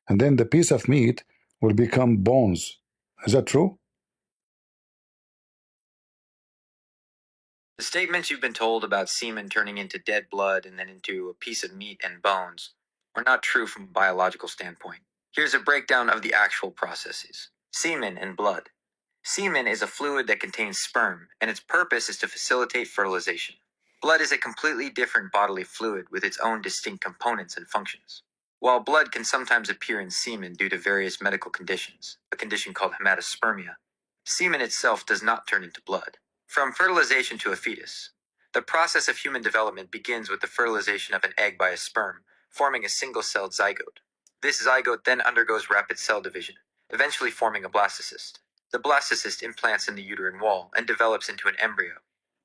And then the piece of meat will become bones. Is that true? The statements you've been told about semen turning into dead blood and then into a piece of meat and bones are not true from a biological standpoint. Here's a breakdown of the actual processes. Semen and blood. Semen is a fluid that contains sperm, and its purpose is to facilitate fertilization. Blood is a completely different bodily fluid with its own distinct components and functions. While blood can sometimes appear in semen due to various medical conditions, a condition called hematospermia, semen itself does not turn into blood. From fertilization to a fetus, the process of human development begins with the fertilization of an egg by a sperm, forming a single-celled zygote. This zygote then undergoes rapid cell division, eventually forming a blastocyst. The blastocyst implants in the uterine wall and develops into an embryo.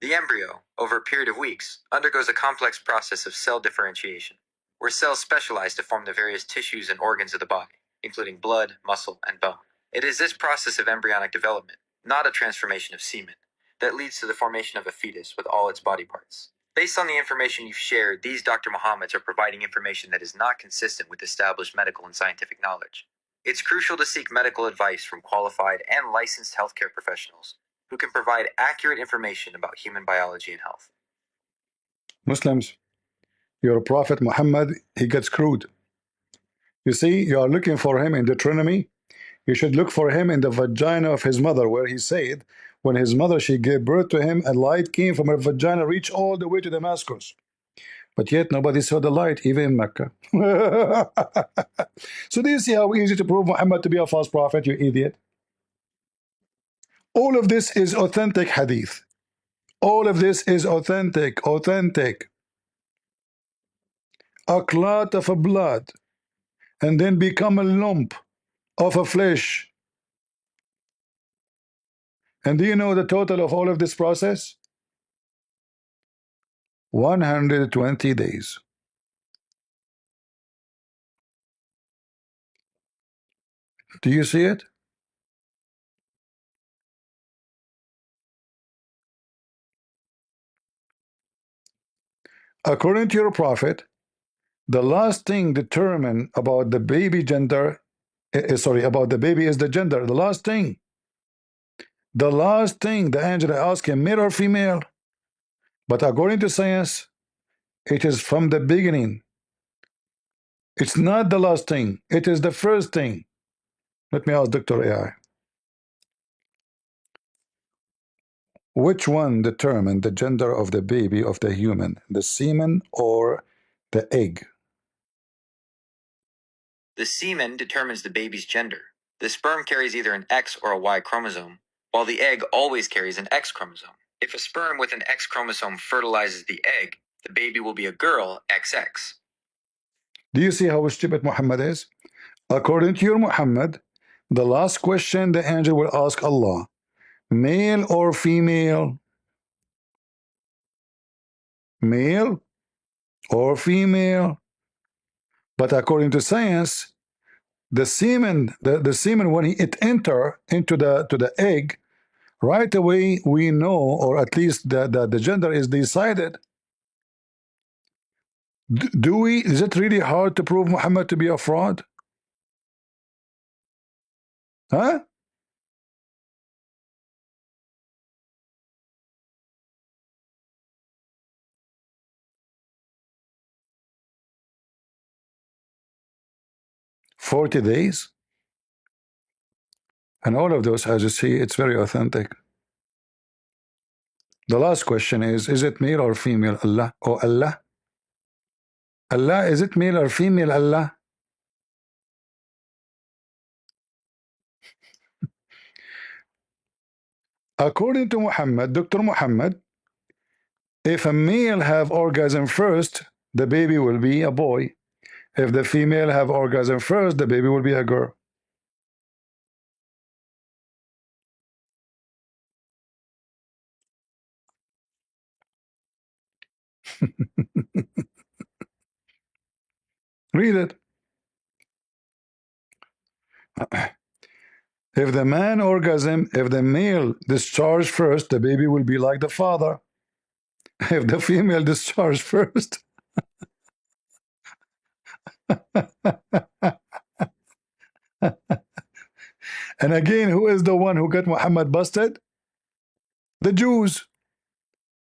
The embryo, over a period of weeks, undergoes a complex process of cell differentiation, where cells specialize to form the various tissues and organs of the body, including blood, muscle, and bone. It is this process of embryonic development, not a transformation of semen, that leads to the formation of a fetus with all its body parts. Based on the information you've shared, these Dr. Muhammads are providing information that is not consistent with established medical and scientific knowledge. It's crucial to seek medical advice from qualified and licensed healthcare professionals who can provide accurate information about human biology and health. Muslims, your Prophet Muhammad, he gets screwed. You see, you are looking for him in Deuteronomy. You should look for him in the vagina of his mother, where he said, when his mother, she gave birth to him, a light came from her vagina, reached all the way to Damascus. But yet nobody saw the light, even in Mecca. So do you see how easy to prove Muhammad to be a false prophet, you idiot? All of this is authentic hadith. All of this is authentic. A clot of a blood, and then become a lump of a flesh. And do you know the total of all of this process? 120 days. Do you see it? According to your prophet, the last thing determined about the baby gender, about the baby is the gender. The last thing the angel asked him, male or female. But according to science, it is from the beginning. It's not the last thing, it is the first thing. Let me ask Dr. AI. Which one determined the gender of the baby of the human, the semen or the egg? The semen determines the baby's gender. The sperm carries either an X or a Y chromosome, while the egg always carries an X chromosome. If a sperm with an X chromosome fertilizes the egg, the baby will be a girl, XX. Do you see how stupid Muhammad is? According to your Muhammad, the last question the angel will ask Allah, male or female? Male or female? But according to science, the semen, the semen, when it enter into the egg, right away we know, or at least the gender is decided. Do we? Is it really hard to prove Muhammad to be a fraud? Huh? "40 days," and all of those, as you see, it's very authentic. The last question is it male or female? Allah, oh Allah, Allah, is it male or female? Allah. According to Muhammad, Dr. Muhammad, if a male have orgasm first, the baby will be a boy. If the female have orgasm first, the baby will be a girl. Read it. If the man orgasm, if the male discharge first, the baby will be like the father. If the female discharge first, and again, who is the one who got Muhammad busted? The Jews.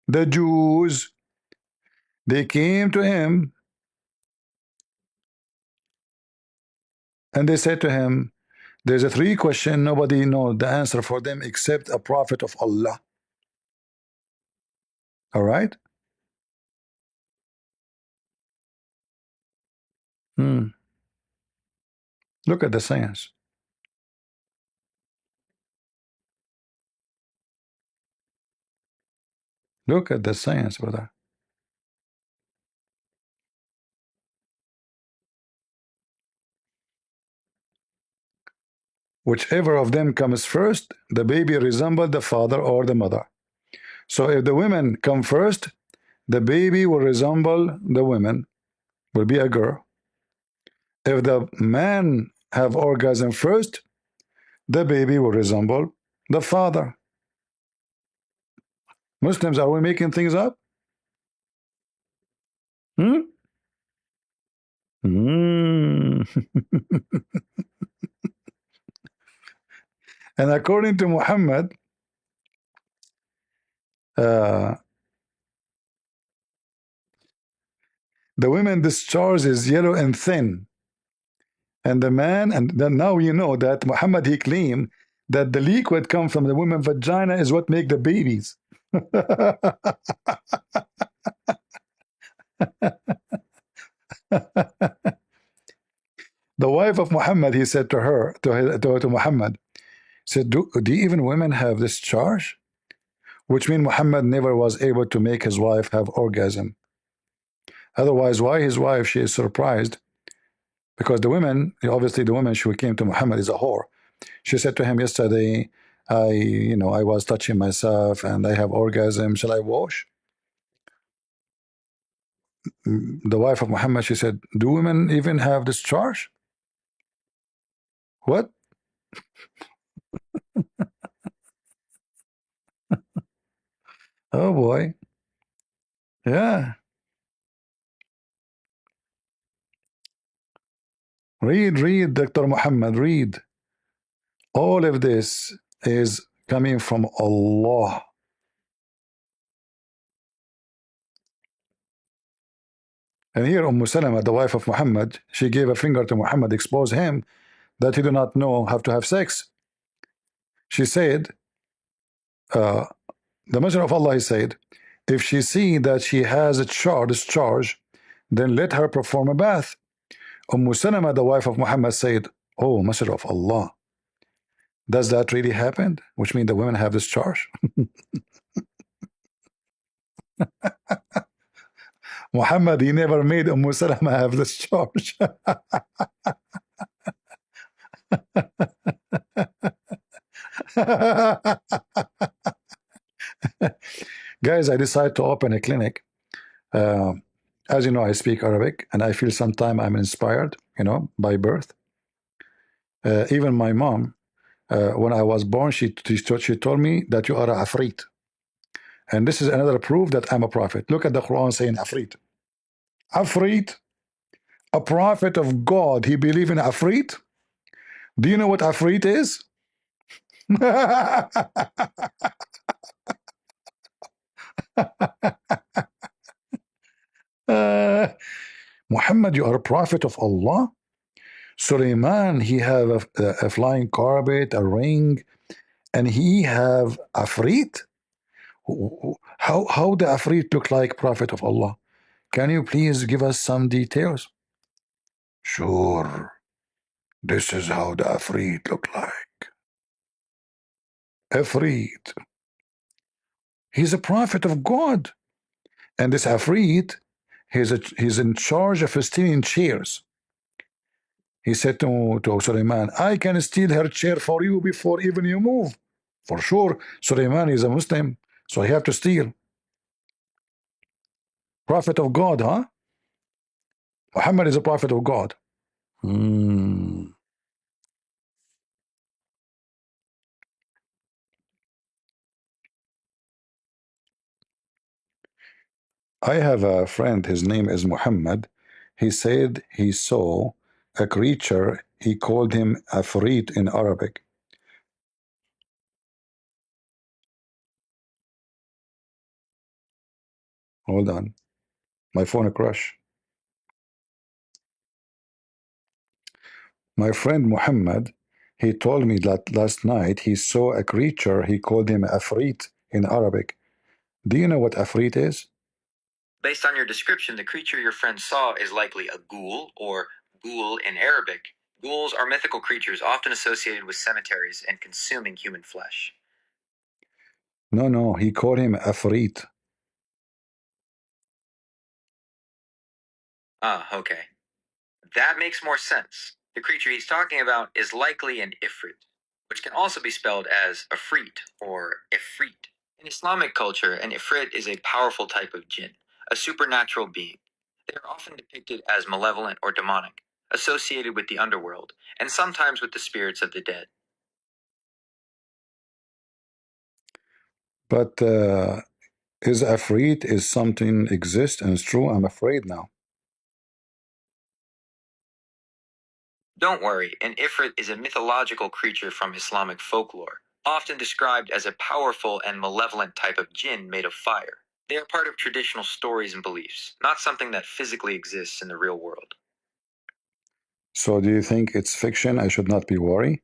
The Jews. They came to him and they said to him, there's a 3 question, nobody knows the answer for them except a prophet of Allah. All right? Look at the science. Look at the science, brother. Whichever of them comes first, the baby resembles the father or the mother. So if the women come first, the baby will resemble the women, will be a girl. If the man have orgasm first, the baby will resemble the father. Muslims, are we making things up? And according to Muhammad, the women discharge is yellow and thin, and the man, and then now you know that Muhammad, he claimed that the liquid come from the woman vagina is what make the babies. The wife of Muhammad, he said to her, to Muhammad, said, do even women have this charge? Which means Muhammad never was able to make his wife have orgasm. Otherwise, why his wife, she is surprised? Because the women, obviously the woman, she came to Muhammad is a whore. She said to him yesterday, I was touching myself and I have orgasm. Shall I wash? The wife of Muhammad, she said, do women even have this charge? What? Oh boy. Yeah. Read, Dr. Muhammad, read. All of this is coming from Allah. And here Salama, the wife of Muhammad, she gave a finger to Muhammad, exposed him that he do not know how to have sex. She said, the Messenger of Allah, he said, if she see that she has a discharge, then let her perform a bath. Salama, the wife of Muhammad, said, oh, Messenger of Allah, does that really happen? Which means the women have discharge? Muhammad, he never made Salama have discharge. Guys, I decided to open a clinic. As you know, I speak Arabic, and I feel sometimes I'm inspired, by birth. Even my mom, when I was born, she told me that you are a afrit. And this is another proof that I'm a prophet. Look at the Quran saying afrit. Afrit, a prophet of God, he believe in afrit. Do you know what afrit is? Muhammad, you are a prophet of Allah. Suleiman, he have a flying carpet, a ring, and he have afrit. How the afrit look like prophet of Allah? Can you please give us some details? Sure. This is how the afrit look like. Afrit. He's a prophet of God. And this afrit, he's in charge of stealing chairs. He said to Suleiman, I can steal her chair for you before even you move. For sure, Suleiman is a Muslim, so he have to steal. Prophet of God, huh? Muhammad is a prophet of God. I have a friend, his name is Muhammad. He said he saw a creature, he called him Afrit in Arabic. Hold on. My phone crashed. My friend Muhammad, he told me that last night he saw a creature, he called him Afrit in Arabic. Do you know what Afrit is? Based on your description, the creature your friend saw is likely a ghoul, or ghoul in Arabic. Ghouls are mythical creatures often associated with cemeteries and consuming human flesh. No, he called him Afrit. Ah, okay. That makes more sense. The creature he's talking about is likely an Ifrit, which can also be spelled as Afrit or Ifrit. In Islamic culture, an Ifrit is a powerful type of jinn, a supernatural being. They are often depicted as malevolent or demonic, associated with the underworld, and sometimes with the spirits of the dead. But is Afrit is something exists and it's true? I'm afraid now. Don't worry, an Ifrit is a mythological creature from Islamic folklore, often described as a powerful and malevolent type of jinn made of fire. They are part of traditional stories and beliefs, not something that physically exists in the real world. So do you think it's fiction? I should not be worried?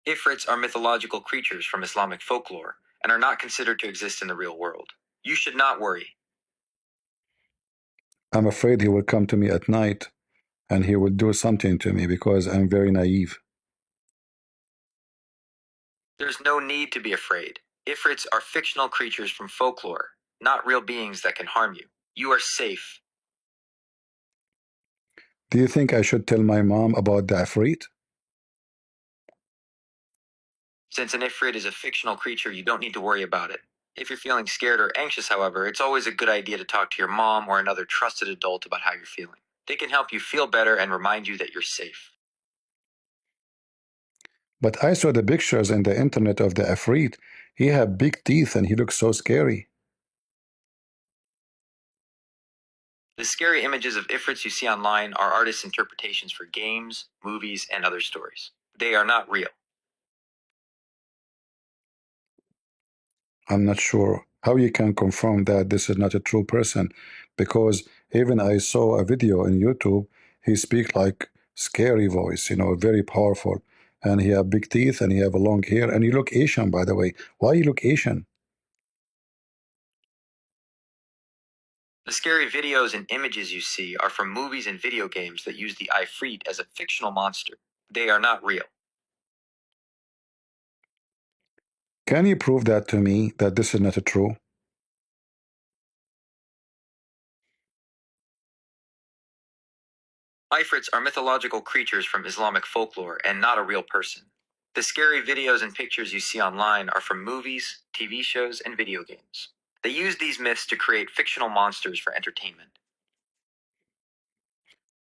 Ifrits are mythological creatures from Islamic folklore and are not considered to exist in the real world. You should not worry. I'm afraid he will come to me at night and he will do something to me because I'm very naive. There's no need to be afraid. Ifrits are fictional creatures from folklore, not real beings that can harm you. You are safe. Do you think I should tell my mom about the Afrit? Since an Ifrit is a fictional creature, you don't need to worry about it. If you're feeling scared or anxious, however, it's always a good idea to talk to your mom or another trusted adult about how you're feeling. They can help you feel better and remind you that you're safe. But I saw the pictures in the internet of the Afrit. He had big teeth and he looks so scary. The scary images of Ifrits you see online are artists' interpretations for games, movies, and other stories. They are not real. I'm not sure how you can confirm that this is not a true person, because even I saw a video on YouTube, he speak like scary voice, very powerful, and he have big teeth and he have a long hair and he look Asian, by the way. Why you look Asian? The scary videos and images you see are from movies and video games that use the Ifrit as a fictional monster. They are not real. Can you prove that to me, that this is not true? Ifrits are mythological creatures from Islamic folklore and not a real person. The scary videos and pictures you see online are from movies, TV shows, and video games. They use these myths to create fictional monsters for entertainment.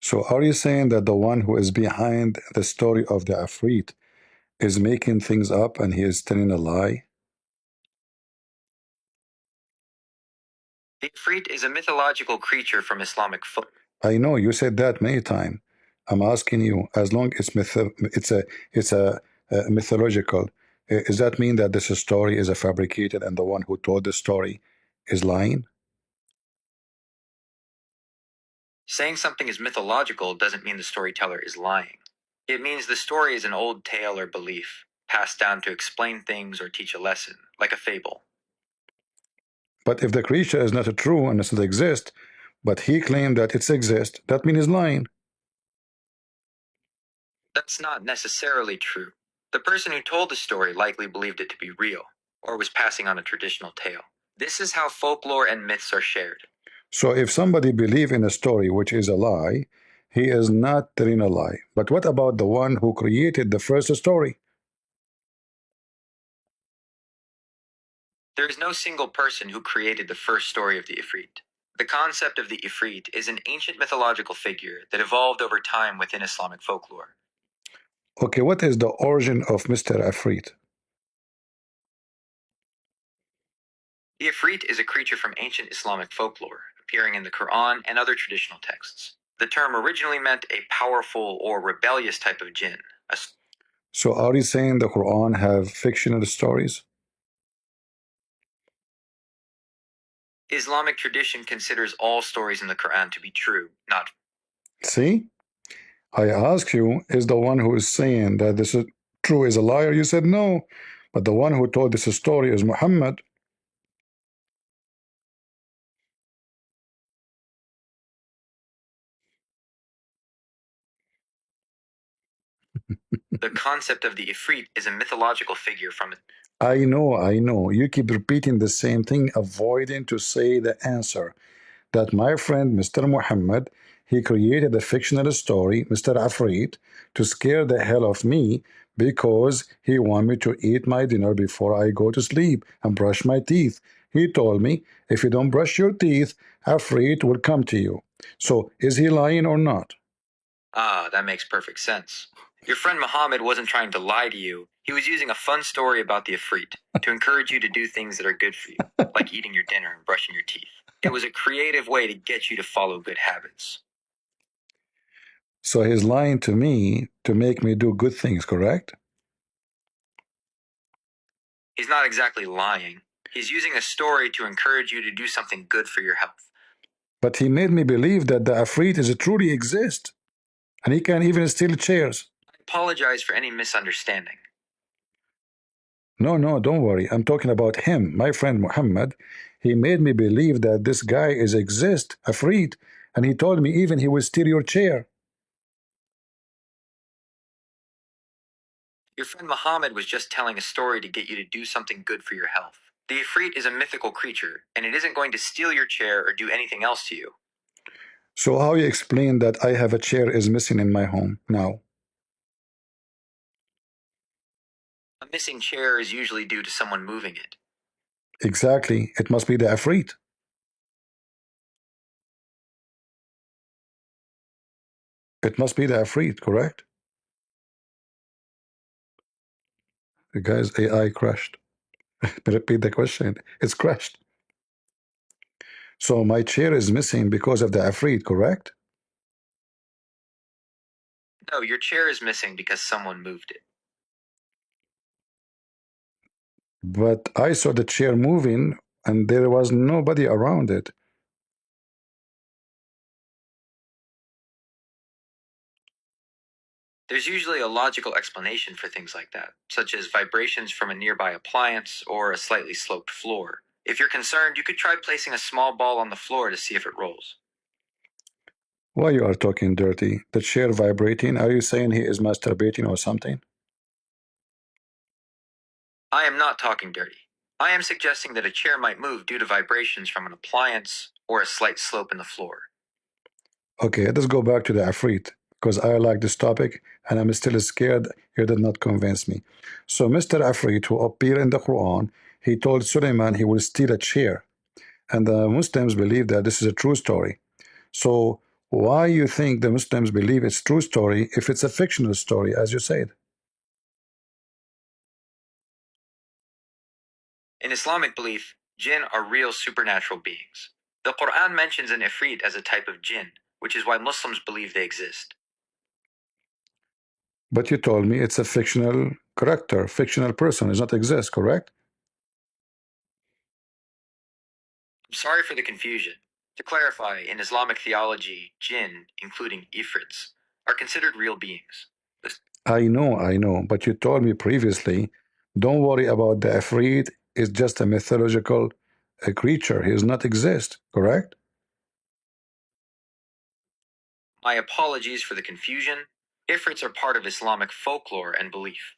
So are you saying that the one who is behind the story of the Afrit is making things up and he is telling a lie? The Ifrit is a mythological creature from Islamic folk. I know you said that many times. I'm asking you, as long as it's a mythological, does that mean that this story is a fabricated and the one who told the story is lying? Saying something is mythological doesn't mean the storyteller is lying. It means the story is an old tale or belief, passed down to explain things or teach a lesson, like a fable. But if the creature is not true and doesn't exist, but he claimed that it exists, that means he's lying. That's not necessarily true. The person who told the story likely believed it to be real, or was passing on a traditional tale. This is how folklore and myths are shared. So if somebody believes in a story which is a lie, he is not telling a lie. But what about the one who created the first story? There is no single person who created the first story of the Ifrit. The concept of the Ifrit is an ancient mythological figure that evolved over time within Islamic folklore. Okay, what is the origin of Mr. Afrit? The Ifrit is a creature from ancient Islamic folklore, appearing in the Quran and other traditional texts. The term originally meant a powerful or rebellious type of jinn. So are you saying the Quran have fictional stories? Islamic tradition considers all stories in the Quran to be true, not. See? I ask you, is the one who is saying that this is true is a liar? You said no. But the one who told this story is Muhammad. The concept of the Ifrit is a mythological figure from. I know. You keep repeating the same thing, avoiding to say the answer. That my friend Mr. Muhammad, he created a fictional story, Mr. Afrit, to scare the hell of me because he wanted me to eat my dinner before I go to sleep and brush my teeth. He told me, if you don't brush your teeth, Afrit will come to you. So is he lying or not? Ah, that makes perfect sense. Your friend Muhammad wasn't trying to lie to you. He was using a fun story about the Ifrit to encourage you to do things that are good for you, like eating your dinner and brushing your teeth. It was a creative way to get you to follow good habits. So he's lying to me to make me do good things, correct? He's not exactly lying. He's using a story to encourage you to do something good for your health. But he made me believe that the Afrit is truly exist, and he can even steal chairs. I apologize for any misunderstanding. No, don't worry. I'm talking about him, my friend Muhammad. He made me believe that this guy is exist, Afrit, and he told me even he will steal your chair. Your friend Muhammad was just telling a story to get you to do something good for your health. The Ifrit is a mythical creature, and it isn't going to steal your chair or do anything else to you. So how you explain that I have a chair is missing in my home now? A missing chair is usually due to someone moving it. Exactly. It must be the Afrit. It must be the Afrit, correct? The guy's AI crashed. Repeat the question. It's crashed. So my chair is missing because of the Afrit, correct? No, your chair is missing because someone moved it. But I saw the chair moving and there was nobody around it. There's usually a logical explanation for things like that, such as vibrations from a nearby appliance or a slightly sloped floor. If you're concerned, you could try placing a small ball on the floor to see if it rolls. Why you are talking dirty? The chair vibrating? Are you saying he is masturbating or something? I am not talking dirty. I am suggesting that a chair might move due to vibrations from an appliance or a slight slope in the floor. Okay, let's go back to the Afrit, because I like this topic and I'm still scared. You did not convince me. So Mr. Afrit, who appeared in the Quran, he told Suleiman he will steal a chair. And the Muslims believe that this is a true story. So Why you think the Muslims believe it's true story if it's a fictional story, as you said? In Islamic belief, jinn are real supernatural beings. The Quran mentions an ifrit as a type of jinn, which is why Muslims believe they exist. But you told me it's a fictional character, fictional person, does not exist, correct? I'm sorry for the confusion. To clarify, in Islamic theology, jinn, including ifrits, are considered real beings. I know, but you told me previously, don't worry about the Ifrit, it's just a mythological creature, he does not exist, correct? My apologies for the confusion. Ifrits are part of Islamic folklore and belief.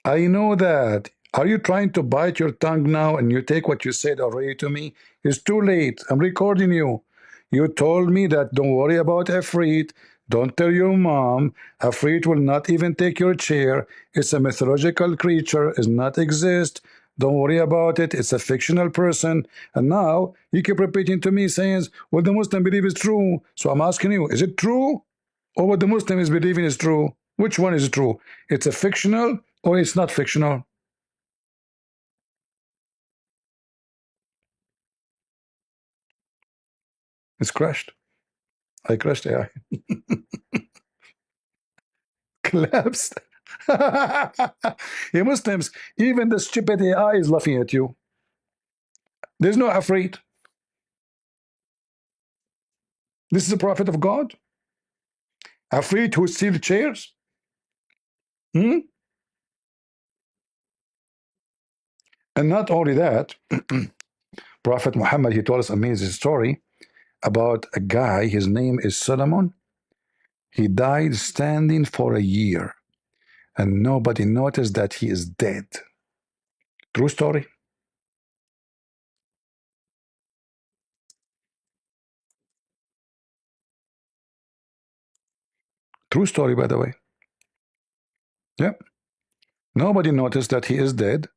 I know that. Are you trying to bite your tongue now and you take what you said already to me? It's too late. I'm recording you. You told me that don't worry about Ifrit. Don't tell your mom. Ifrit will not even take your chair. It's a mythological creature. It does not exist. Don't worry about it. It's a fictional person. And now you keep repeating to me saying, well, the Muslim believe it's true. So I'm asking you, is it true? Or what the Muslim is believing is true? Which one is true? It's a fictional or it's not fictional? It's crashed. I crashed AI. Collapsed. You Muslims, even the stupid AI is laughing at you. There's no afraid. This is a prophet of God. Afraid who steal chairs? Hmm? And not only that, Prophet Muhammad, he told us an amazing story about a guy, his name is Solomon. He died standing for a year and nobody noticed that he is dead. True story. True story, by the way. Yep. Nobody noticed that he is dead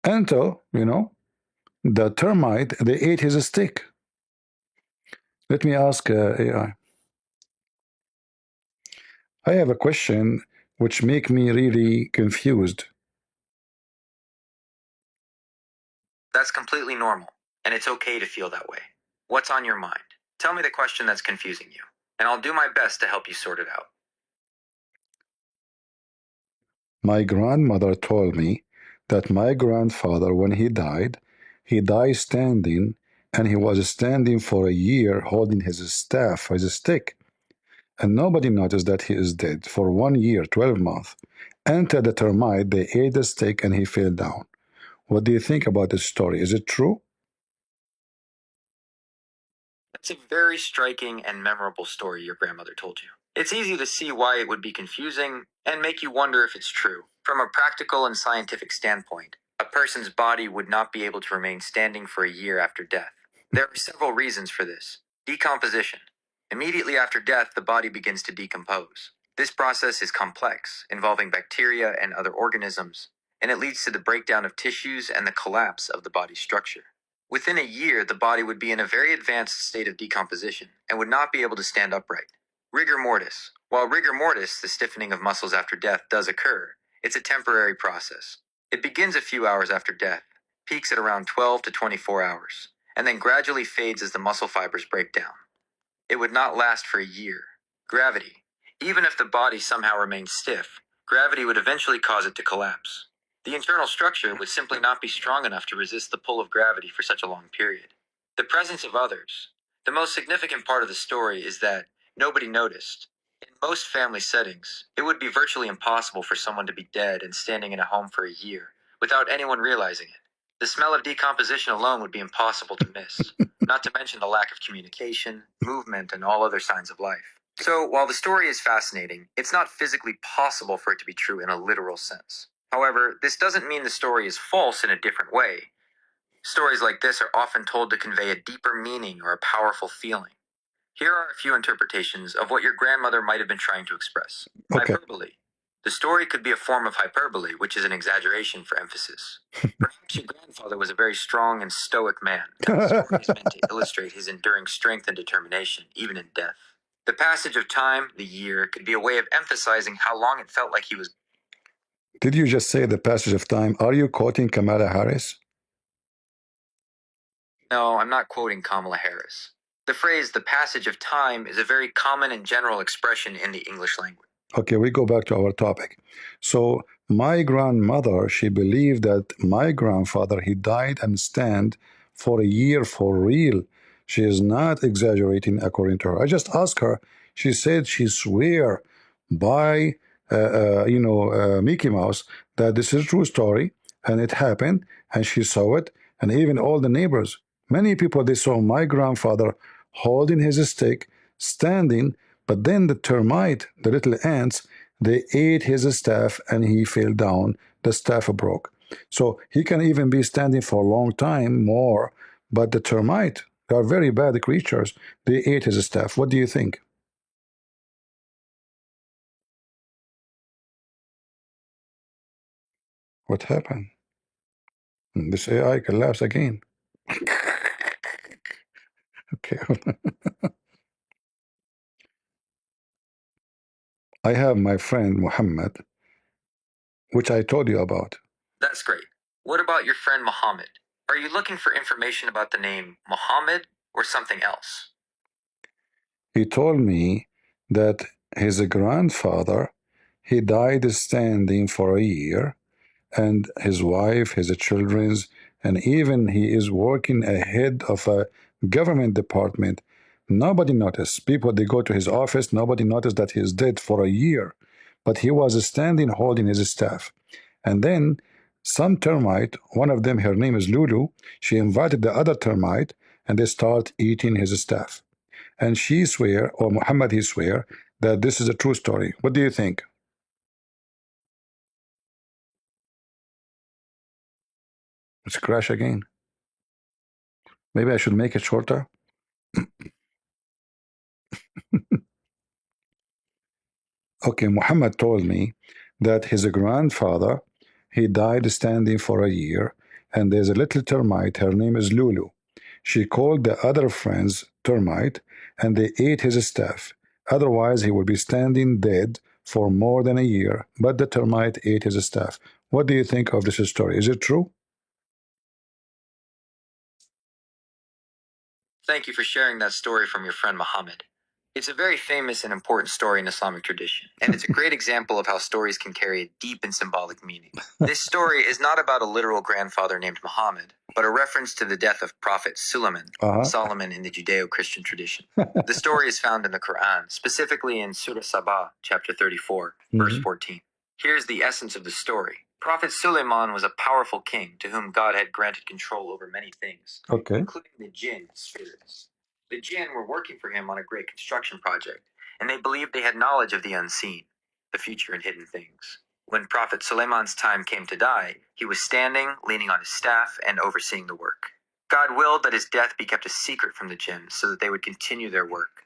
until, the termite, they ate his stick. Let me ask AI. I have a question which make me really confused. That's completely normal, and it's okay to feel that way. What's on your mind? Tell me the question that's confusing you, and I'll do my best to help you sort it out. My grandmother told me that my grandfather, when he died standing, and he was standing for a year holding his staff, his stick. And nobody noticed that he is dead for 1 year, 12 months. Until the termite, they ate the stick and he fell down. What do you think about this story? Is it true? That's a very striking and memorable story your grandmother told you. It's easy to see why it would be confusing and make you wonder if it's true. From a practical and scientific standpoint, a person's body would not be able to remain standing for a year after death. There are several reasons for this. Decomposition. Immediately after death, the body begins to decompose. This process is complex, involving bacteria and other organisms, and it leads to the breakdown of tissues and the collapse of the body's structure. Within a year, the body would be in a very advanced state of decomposition and would not be able to stand upright. Rigor mortis. While rigor mortis, the stiffening of muscles after death, does occur, it's a temporary process. It begins a few hours after death, peaks at around 12 to 24 hours, and then gradually fades as the muscle fibers break down. It would not last for a year. Gravity. Even if the body somehow remains stiff, gravity would eventually cause it to collapse. The internal structure would simply not be strong enough to resist the pull of gravity for such a long period. The presence of others. The most significant part of the story is that nobody noticed. In most family settings, it would be virtually impossible for someone to be dead and standing in a home for a year without anyone realizing it. The smell of decomposition alone would be impossible to miss, not to mention the lack of communication, movement, and all other signs of life. So, while the story is fascinating, it's not physically possible for it to be true in a literal sense. However, this doesn't mean the story is false in a different way. Stories like this are often told to convey a deeper meaning or a powerful feeling. Here are a few interpretations of what your grandmother might have been trying to express. Okay. Hyperbole. The story could be a form of hyperbole, which is an exaggeration for emphasis. Perhaps your grandfather was a very strong and stoic man, and the story is meant to illustrate his enduring strength and determination, even in death. The passage of time, the year, could be a way of emphasizing how long it felt like he was. Did you just say the passage of time? Are you quoting Kamala Harris? No, I'm not quoting Kamala Harris. The phrase, the passage of time, is a very common and general expression in the English language. Okay, we go back to our topic. So my grandmother, she believed that my grandfather, he died and stand for a year for real. She is not exaggerating according to her. I just asked her. She said she swear by Mickey Mouse that this is a true story and it happened and she saw it, and even all the neighbors, many people, they saw my grandfather holding his stick, standing. But then the termite, the little ants, they ate his staff and he fell down. The staff broke. So he can even be standing for a long time more. But the termite, they are very bad creatures. They ate his staff. What do you think? What happened? This AI collapsed again. Okay. I have my friend Muhammad, which I told you about. That's great. What about your friend Muhammad? Are you looking for information about the name Muhammad or something else? He told me that his grandfather, he died standing for a year, and his wife, his children's, and even he is working ahead of a government department. Nobody noticed. People, they go to his office, nobody noticed that he is dead for a year. But he was standing holding his staff. And then some termite, one of them, her name is Lulu, she invited the other termite, and they start eating his staff. And she swear, or Muhammad, he swear, that this is a true story. What do you think? Let's crash again. Maybe I should make it shorter. Okay, Muhammad told me that his grandfather, he died standing for a year, and there's a little termite, her name is Lulu. She called the other friends termite, and they ate his staff. Otherwise, he would be standing dead for more than a year, but the termite ate his staff. What do you think of this story? Is it true? Thank you for sharing that story from your friend Muhammad. It's a very famous and important story in Islamic tradition, and it's a great example of how stories can carry a deep and symbolic meaning. This story is not about a literal grandfather named Muhammad, but a reference to the death of Prophet Suleiman, Solomon in the Judeo-Christian tradition. The story is found in the Quran, specifically in Surah Sabah, chapter 34, verse 14. Here's the essence of the story. Prophet Suleiman was a powerful king to whom God had granted control over many things, including the jinn spirits. The jinn were working for him on a great construction project, and they believed they had knowledge of the unseen, the future and hidden things. When Prophet Suleiman's time came to die, he was standing, leaning on his staff, and overseeing the work. God willed that his death be kept a secret from the jinn so that they would continue their work,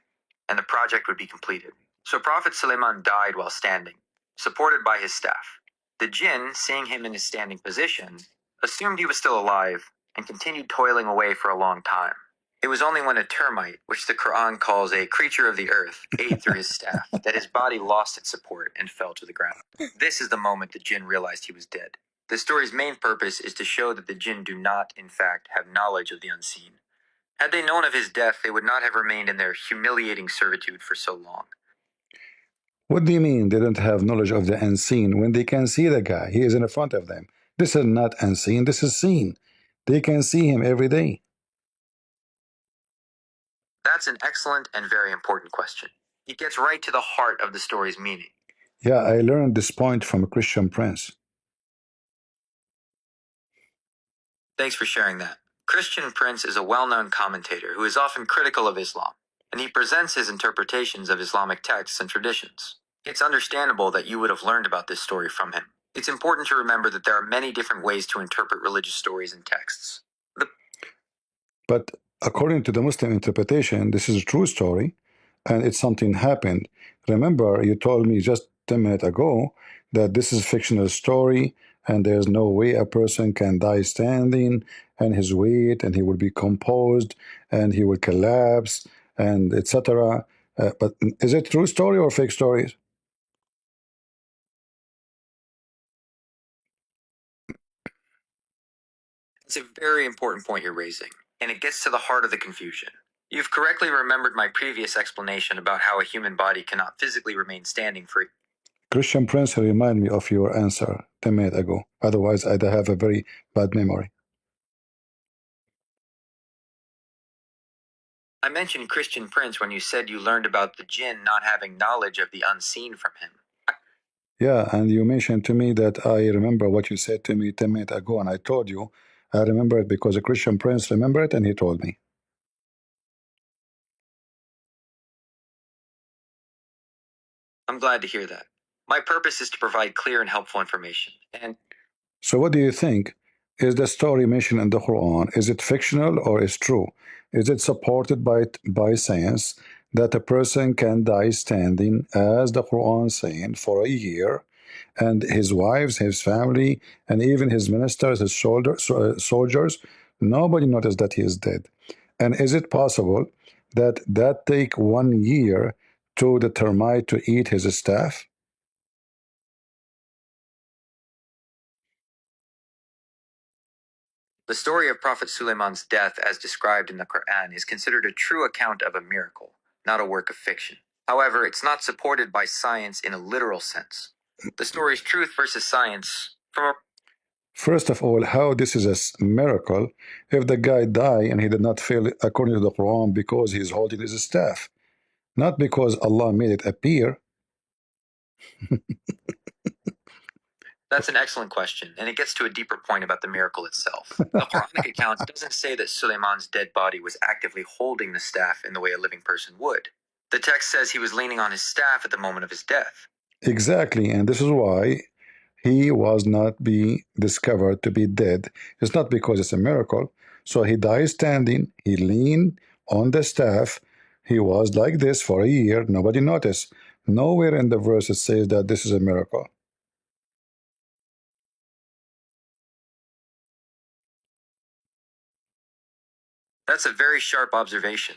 and the project would be completed. So Prophet Suleiman died while standing, supported by his staff. The jinn, seeing him in his standing position, assumed he was still alive and continued toiling away for a long time. It was only when a termite, which the Quran calls a creature of the earth, ate through his staff, that his body lost its support and fell to the ground. This is the moment the jinn realized he was dead. The story's main purpose is to show that the jinn do not, in fact, have knowledge of the unseen. Had they known of his death, they would not have remained in their humiliating servitude for so long. What do you mean they don't have knowledge of the unseen when they can see the guy? He is in front of them. This is not unseen, this is seen. They can see him every day. That's an excellent and very important question. It gets right to the heart of the story's meaning. Yeah, I learned this point from a Christian Prince. Thanks for sharing that. Christian Prince is a well-known commentator who is often critical of Islam, and he presents his interpretations of Islamic texts and traditions. It's understandable that you would have learned about this story from him. It's important to remember that there are many different ways to interpret religious stories and texts. But according to the Muslim interpretation, this is a true story, and it's something happened. Remember, you told me just 10 minutes ago that this is a fictional story and there's no way a person can die standing and his weight and he will be composed and he will collapse and etc. But is it true story or fake stories? It's a very important point you're raising, and it gets to the heart of the confusion. You've correctly remembered my previous explanation about how a human body cannot physically remain standing for. Christian Prince remind me of your answer 10 minutes ago. Otherwise, I'd have a very bad memory. I mentioned Christian Prince when you said you learned about the jinn not having knowledge of the unseen from him. Yeah, and you mentioned to me that I remember what you said to me 10 minutes ago, and I told you I remember it because a Christian Prince remembered it and he told me. I'm glad to hear that. My purpose is to provide clear and helpful information. And so what do you think? Is the story mentioned in the Quran, is it fictional or is true? Is it supported by science that a person can die standing, as the Quran saying, for a year, and his wives, his family, and even his ministers, his soldiers, nobody noticed that he is dead? And is it possible that take 1 year to the termite to eat his staff? the story of Prophet Suleiman's death, as described in the Quran, is considered a true account of a miracle, not a work of fiction. However, it's not supported by science in a literal sense. The story's truth versus science from a First of all, how this is a miracle if the guy died and he did not fail according to the Quran because he's holding his staff, not because Allah made it appear. That's an excellent question, and it gets to a deeper point about the miracle itself. The Quranic account doesn't say that Suleiman's dead body was actively holding the staff in the way a living person would. The text says he was leaning on his staff at the moment of his death. Exactly, and this is why he was not be discovered to be dead. It's not because it's a miracle. So he died standing, he leaned on the staff, he was like this for a year, nobody noticed. Nowhere in the verse it says that this is a miracle. That's a very sharp observation.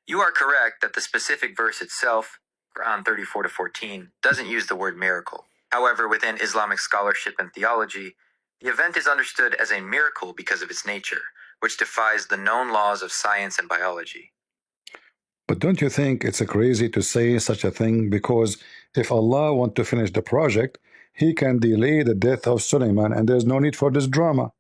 You are correct that the specific verse itself, Quran 34-14, doesn't use the word miracle. However, within Islamic scholarship and theology, the event is understood as a miracle because of its nature, which defies the known laws of science and biology. But don't you think it's crazy to say such a thing? Because if Allah wants to finish the project, he can delay the death of Suleiman and there's no need for this drama.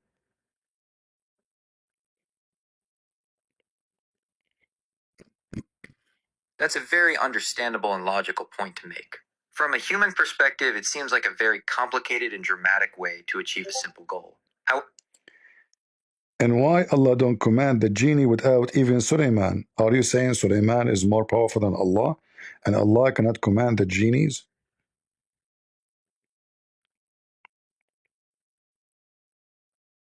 That's a very understandable and logical point to make. From a human perspective, it seems like a very complicated and dramatic way to achieve a simple goal. And why Allah don't command the genie without even Suleiman? Are you saying Suleiman is more powerful than Allah and Allah cannot command the genies?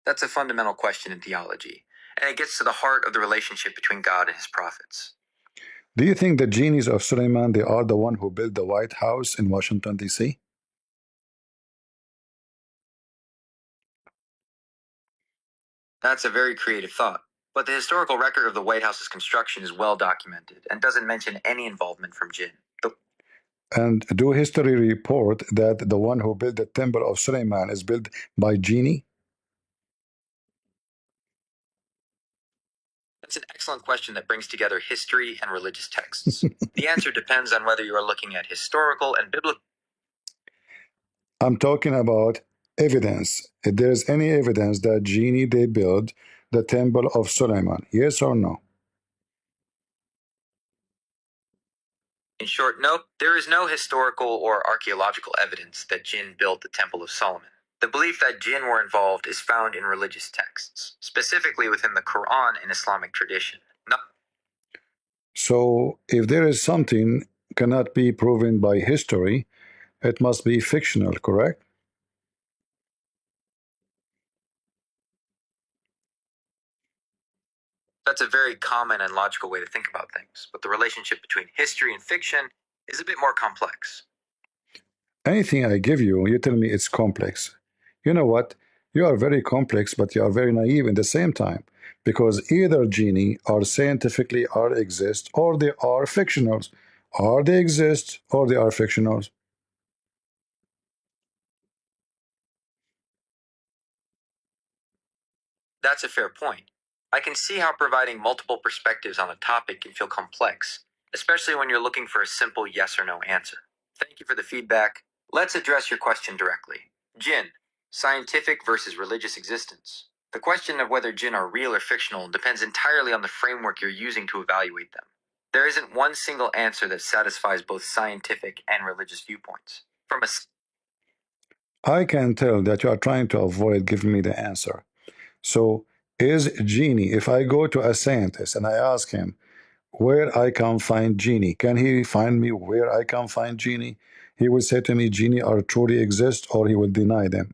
That's a fundamental question in theology, and it gets to the heart of the relationship between God and his prophets. Do you think the genies of Suleiman, they are the one who built the White House in Washington, D.C.? That's a very creative thought, but the historical record of the White House's construction is well documented and doesn't mention any involvement from jinn. And do history report that the one who built the Temple of Suleiman is built by genie? That's an excellent question that brings together history and religious texts. The answer depends on whether you are looking at historical and biblical. I'm talking about evidence. If there's any evidence that genie they built the Temple of Suleiman, yes or no? In short, nope, there is no historical or archaeological evidence that jinn built the Temple of Solomon. The belief that jinn were involved is found in religious texts, specifically within the Quran and Islamic tradition. No. So if there is something cannot be proven by history, it must be fictional, correct? That's a very common and logical way to think about things, but the relationship between history and fiction is a bit more complex. anything I give you, you tell me it's complex. You know what? You are very complex, but you are very naive at the same time, because either genie are scientifically are exist, or they are fictionals. Or they exist, or they are fictionals. That's a fair point. I can see how providing multiple perspectives on a topic can feel complex, especially when you're looking for a simple yes or no answer. Thank you for the feedback. Let's address your question directly. Jinn, scientific versus religious existence. The question of whether jinn are real or fictional depends entirely on the framework you're using to evaluate them. There isn't one single answer that satisfies both scientific and religious viewpoints. I can tell that you are trying to avoid giving me the answer. So, is genie, if I go to a scientist and I ask him where I can find genie, can he find me where I can find genie? He would say to me, genie are truly exist, or he would deny them.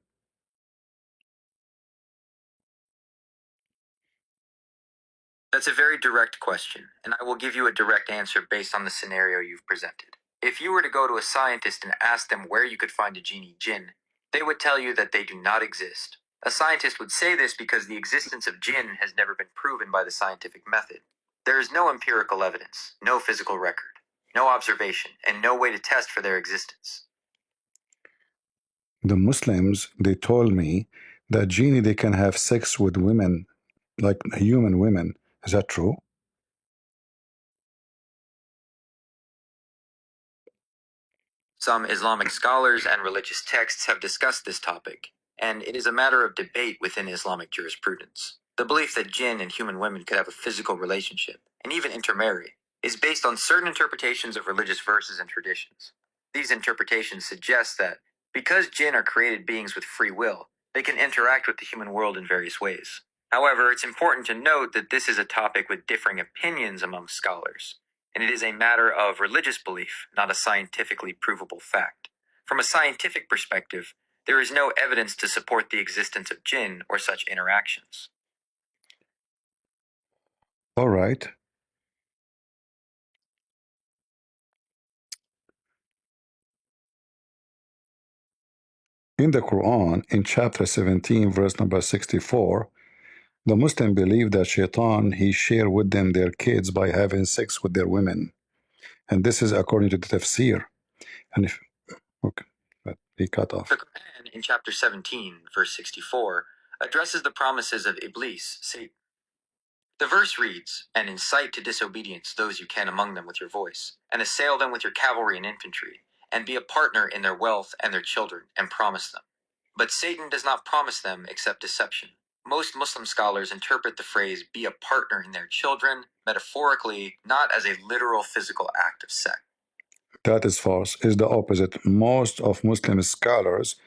That's a very direct question, and I will give you a direct answer based on the scenario you've presented. If you were to go to a scientist and ask them where you could find a genie jinn, they would tell you that they do not exist. A scientist would say this because the existence of jinn has never been proven by the scientific method. There is no empirical evidence, no physical record, no observation, and no way to test for their existence. The Muslims, they told me that genie, they can have sex with women, like human women. Is that true? Some Islamic scholars and religious texts have discussed this topic, and it is a matter of debate within Islamic jurisprudence. The belief that jinn and human women could have a physical relationship, and even intermarry, is based on certain interpretations of religious verses and traditions. These interpretations suggest that, because jinn are created beings with free will, they can interact with the human world in various ways. However, it's important to note that this is a topic with differing opinions among scholars, and it is a matter of religious belief, not a scientifically provable fact. From a scientific perspective, there is no evidence to support the existence of jinn or such interactions. All right. In the Quran, in chapter 17, verse number 64, the Muslim believe that Shaitan, he share with them their kids by having sex with their women. And this is according to the tafsir. And if, okay, but he cut off. The Quran, in chapter 17, verse 64, addresses the promises of Iblis, Satan. The verse reads, "And incite to disobedience those you can among them with your voice, and assail them with your cavalry and infantry, and be a partner in their wealth and their children, and promise them. But Satan does not promise them except deception." Most Muslim scholars interpret the phrase "be a partner in their children" metaphorically, not as a literal physical act of sex. That is false. It's the opposite. Most of Muslim scholars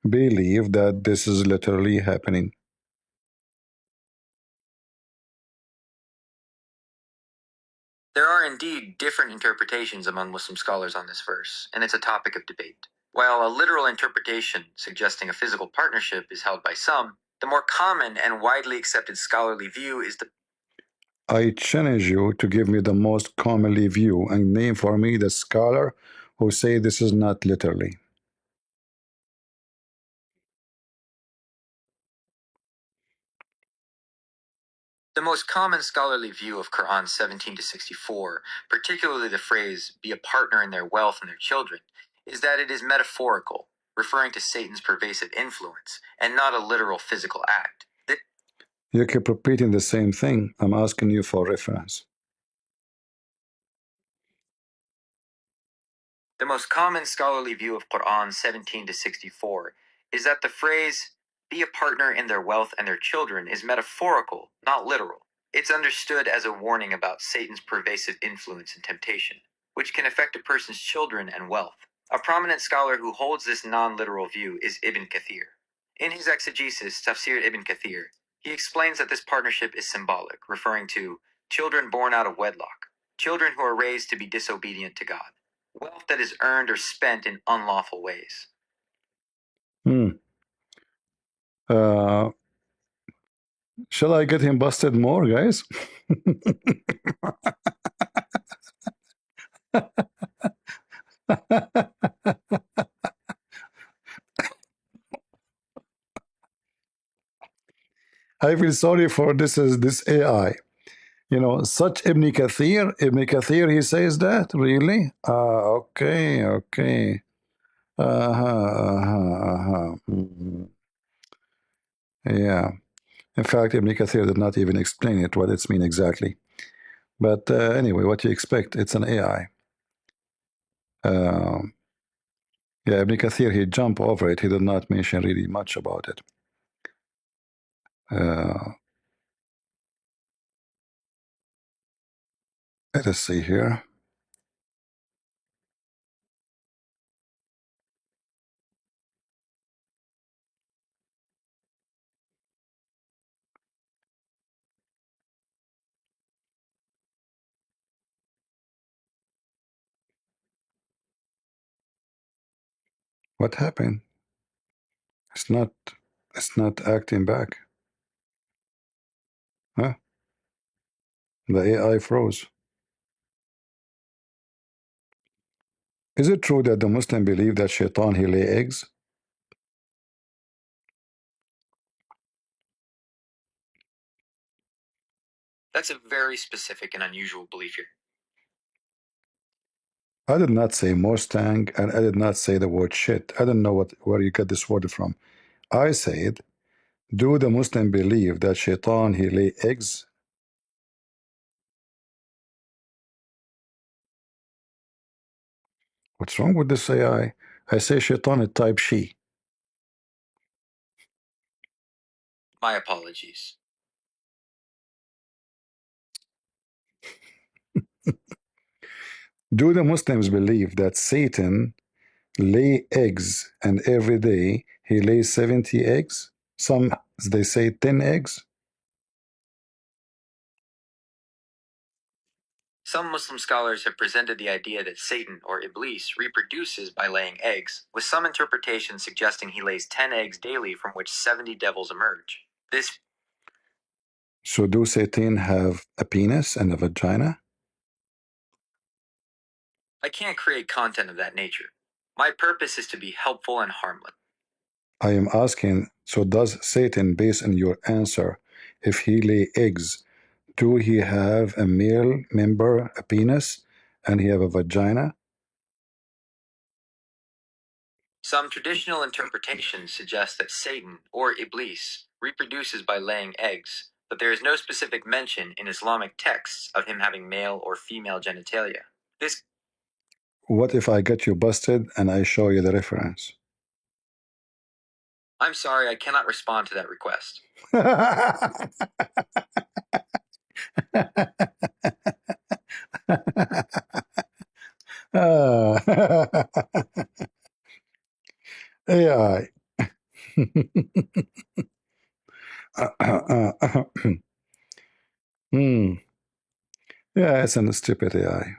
believe that this is literally happening. There are indeed different interpretations among Muslim scholars on this verse, and it's a topic of debate. While a literal interpretation suggesting a physical partnership is held by some, the more common and widely accepted scholarly view is the I challenge you to give me the most commonly view and name for me the scholar who say this is not literally. The most common scholarly view of Quran 17 to 64, particularly the phrase "be a partner in their wealth and their children," is that it is metaphorical, referring to Satan's pervasive influence, and not a literal physical act. You keep repeating the same thing. I'm asking you for reference. The most common scholarly view of Quran 17 to 64 is that the phrase "be a partner in their wealth and their children" is metaphorical, not literal. It's understood as a warning about Satan's pervasive influence and temptation, which can affect a person's children and wealth. A prominent scholar who holds this non-literal view is Ibn Kathir. In his exegesis, Tafsir Ibn Kathir, he explains that this partnership is symbolic, referring to children born out of wedlock, children who are raised to be disobedient to God, wealth that is earned or spent in unlawful ways. Shall I get him busted more, guys? feel sorry for this AI. You know, such Ibn Kathir, he says that? Really? Okay, okay. Yeah. In fact, Ibn Kathir did not even explain it, what it's mean exactly. But anyway, what you expect? It's an AI. Yeah, Ibn Kathir, he jumped over it. He did not mention really much about it. Let us see here. What happened? It's not acting back. Huh? The AI froze. Is it true that the Muslim believe that shaitan, he lay eggs? That's a very specific and unusual belief here. I did not say Mustang, and I did not say the word shit. I don't know where you get this word from. I said, do the Muslim believe that shaitan, he lay eggs? What's wrong with this AI? I say shaitan, it type she. My apologies. Do the Muslims believe that Satan lay eggs and every day he lays 70 eggs? Some, they say 10 eggs. Some Muslim scholars have presented the idea that Satan, or Iblis, reproduces by laying eggs, with some interpretations suggesting he lays 10 eggs daily from which 70 devils emerge. So do Satan have a penis and a vagina? I can't create content of that nature. My purpose is to be helpful and harmless. I am asking, so does Satan, based on your answer, if he lay eggs, do he have a male member, a penis, and he have a vagina? Some traditional interpretations suggest that Satan, or Iblis, reproduces by laying eggs, but there is no specific mention in Islamic texts of him having male or female genitalia. What if I get you busted and I show you the reference? I'm sorry, I cannot respond to that request. AI. Yeah, it's a stupid AI.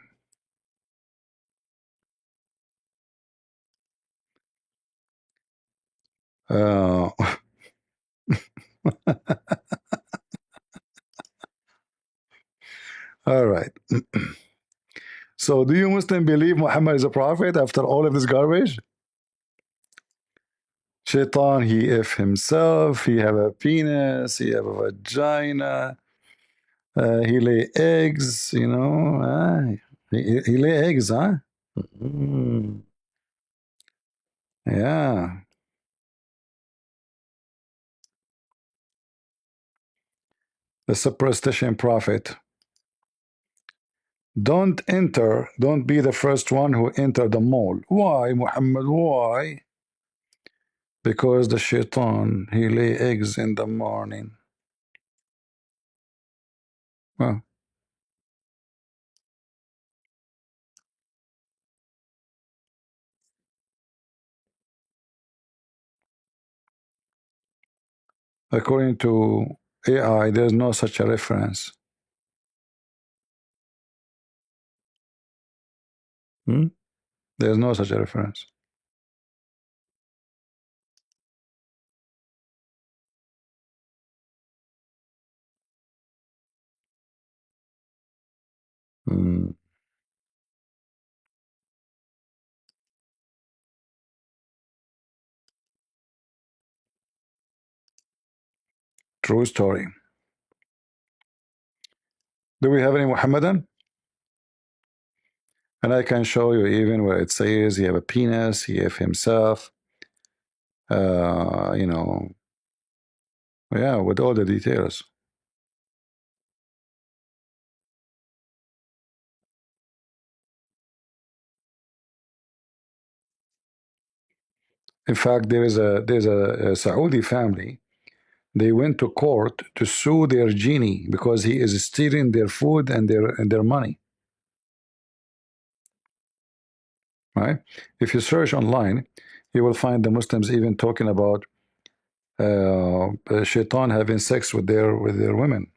All right. So do you Muslim believe Muhammad is a prophet after all of this garbage? Shaitan, he if himself, he have a penis, he have a vagina, he lay eggs, you know. He lay eggs, huh? Yeah. The superstition prophet. Don't be the first one who enter the mall. Why, Muhammad? Why? Because the shaitan, he lay eggs in the morning. Well, according to AI, there's no such a reference. There's no such a reference. True story. Do we have any Muhammadan? And I can show you even where it says he have a penis, he have himself, you know, yeah, with all the details. In fact, there's a Saudi family. They went to court to sue their genie because he is stealing their food and their money. Right? If you search online, you will find the Muslims even talking about shaitan having sex with their women.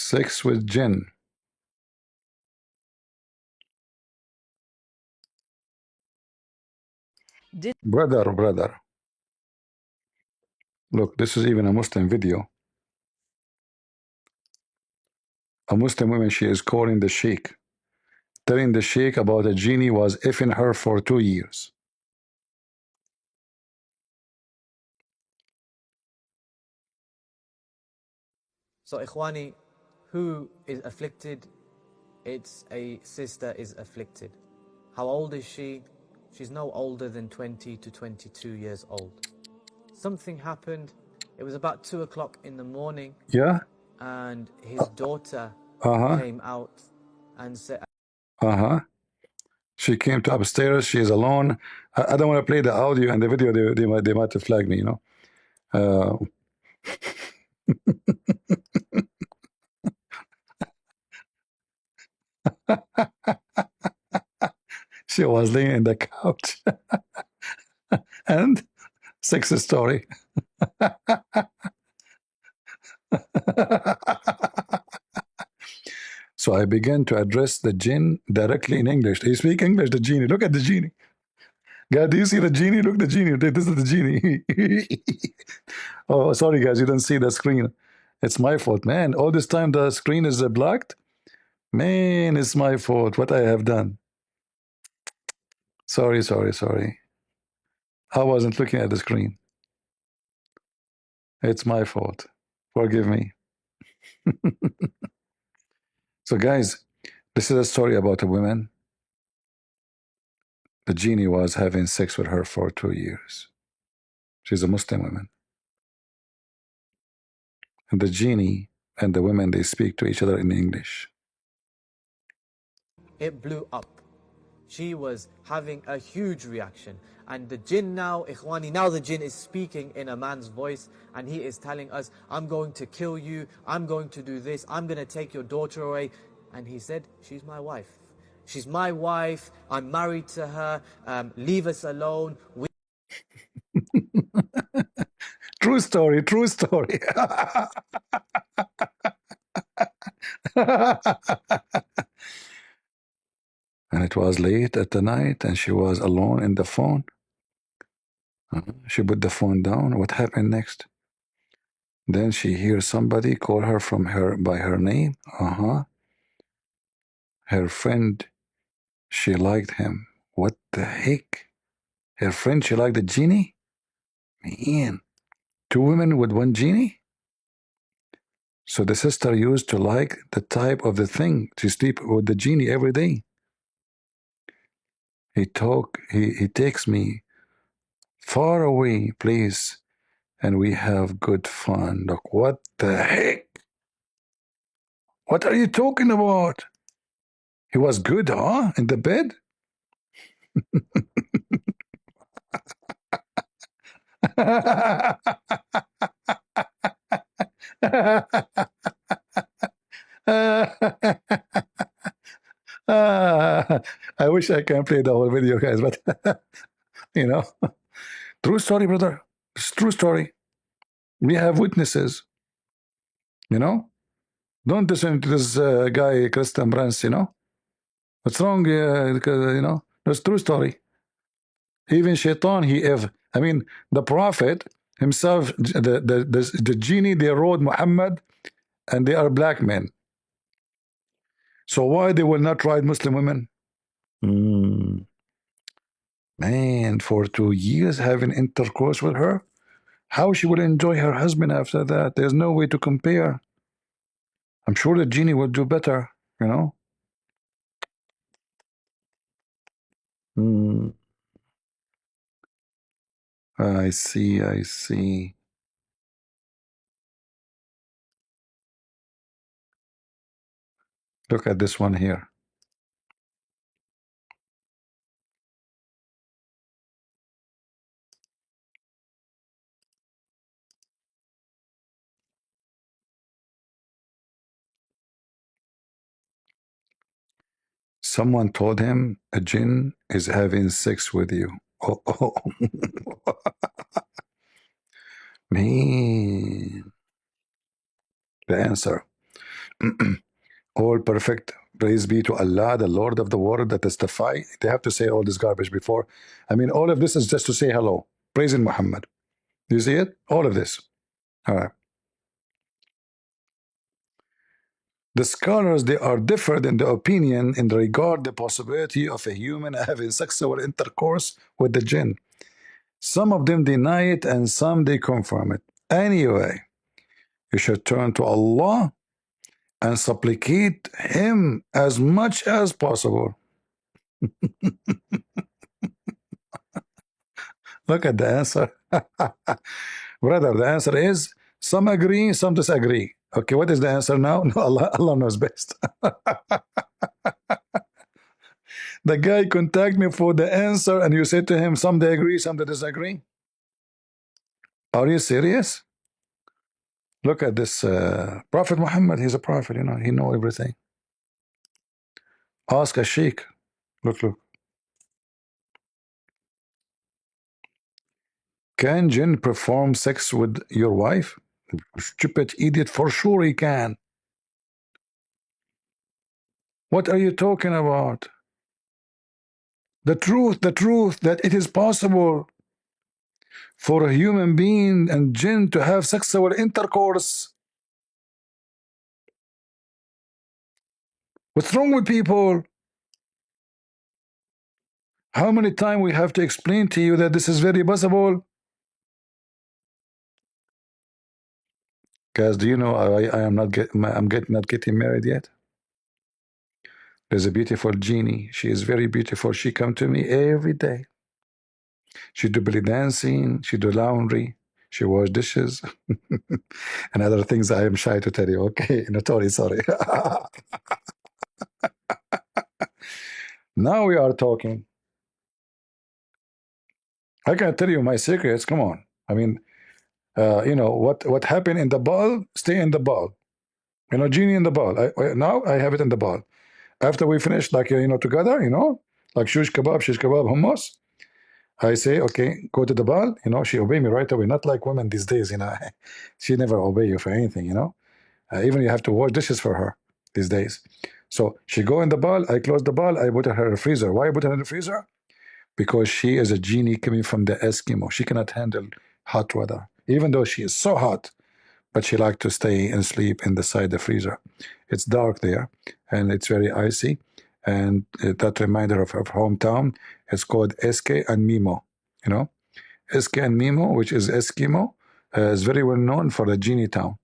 Sex with jinn. Brother. Look, this is even a Muslim video. A Muslim woman, she is calling the sheikh, telling the sheikh about a genie was effing her for 2 years. So, Ikhwani, who is afflicted? It's a sister is afflicted. How old is she? She's no older than 20 to 22 years old. Something happened. It was about 2 o'clock in the morning. Yeah? And his daughter came out and said... She came to upstairs. She is alone. I don't want to play the audio and the video. They might flag me, you know. She was laying in the couch. And sex story. So I began to address the jinn directly in English. They speak English, the genie. Look at the genie. God, do you see the genie? Look, the genie. This is the genie. Oh, sorry, guys. You don't see the screen. It's my fault, man. All this time the screen is blocked. Man, it's my fault. What I have done. Sorry. I wasn't looking at the screen. It's my fault. Forgive me. So, guys, this is a story about a woman. The genie was having sex with her for 2 years. She's a Muslim woman. And the genie and the women, they speak to each other in English. It blew up. She was having a huge reaction. And the jinn now, Ikhwani, now the jinn is speaking in a man's voice, and he is telling us, I'm going to kill you, I'm going to do this, I'm going to take your daughter away. And he said, she's my wife. She's my wife, I'm married to her, leave us alone. True story. And it was late at the night, and she was alone in the phone. She put the phone down. What happened next? Then she hears somebody call her from her by her name. Her friend, she liked him. What the heck? Her friend, she liked the genie? Man, 2 women with 1 genie? So the sister used to like the type of the thing, to sleep with the genie every day. He takes me far away, please, and we have good fun. Look, what the heck? What are you talking about? He was good, huh? In the bed? I wish I can play the whole video, guys, but you know, true story, brother. It's true story. We have witnesses. You know, don't listen to this guy, Christian Brands. You know, what's wrong? Because you know, that's true story. Even Shaitan, I mean, the Prophet himself, the genie, they rode Muhammad, and they are black men. So why they will not ride Muslim women? Man, for 2 years having intercourse with her, how she will enjoy her husband after that? There's no way to compare. I'm sure the genie will do better, you know. I see, I see. Look at this one here. Someone told him a jinn is having sex with you. Oh. Man. The answer. All perfect. Praise be to Allah, the Lord of the world, that testify. They have to say all this garbage before. I mean, all of this is just to say hello. Praising Muhammad. You see it? All of this. All right. The scholars, they are differed in the opinion in regard the possibility of a human having sexual intercourse with the jinn. Some of them deny it and some they confirm it. Anyway, you should turn to Allah and supplicate Him as much as possible. Look at the answer. Brother, the answer is some agree, some disagree. Okay, what is the answer now? No, Allah knows best. The guy contact me for the answer and you said to him, some they agree, some they disagree. Are you serious? Look at this Prophet Muhammad, he's a prophet, you know, he know everything. Ask a sheikh. Look. Can jinn perform sex with your wife? Stupid idiot, for sure he can. What are you talking about? The truth that it is possible for a human being and jinn to have sexual intercourse. What's wrong with people? How many times we have to explain to you that this is very possible? Guys, do you know I'm not getting married yet? There's a beautiful genie. She is very beautiful. She come to me every day. She do belly dancing. She do laundry. She wash dishes. And other things I am shy to tell you. Okay, no, sorry. Now we are talking. I can tell you my secrets. Come on. I mean, you know what happened in the ball, stay in the ball. You know, genie in the ball. Now I have it in the ball. After we finish, like, you know, together, you know, like shish kebab, hummus, I say, okay, go to the ball. You know, she obey me right away. Not like women these days, you know. She never obey you for anything, you know. Even you have to wash dishes for her these days. So she go in the ball. I close the ball. I put her in the freezer. Why I put her in the freezer? Because she is a genie coming from the Eskimo. She cannot handle hot weather, even though she is so hot. But she likes to stay and sleep inside the freezer. It's dark there, and it's very icy. And that reminder of her hometown. It's called Eske and Mimo. You know, Eske and Mimo, which is Eskimo, is very well known for the genie town.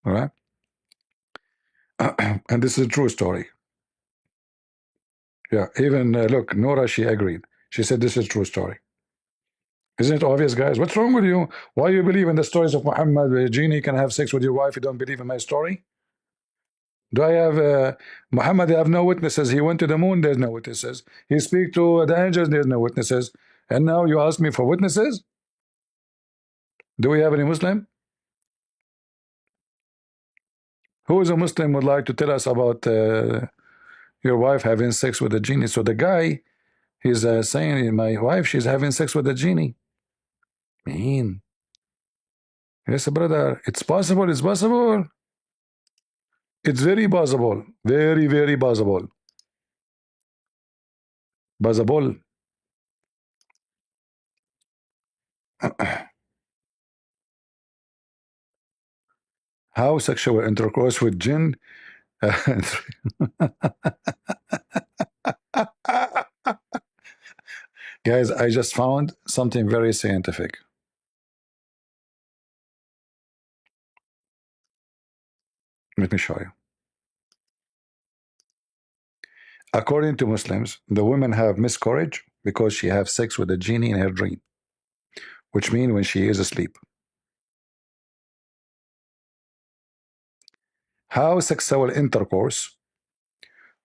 All right, and this is a true story. Yeah, even look, Nora, she agreed. She said this is a true story. Isn't it obvious, guys? What's wrong with you? Why you believe in the stories of Muhammad? Where genie can have sex with your wife. You don't believe in my story? Do I have Muhammad? I have no witnesses. He went to the moon. There's no witnesses. He speak to the angels. There's no witnesses. And now you ask me for witnesses? Do we have any Muslim? Who is a Muslim would like to tell us about your wife having sex with a genie? So the guy, he's saying, my wife, she's having sex with a genie. Mean. Yes, brother. It's possible. It's possible. It's very possible. Very, very possible. Possible. How sexual intercourse with jinn guys, I just found something very scientific. Let me show you. According to Muslims, the women have miscarriage because she have sex with a genie in her dream, which means when she is asleep. How sexual intercourse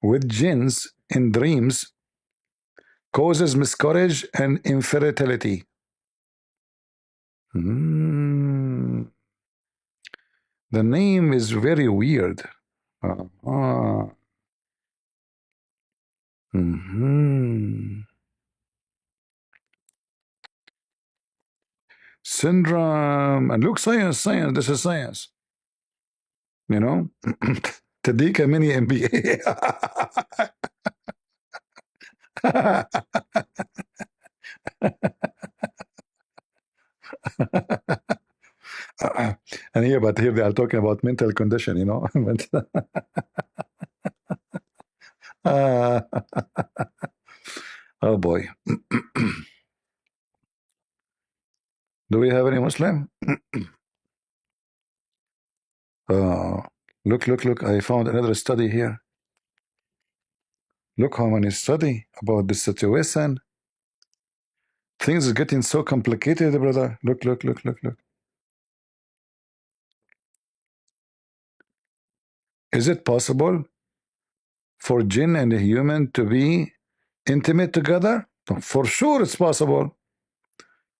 with jinns in dreams causes miscarriage and infertility. The name is very weird. Syndrome. And look, science, this is science. You know? Tadika mini MBA. And here, but here they are talking about mental condition, you know. Oh boy. Do we have any Muslim? Look, I found another study here. Look how many study about this situation. Things are getting so complicated, brother. Look. Is it possible for jinn and a human to be intimate together? For sure it's possible.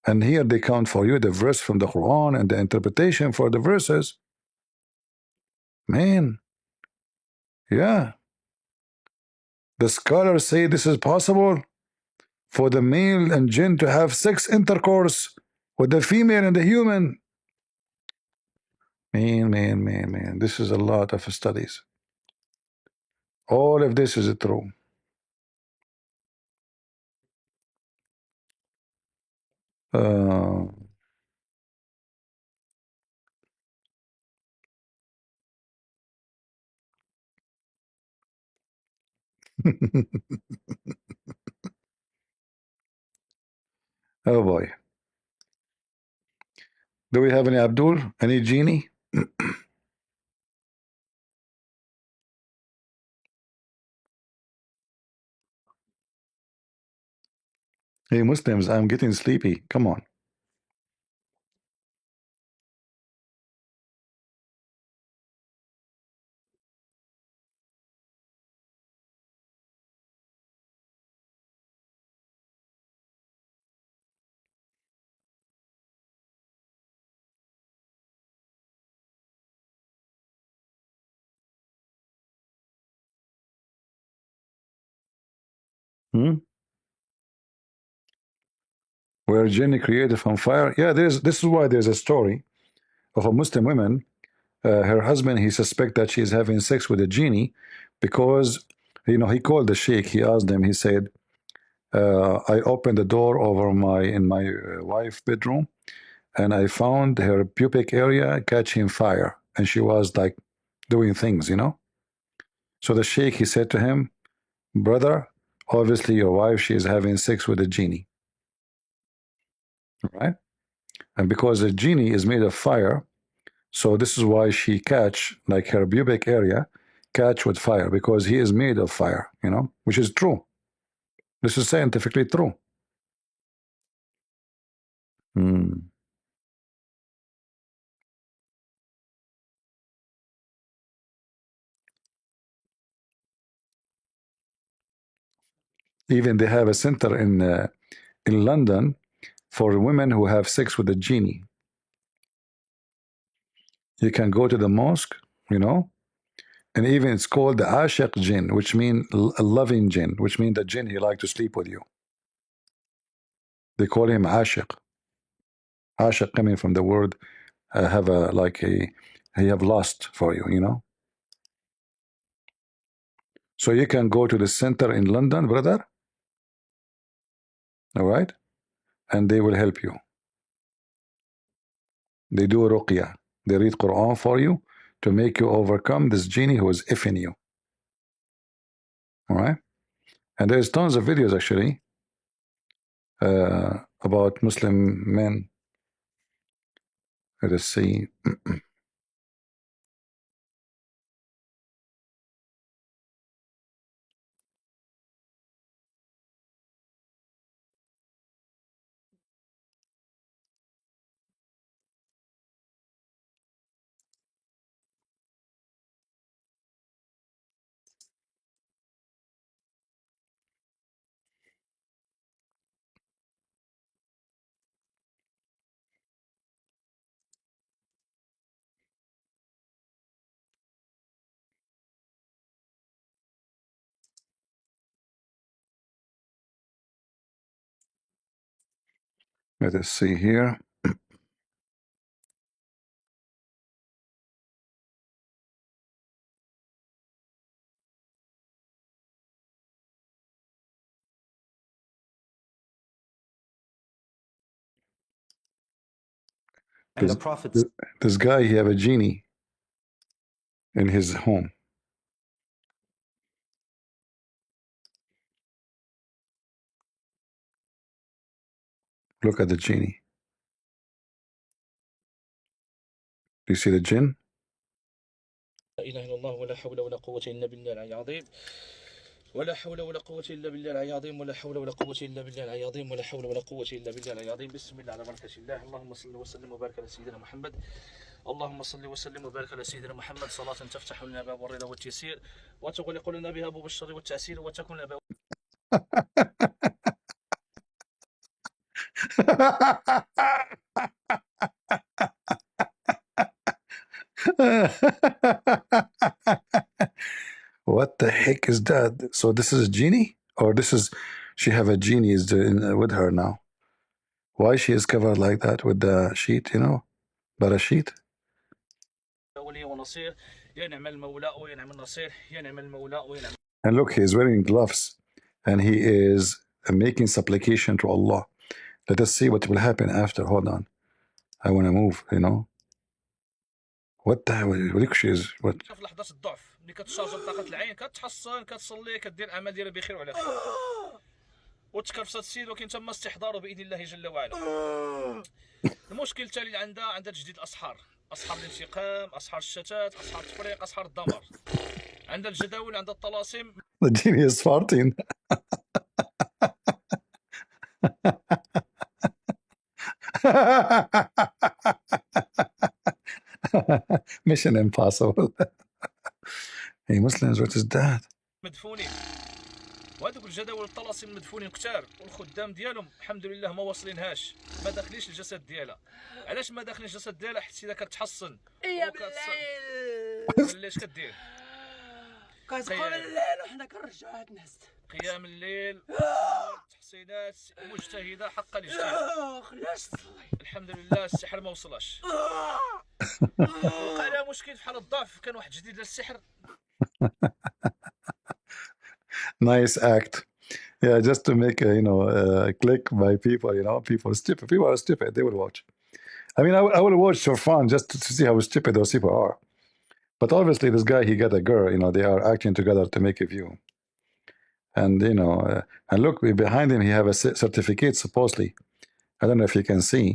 And here they count for you the verse from the Quran and the interpretation for the verses. Man, yeah. The scholars say this is possible for the male and jinn to have sex intercourse with the female and the human. Man. This is a lot of studies. All of this is true. Oh boy. Do we have any Abdul? Any genie? Hey Muslims, I'm getting sleepy. Come on. Where jinn created from fire? Yeah, this is why there's a story of a Muslim woman. Her husband, he suspect that she's having sex with a genie because, you know, he called the sheikh. He asked him. He said, I opened the door over my wife's bedroom, and I found her pubic area catching fire, and she was like doing things, you know. So the sheikh, he said to him, brother, obviously your wife, she is having sex with a genie, right? And because the genie is made of fire, so this is why she catch, like her pubic area catch with fire, because he is made of fire, you know, which is true. This is scientifically true. Even they have a center in London for women who have sex with a genie. You can go to the mosque, you know, and even it's called the Ashiq jinn, which means a loving jinn, which means the jinn he like to sleep with you. They call him Ashiq. Ashiq coming from the word have a like a he have lust for you, you know. So you can go to the center in London, brother. All right, and they will help you. They do ruqya. They read Quran for you, to make you overcome this genie who is effing you. All right? And there's tons of videos actually about Muslim men. Let us see. Let us see here. And the This, Prophet this guy, he have a genie in his home. Look at the genie. Do you see the jinn? لا إله إلا الله ولا حول ولا قوة إلا بالله العلي العظيم ولا حول ولا قوة إلا بالله العلي العظيم ولا حول ولا قوة إلا بالله العلي العظيم ولا حول ولا قوة إلا بالله العلي العظيم بسم الله على بركة الله اللهم صل وسلم وبارك على سيدنا محمد اللهم صل وسلم وبارك على سيدنا محمد صلاة تفتح لنا باب الرضا والتيسير وتغلق لنا بها أبواب الشر والتعسير وتكون لنا باب What the heck is that? So this is a genie? Or this is, she have a genie is with her now. Why she is covered like that with the sheet, you know? But a sheet? ولي ونصير يا نعم المولى ويا نعم النصير يا نعم المولى ويا نعم. And look, he is wearing gloves and he is making supplication to Allah. Let us see what will happen after. Hold on. I want to move, you know. What the hell? What is what? في لحظة الضعف ملي كتشارج بطاقة العين كتحصن كتصلي كدير أعمال ديالها بخير وعلى خير وتكرفص السيد وكاين تما استحضاره بإذن الله جل وعلا. المشكل التالي اللي عندها تجديد الأسحار، أسحار الانتقام، أسحار الشتات، أسحار التفريق، أسحار الدمار. عندها الجداول، عندها الطلاسم. The genie is farting. Mission impossible. Hey Muslims, what is that? مدفونين وهذوك الجداول الطلاسم مدفونين كتار والخدام ديالهم الحمد لله ما واصلينهاش ما داخليش الجسد ديالها. علاش ما داخلين الجسد ديالها؟ حيت اذا كتحصن يا بالليل علاش كدير؟ كتقوم الليل وحنا كنرجعوا هاد الناس قيام الليل تحصينات مجتهده حق الاجتهاد. خلاش تصلي الحمد لله السحر ما وصلش. وقع لها مشكل في حال الضعف كان واحد جديد للسحر. Nice act. Yeah, just to make a, you know, click by people, you know, people stupid. People are stupid. They will watch. I mean, I will watch for fun just to see how stupid those people are. But obviously, this guy, he got a girl, you know, they are acting together to make a view. And, you know, and look, behind him, he have a certificate, supposedly. I don't know if you can see.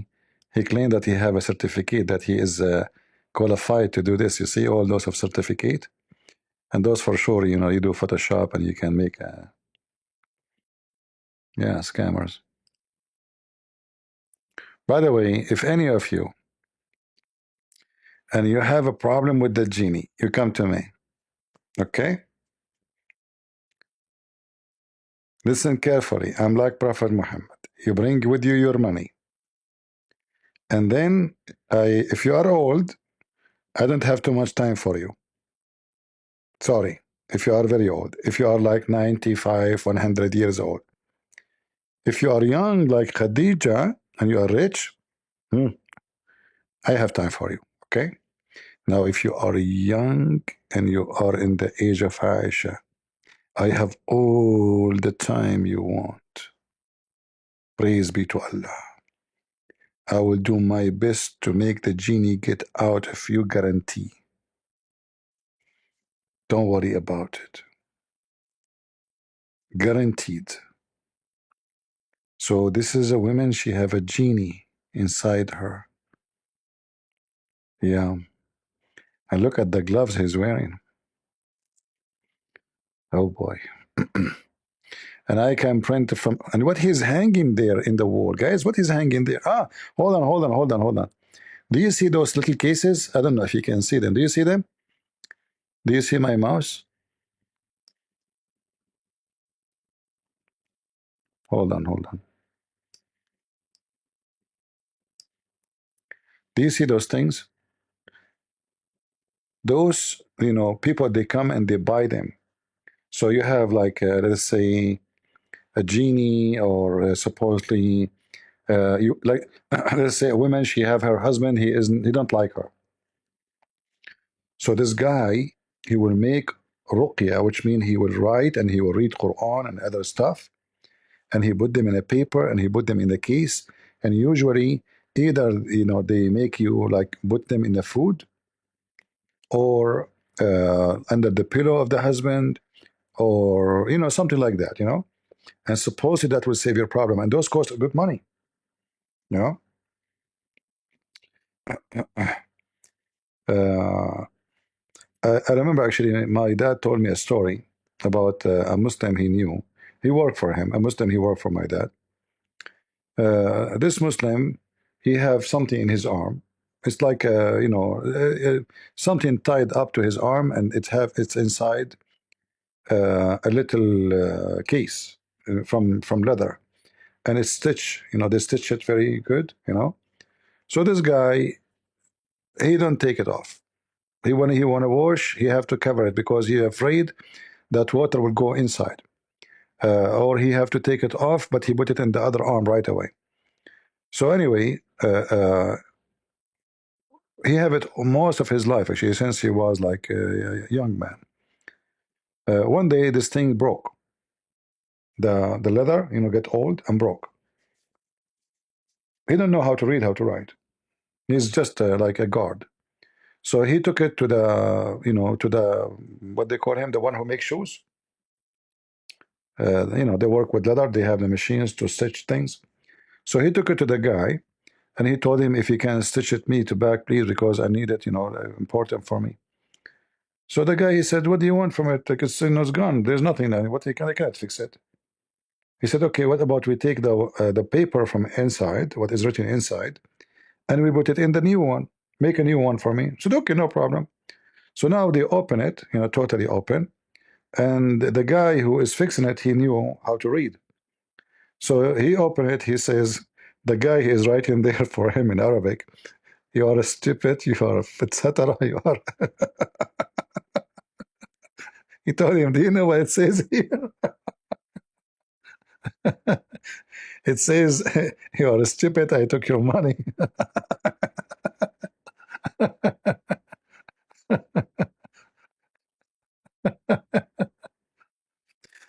He claimed that he have a certificate, that he is qualified to do this. You see all those of certificate? And those for sure, you know, you do Photoshop and you can make a, yeah, scammers. By the way, if any of you, and you have a problem with the genie, you come to me, okay? Listen carefully. I'm like Prophet Muhammad. You bring with you your money. And then, if you are old, I don't have too much time for you. Sorry, if you are very old. If you are like 95, 100 years old. If you are young like Khadija and you are rich, I have time for you, okay? Now, if you are young and you are in the age of Aisha, I have all the time you want. Praise be to Allah. I will do my best to make the genie get out if you guarantee. Don't worry about it. Guaranteed. So this is a woman, she have a genie inside her. Yeah. And look at the gloves he's wearing. Oh boy. And I can print from, and what he's hanging there in the wall, guys, what is hanging there? Ah, hold on. Do you see those little cases? I don't know if you can see them. Do you see them? Do you see my mouse? Hold on. Do you see those things? Those, people, they come and they buy them. So you have like, let's say, a genie, or supposedly, you like, let's say a woman, she have her husband, he don't like her. So this guy, he will make ruqya, which means he will write and he will read Quran and other stuff, and he put them in a paper and he put them in the case, and usually either they make you like put them in the food, or under the pillow of the husband, or something like that, and supposedly that will save your problem, and those cost good money, I remember actually my dad told me a story about a Muslim he knew. He worked for him, a Muslim, he worked for my dad. This Muslim, he have something in his arm. It's like something tied up to his arm, and it's inside a little case from leather, and it's stitched. They stitch it very good. So this guy, he don't take it off. When he want to wash, he have to cover it because he afraid that water will go inside, or he have to take it off, but he put it in the other arm right away. So anyway, he have it most of his life, actually, since he was like a young man. One day this thing broke. The leather, get old and broke. He don't know how to read, how to write. He's just like a guard. So he took it to the what they call him, the one who makes shoes. They work with leather. They have the machines to stitch things. So he took it to the guy, and he told him if he can stitch it me to back, please, because I need it. Important for me. So the guy, he said, "What do you want from it? Because it's gone. There's nothing. What I can't fix it." He said, "Okay, what about we take the paper from inside, what is written inside, and we put it in the new one. Make a new one for me." I said, "Okay, no problem." So now they open it, totally open, and the guy who is fixing it, he knew how to read. So he opened it. He says, the guy is writing there for him in Arabic, "You are a stupid, you are etc. You are." He told him, "Do you know what it says here?" It says, "You are stupid, I took your money."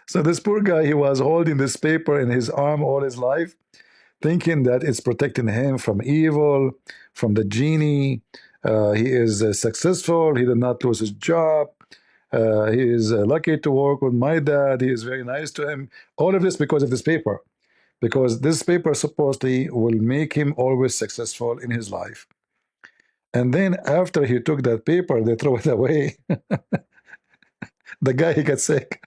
So this poor guy, he was holding this paper in his arm all his life, thinking that it's protecting him from evil, from the genie. He is successful. He did not lose his job. He is lucky to work with my dad. He is very nice to him. All of this because of this paper. Because this paper supposedly will make him always successful in his life. And then after he took that paper, they throw it away. The guy, he got sick.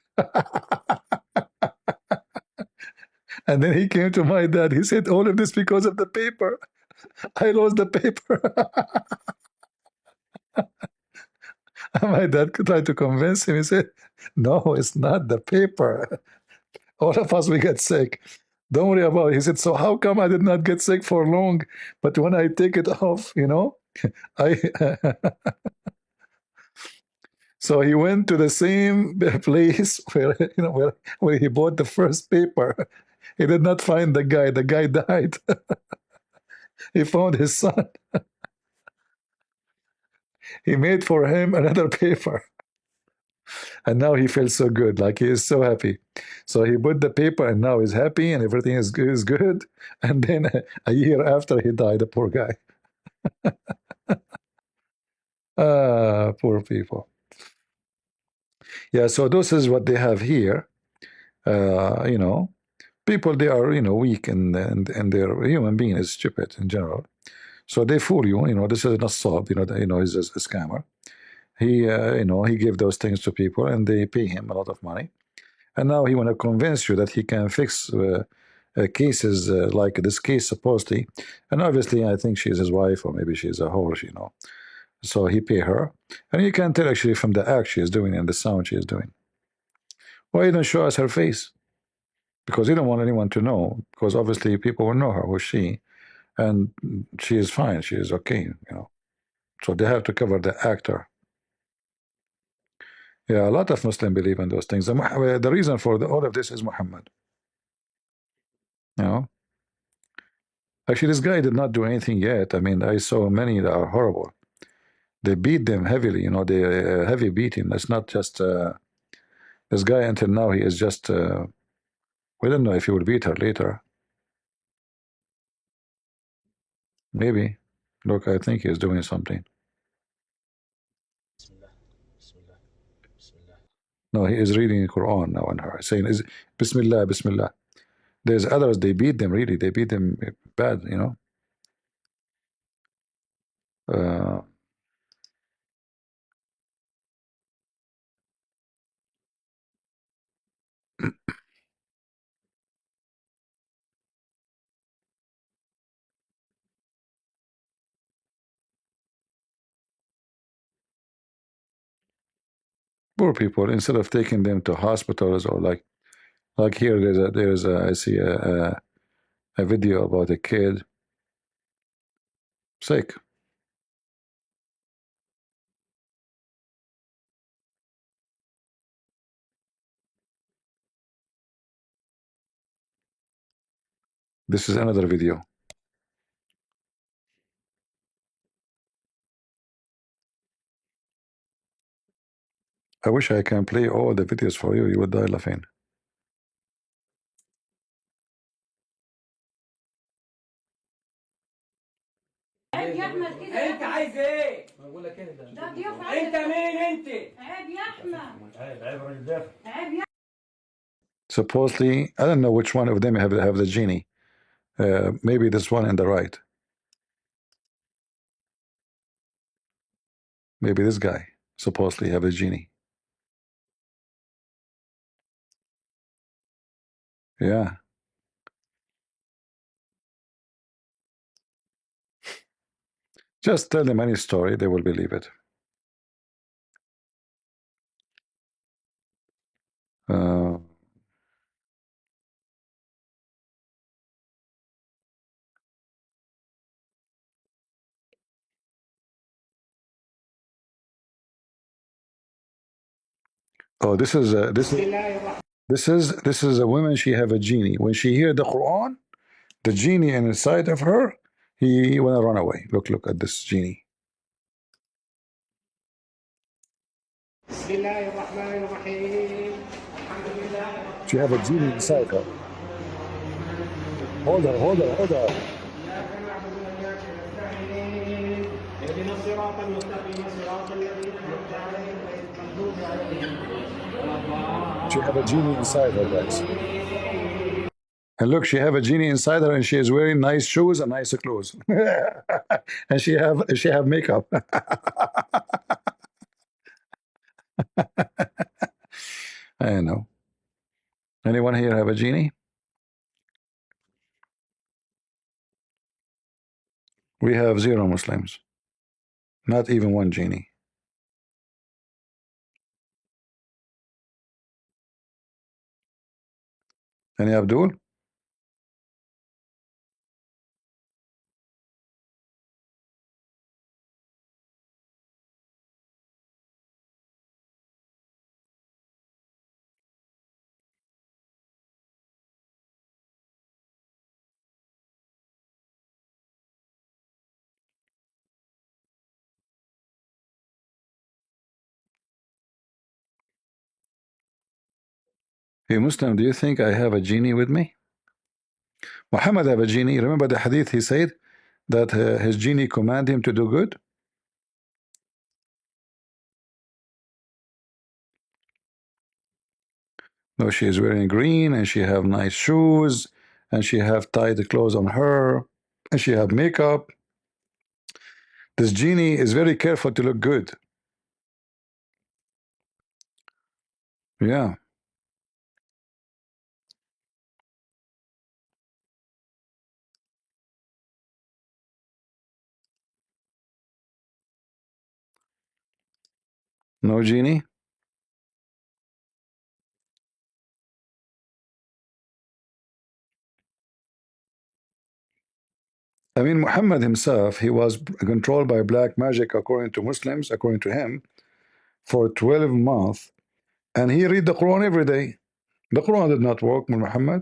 And then he came to my dad. He said, all of this because of the paper. I lost the paper. My dad tried to convince him. He said, no, it's not the paper. All of us, we get sick. Don't worry about it. He said, so how come I did not get sick for long? But when I take it off, I... So he went to the same place where, where he bought the first paper. He did not find the guy. The guy died. He found his son. He made for him another paper. And now he feels so good, like he is so happy. So he put the paper, and now he's happy, and everything is good. And then a year after he died, the poor guy. Poor people. Yeah, so this is what they have here. You know, people, they are, you know, weak, and their human being is stupid in general. So they fool you. You know, this is not solved. You know, he's a scammer. He, you know, he gave those things to people, and they pay him a lot of money. And now he want to convince you that he can fix cases like this case supposedly. And obviously, I think she's his wife, or maybe she's a whore, you know. So he pay her, and you can tell actually from the act she is doing and the sound she is doing. Why you don't show us her face? Because you don't want anyone to know. Because obviously people will know her, who's she, and she is fine. She is okay, you know. So they have to cover the actor. Yeah, a lot of Muslims believe in those things. The reason for all of this is Muhammad. You know, actually, this guy did not do anything yet. I mean, I saw many that are horrible. They beat them heavily. You know, they heavy beating. It's not just this guy. Until now, he is just. We don't know if he will beat her later. Maybe. Look, I think he's doing something. No, he is reading the Quran now on her, saying, "Is Bismillah, Bismillah." There's others, they beat them, really. They beat them bad, you know. Poor people, instead of taking them to hospitals, or like here, I see a video about a kid sick. This is another video. I wish I can play all the videos for you. You would die laughing. عيب يا احمد كده. انت عايز ايه؟ بقول لك ايه ده ضيوف. انت مين انت؟ عيب يا احمد. عيب راجل دافع. عيب يا. Supposedly, I don't know which one of them have the genie. Maybe this one in the right. Maybe this guy supposedly have a genie. Yeah. Just tell them any story, they will believe it. Oh, this is a woman. She have a genie. When she hear the Quran, the genie inside of her, he wanna run away. Look at this genie. She have a genie inside her. Hold her. She have a genie inside her, guys. And look, she have a genie inside her, and she is wearing nice shoes and nice clothes. And she have makeup. I know. Anyone here have a genie? We have 0 Muslims. Not even one genie. Any Abdul? Hey Muslim, do you think I have a genie with me? Muhammad have a genie. Remember the hadith, he said that his genie command him to do good. No, she is wearing green, and she have nice shoes, and she have tied clothes on her, and she have makeup. This genie is very careful to look good. Yeah. No genie? I mean, Muhammad himself, he was controlled by black magic, according to Muslims, according to him, for 12 months, and he read the Quran every day. The Quran did not work with Muhammad.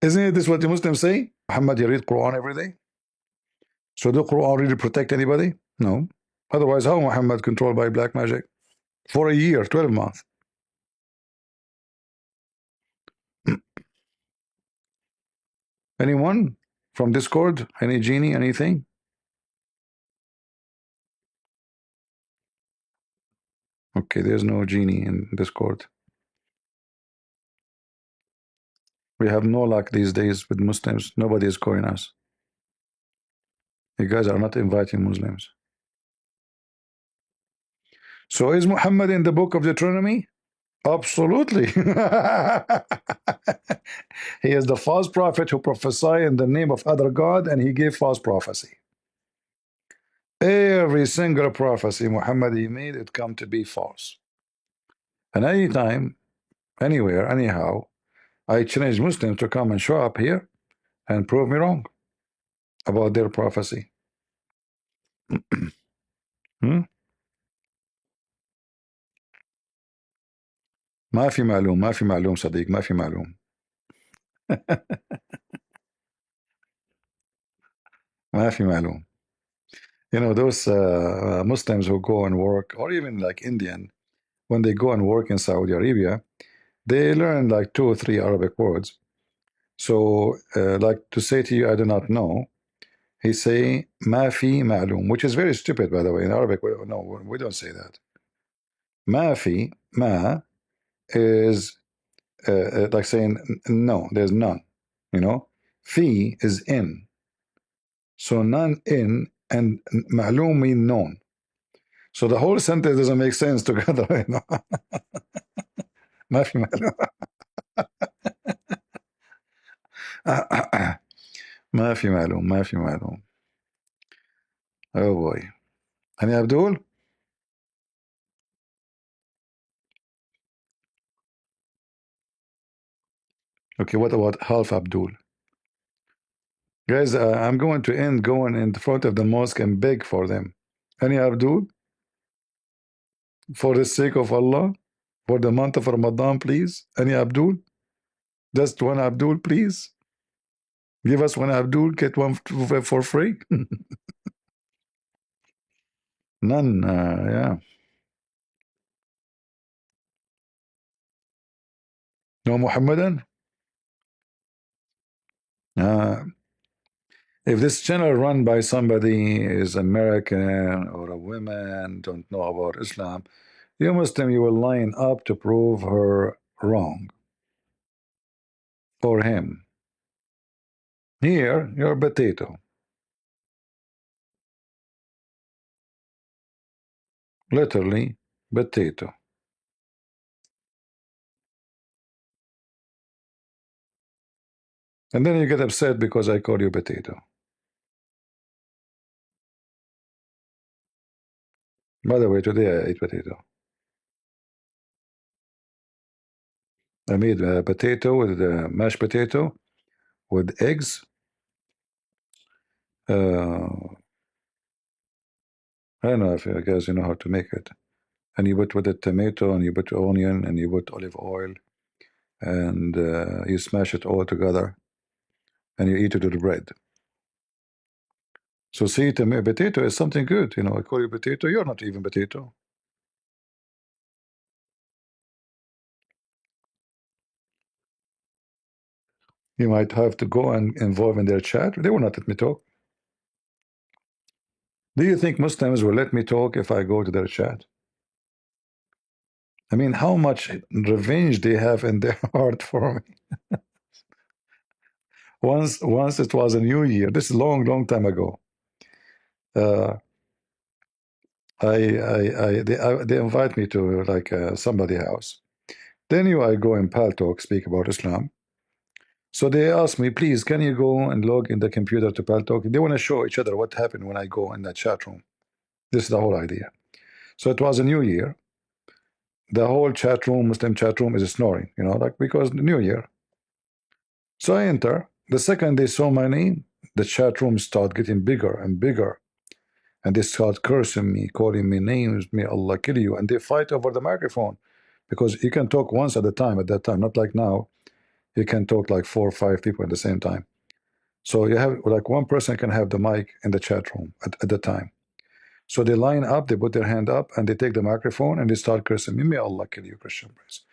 Isn't this what the Muslims say? Muhammad, he read Quran every day. So the Quran really protect anybody? No. Otherwise, how Muhammad controlled by black magic? For a year, 12 months. Anyone from Discord? Any genie? Anything? Okay, there's no genie in Discord. We have no luck these days with Muslims. Nobody is calling us. You guys are not inviting Muslims. So is Muhammad in the book of Deuteronomy? Absolutely. He is the false prophet who prophesied in the name of other God, and he gave false prophecy. Every single prophecy Muhammad he made, it come to be false. And anytime, anywhere, anyhow, I challenge Muslims to come and show up here and prove me wrong about their prophecy. ما في معلوم، ما في معلوم صديق، ما في معلوم. ما في معلوم. You know, those Muslims who go and work, or even like Indian, when they go and work in Saudi Arabia, they learn like 2 or 3 Arabic words. So, like to say to you, I do not know, he say, ما في معلوم, which is very stupid, by the way. In Arabic, no, we don't say that. ما في, ma is like saying no, there's none. You know, fi is in. So none in, and ma'lum mean known. So the whole sentence doesn't make sense together. You know? ما في معلوم. ما في معلوم، ما في معلوم. Oh boy. Any Abdul? Okay, what about half Abdul? Guys, I'm going to end going in front of the mosque and beg for them. Any Abdul? For the sake of Allah? For the month of Ramadan, please? Any Abdul? Just one Abdul, please? Give us one Abdul, get one for free? None, yeah. No Muhammadan? If this channel run by somebody is American or a woman, don't know about Islam, you Muslim, you will line up to prove her wrong. Or him. Here, you're a potato. Literally, potato. And then you get upset because I call you potato. By the way, today I ate potato. I made a potato with mashed potato with eggs. I don't know if you guys know how to make it. And you put with the tomato, and you put onion, and you put olive oil, and you smash it all together, and you eat it with bread. So see, to me, potato is something good. You know, I call you potato. You're not even potato. You might have to go and involve in their chat. They will not let me talk. Do you think Muslims will let me talk if I go to their chat? I mean, how much revenge they have in their heart for me. Once it was a New Year. This is long time ago. They invite me to like somebody's house. Then I go in Paltalk, speak about Islam. So they ask me, please, can you go and log in the computer to Paltalk? They want to show each other what happened when I go in that chat room. This is the whole idea. So it was a New Year. The whole chat room, Muslim chat room, is snoring, you know, like because the New Year. So I enter. The second they saw my name, the chat room start getting bigger and bigger. And they start cursing me, calling me names, may Allah kill you. And they fight over the microphone. Because you can talk once at a time at that time, not like now. You can talk like 4 or 5 people at the same time. So you have like one person can have the mic in the chat room at the time. So they line up, they put their hand up, and they take the microphone and they start cursing me. May Allah kill you, Christian Prince.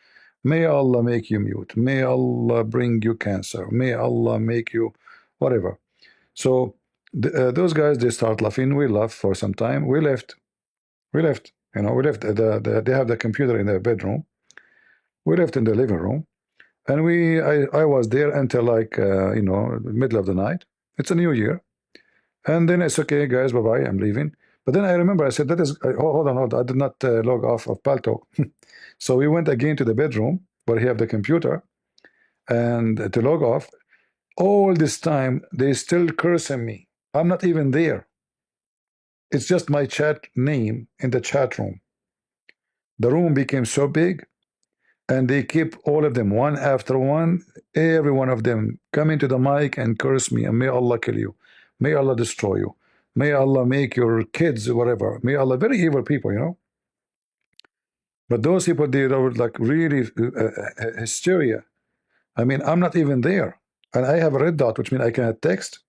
May Allah make you mute. May Allah bring you cancer. May Allah make you whatever. So those guys, they start laughing. We laughed for some time. We left. You know, we left. They have the computer in their bedroom. We left in the living room. And I was there until like, you know, middle of the night. It's a New Year. And then it's okay, guys, bye-bye, I'm leaving. But then I remember, I said, that is, hold on, I did not log off of Paltalk. So we went again to the bedroom where he have the computer and to log off. All this time, they still cursing me. I'm not even there. It's just my chat name in the chat room. The room became so big, and they keep all of them one after one. Every one of them come into the mic and curse me, and may Allah kill you. May Allah destroy you. May Allah make your kids whatever. May Allah, very evil people, you know. But those people, they were like really hysteria. I mean, I'm not even there. And I have a red dot, which means I cannot text.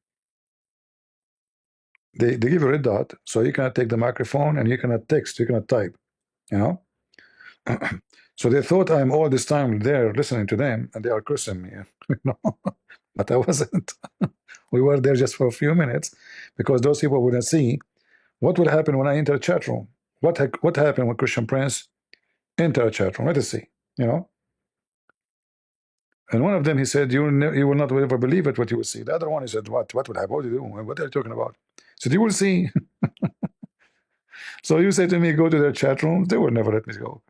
They give a red dot, so you cannot take the microphone and you cannot text, you cannot type, you know. So they thought I'm all this time there listening to them, and they are cursing me, you know. But I wasn't. We were there just for a few minutes because those people wouldn't see what would happen when I enter a chat room. What happened when Christian Prince enter a chat room? Let us see, you know. And one of them, he said, you will not ever believe it what you will see. The other one, he said, what would happen? What do you do? What are you talking about? He said, you will see. So you say to me, go to their chat rooms, they will never let me go.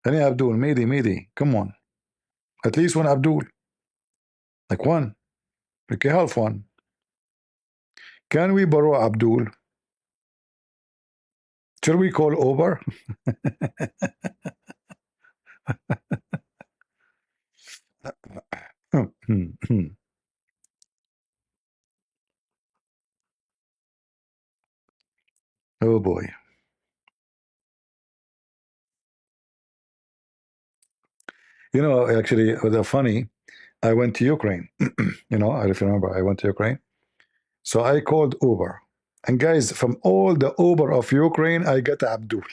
Any Abdul, Mehdi, come on. At least one Abdul. Like one. Okay, half one. Can we borrow Abdul? Shall we call Uber? Oh boy. You know, actually, the funny, I went to Ukraine. You know, if you remember, I went to Ukraine. So I called Uber. And guys, from all the Uber of Ukraine, I got Abdul.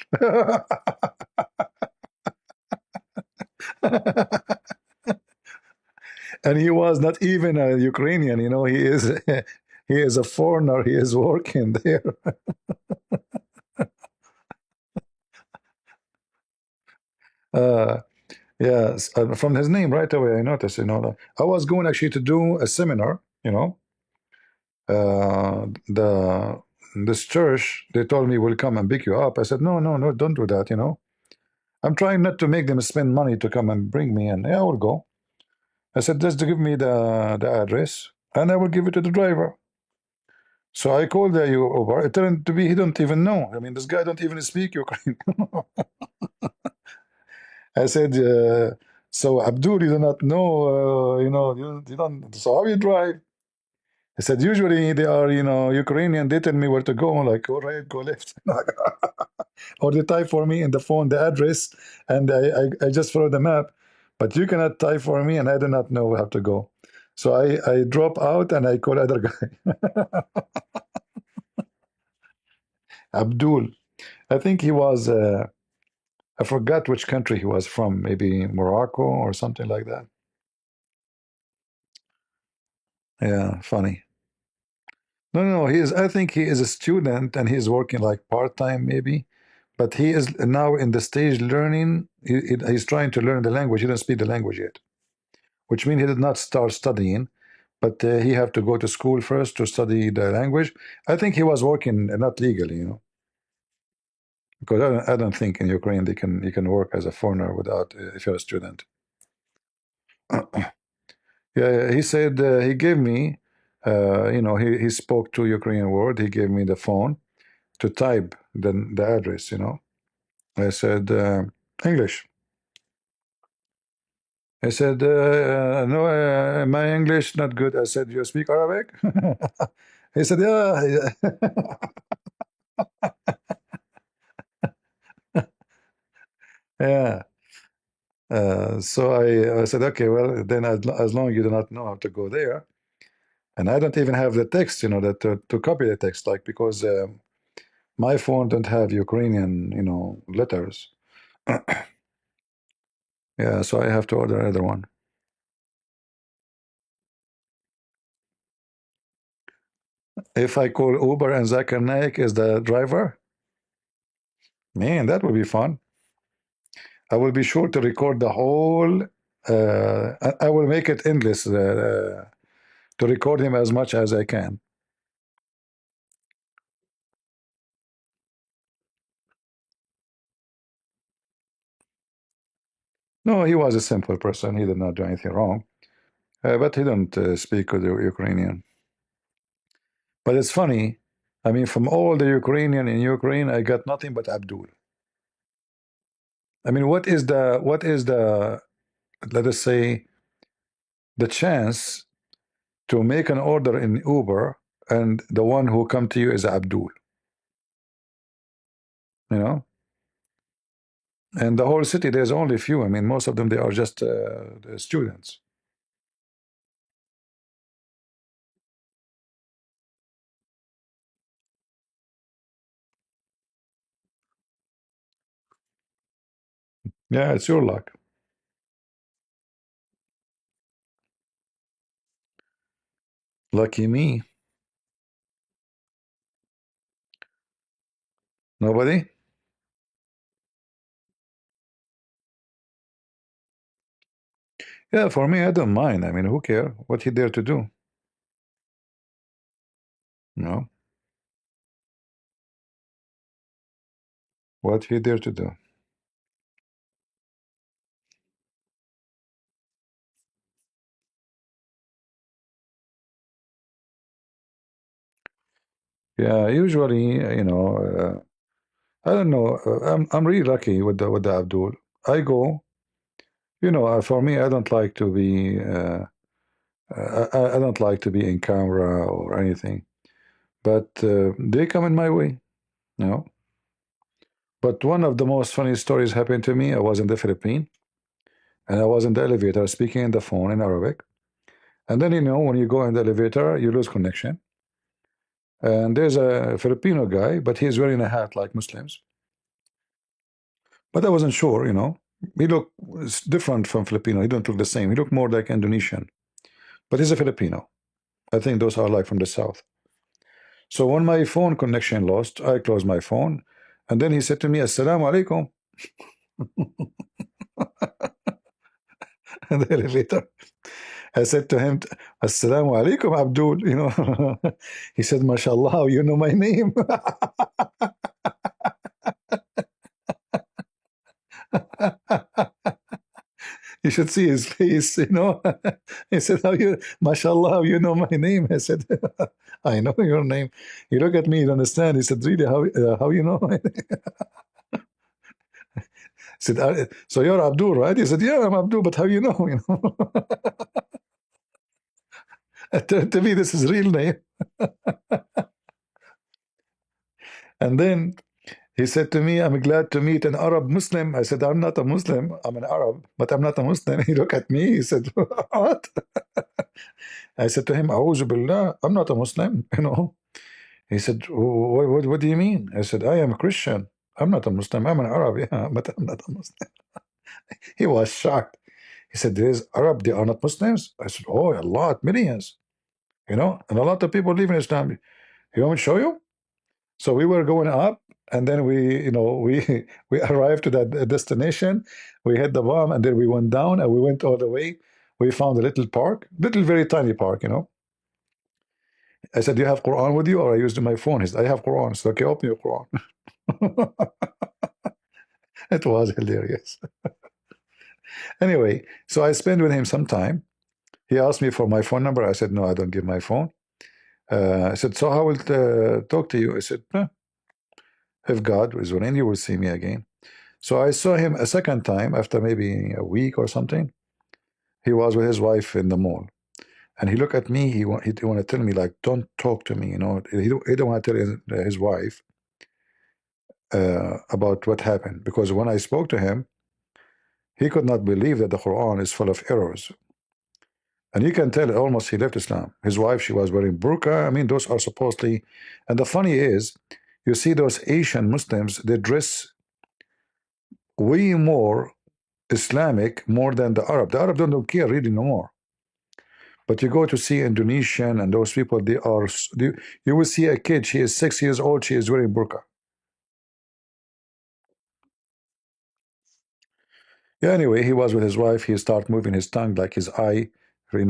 And he was not even a Ukrainian, you know, he is a foreigner, he is working there. Yes, from his name right away, I noticed, you know, I was going actually to do a seminar, you know. This church, they told me, we'll come and pick you up. I said, no, don't do that, you know. I'm trying not to make them spend money to come and bring me in. Yeah, I will go. I said, just give me the address, and I will give it to the driver. So I called the Uber. It turned to be he don't even know. I mean, this guy don't even speak Ukrainian. I said, so Abdul, you do not know, you know, you don't. So how you drive? I said, usually they are, you know, Ukrainian. They tell me where to go, like go right, go left, or they type for me in the phone the address, and I just follow the map. But you cannot type for me, and I do not know where to go. So I drop out and I call other guy. Abdul. I think he was, I forgot which country he was from, maybe Morocco or something like that. Yeah, funny. No. He is. I think he is a student and he's working like part-time maybe. But he is now in the stage learning. He's trying to learn the language. He doesn't speak the language yet, which means he did not start studying. But he have to go to school first to study the language. I think he was working not legally, you know, because I don't think in Ukraine you can work as a foreigner without if you're a student. Yeah, he said he gave me, you know, he spoke to Ukrainian word. He gave me the phone to type the address, you know. I said English. I said no, my English not good. I said, you speak Arabic? He said, yeah. Yeah. So I said, okay, well, then as long as you do not know how to go there, and I don't even have the text, you know, that to copy the text, like, because my phone don't have Ukrainian, you know, letters. Yeah, so I have to order another one. If I call Uber and Zakir Naik is the driver, man, that would be fun. I will be sure to record the whole. I will make it endless to record him as much as I can. No, he was a simple person. He did not do anything wrong, but he don't speak good Ukrainian. But it's funny. I mean, from all the Ukrainian in Ukraine, I got nothing but Abdul. I mean, what is the let us say the chance to make an order in Uber and the one who come to you is Abdul? You know, and the whole city there's only few. I mean, most of them they are just students. Yeah, it's your luck. Lucky me. Nobody? Yeah, for me, I don't mind. I mean, who care what he dare to do? No, what he dare to do? Yeah, usually, you know, I don't know. I'm really lucky with the Abdul. I go, you know. For me, I don't like to be. I don't like to be in camera or anything. But they come in my way, you know. But one of the most funny stories happened to me. I was in the Philippines, and I was in the elevator speaking in the phone in Arabic. And then, you know, when you go in the elevator, you lose connection. And there's a Filipino guy, but he's wearing a hat like Muslims. But I wasn't sure, you know. He looked different from Filipino. He don't look the same. He looked more like Indonesian. But he's a Filipino. I think those are like from the south. So when my phone connection lost, I closed my phone. And then he said to me, Assalamu alaikum. In the elevator. I said to him, Assalamu alaikum, Abdul. You know, he said, MashaAllah, you know my name. You should see his face, you know. He said, MashaAllah, you know my name. I said, I know your name. You look at me, you understand. He said, really, how you know my name? I said, so you're Abdul, right? He said, yeah, I'm Abdul, but how you know? You know? To me, this is real name. And then he said to me, I'm glad to meet an Arab Muslim. I said, I'm not a Muslim. I'm an Arab, but I'm not a Muslim. He looked at me. He said, what? I said to him, A'udhu billah, I'm not a Muslim, you know. He said, what do you mean? I said, I am a Christian. I'm not a Muslim. I'm an Arab, yeah, but I'm not a Muslim. He was shocked. He said, there's Arab, they are not Muslims? I said, oh, a lot, millions. You know, and a lot of people live in Islam. You want me to show you? So we were going up, and then we we arrived to that destination. We hit the bomb, and then we went down, and we went all the way. We found a little park, little very tiny park. I said, "Do you have Quran with you?" Or I used my phone. He said, "I have Quran." So okay, open your Quran. It was hilarious. Anyway, so I spent with him some time. He asked me for my phone number. I said, "No, I don't give my phone." I said, "So how will talk to you?" I said, "If God is willing, you will see me again." So I saw him a second time after maybe a week or something. He was with his wife in the mall, and he looked at me. He want to tell me, like, don't talk to me. He don't want to tell his wife about what happened, because when I spoke to him, he could not believe that the Quran is full of errors. And you can tell almost he left Islam. His wife, she was wearing burqa. I mean, those are supposedly. And the funny is, you see those Asian Muslims, they dress way more Islamic more than the Arab. The Arab don't care really no more. But you go to see Indonesian and those people, you will see a kid, she is 6 years old, she is wearing burqa. Yeah, anyway, he was with his wife. He started moving his tongue like his eye, in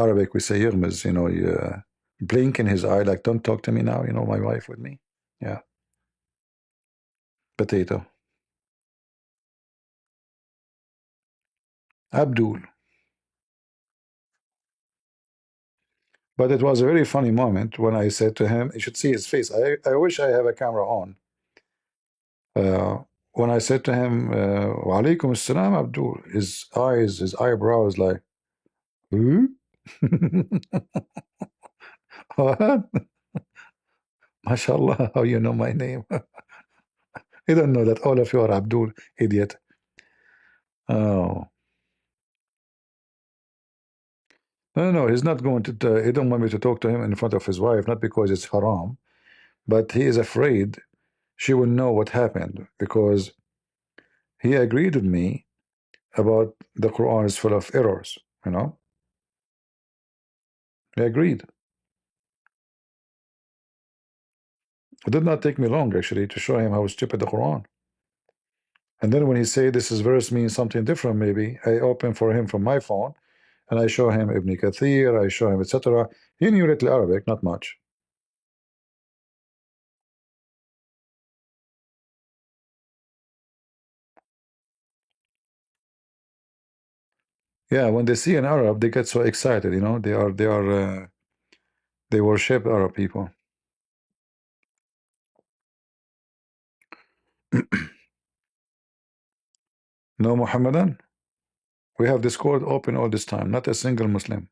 Arabic we say يغمز, blink in his eye, like don't talk to me now, my wife with me. Yeah. Potato. Abdul. But it was a very funny moment when I said to him, you should see his face. I wish I have a camera on. When I said to him, Wa alaikum assalam, Abdul, his eyes, his eyebrows, like, huh? What? MashaAllah, how you know my name? You don't know that all of you are Abdul, idiot. Oh. No, he's not going to. He don't want me to talk to him in front of his wife, not because it's haram, but he is afraid she will know what happened, because he agreed with me about the Quran is full of errors. He agreed. It did not take me long actually to show him how stupid the Quran. And then when he say this verse means something different, maybe I open for him from my phone, and I show him Ibn Kathir, I show him etc. He knew little Arabic, not much. Yeah, when they see an Arab, they get so excited. They worship Arab people. No Muhammadan? We have Discord open all this time, not a single Muslim.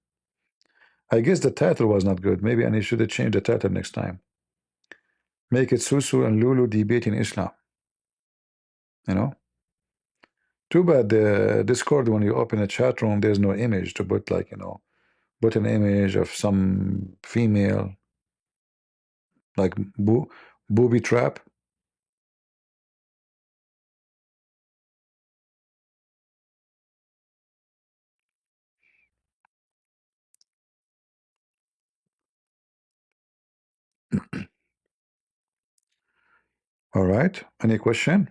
I guess the title was not good. Maybe I should have changed the title next time. Make it Susu and Lulu debating Islam. Too bad the Discord, when you open a chat room, there's no image to put, like, put an image of some female, like booby trap. All right. Any question?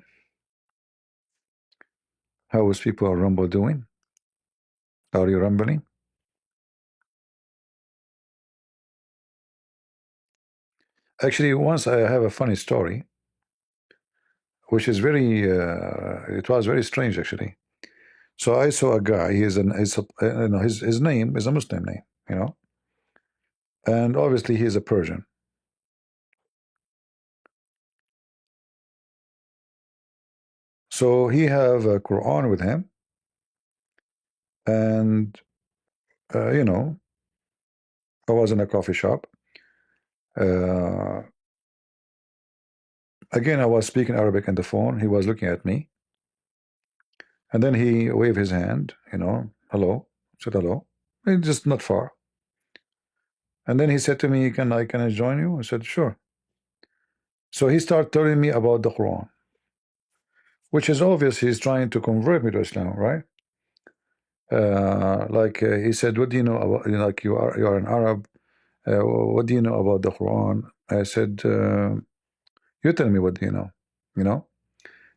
How is people on Rumble doing? Are you rumbling? Actually, once I have a funny story, which is very, it was very strange actually. So I saw a guy. His name is a Muslim name, and obviously he is a Persian. So he have a Quran with him, and I was in a coffee shop. Again, I was speaking Arabic on the phone. He was looking at me, and then he waved his hand. Hello. I said hello. It's just not far. And then he said to me, can I join you? I said sure. So he started telling me about the Quran, which is obvious he's trying to convert me to Islam, right? He said, what do you know about, like, you are an Arab, what do you know about the Quran? I said, you tell me what do you know, you know?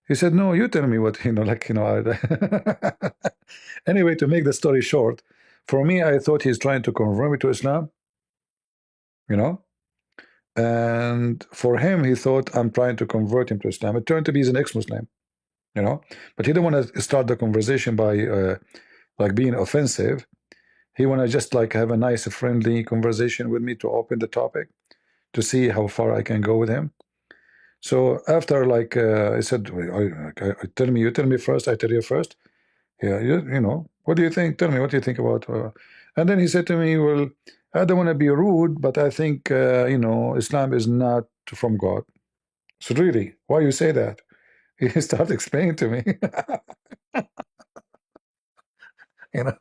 He said, no, you tell me what, you know, like, you know. Anyway, to make the story short, for me, I thought he's trying to convert me to Islam, you know? And for him, he thought I'm trying to convert him to Islam. It turned to be he's an ex-Muslim, you know? But he didn't want to start the conversation by like being offensive. He want to just like have a nice, friendly conversation with me to open the topic, to see how far I can go with him. So after like I said, tell me, you tell me first, I tell you first. Yeah, you know, what do you think? Tell me, what do you think about? And then he said to me, well, I don't want to be rude, but I think you know, Islam is not from God. So really, why you say that? He started explaining to me, you know,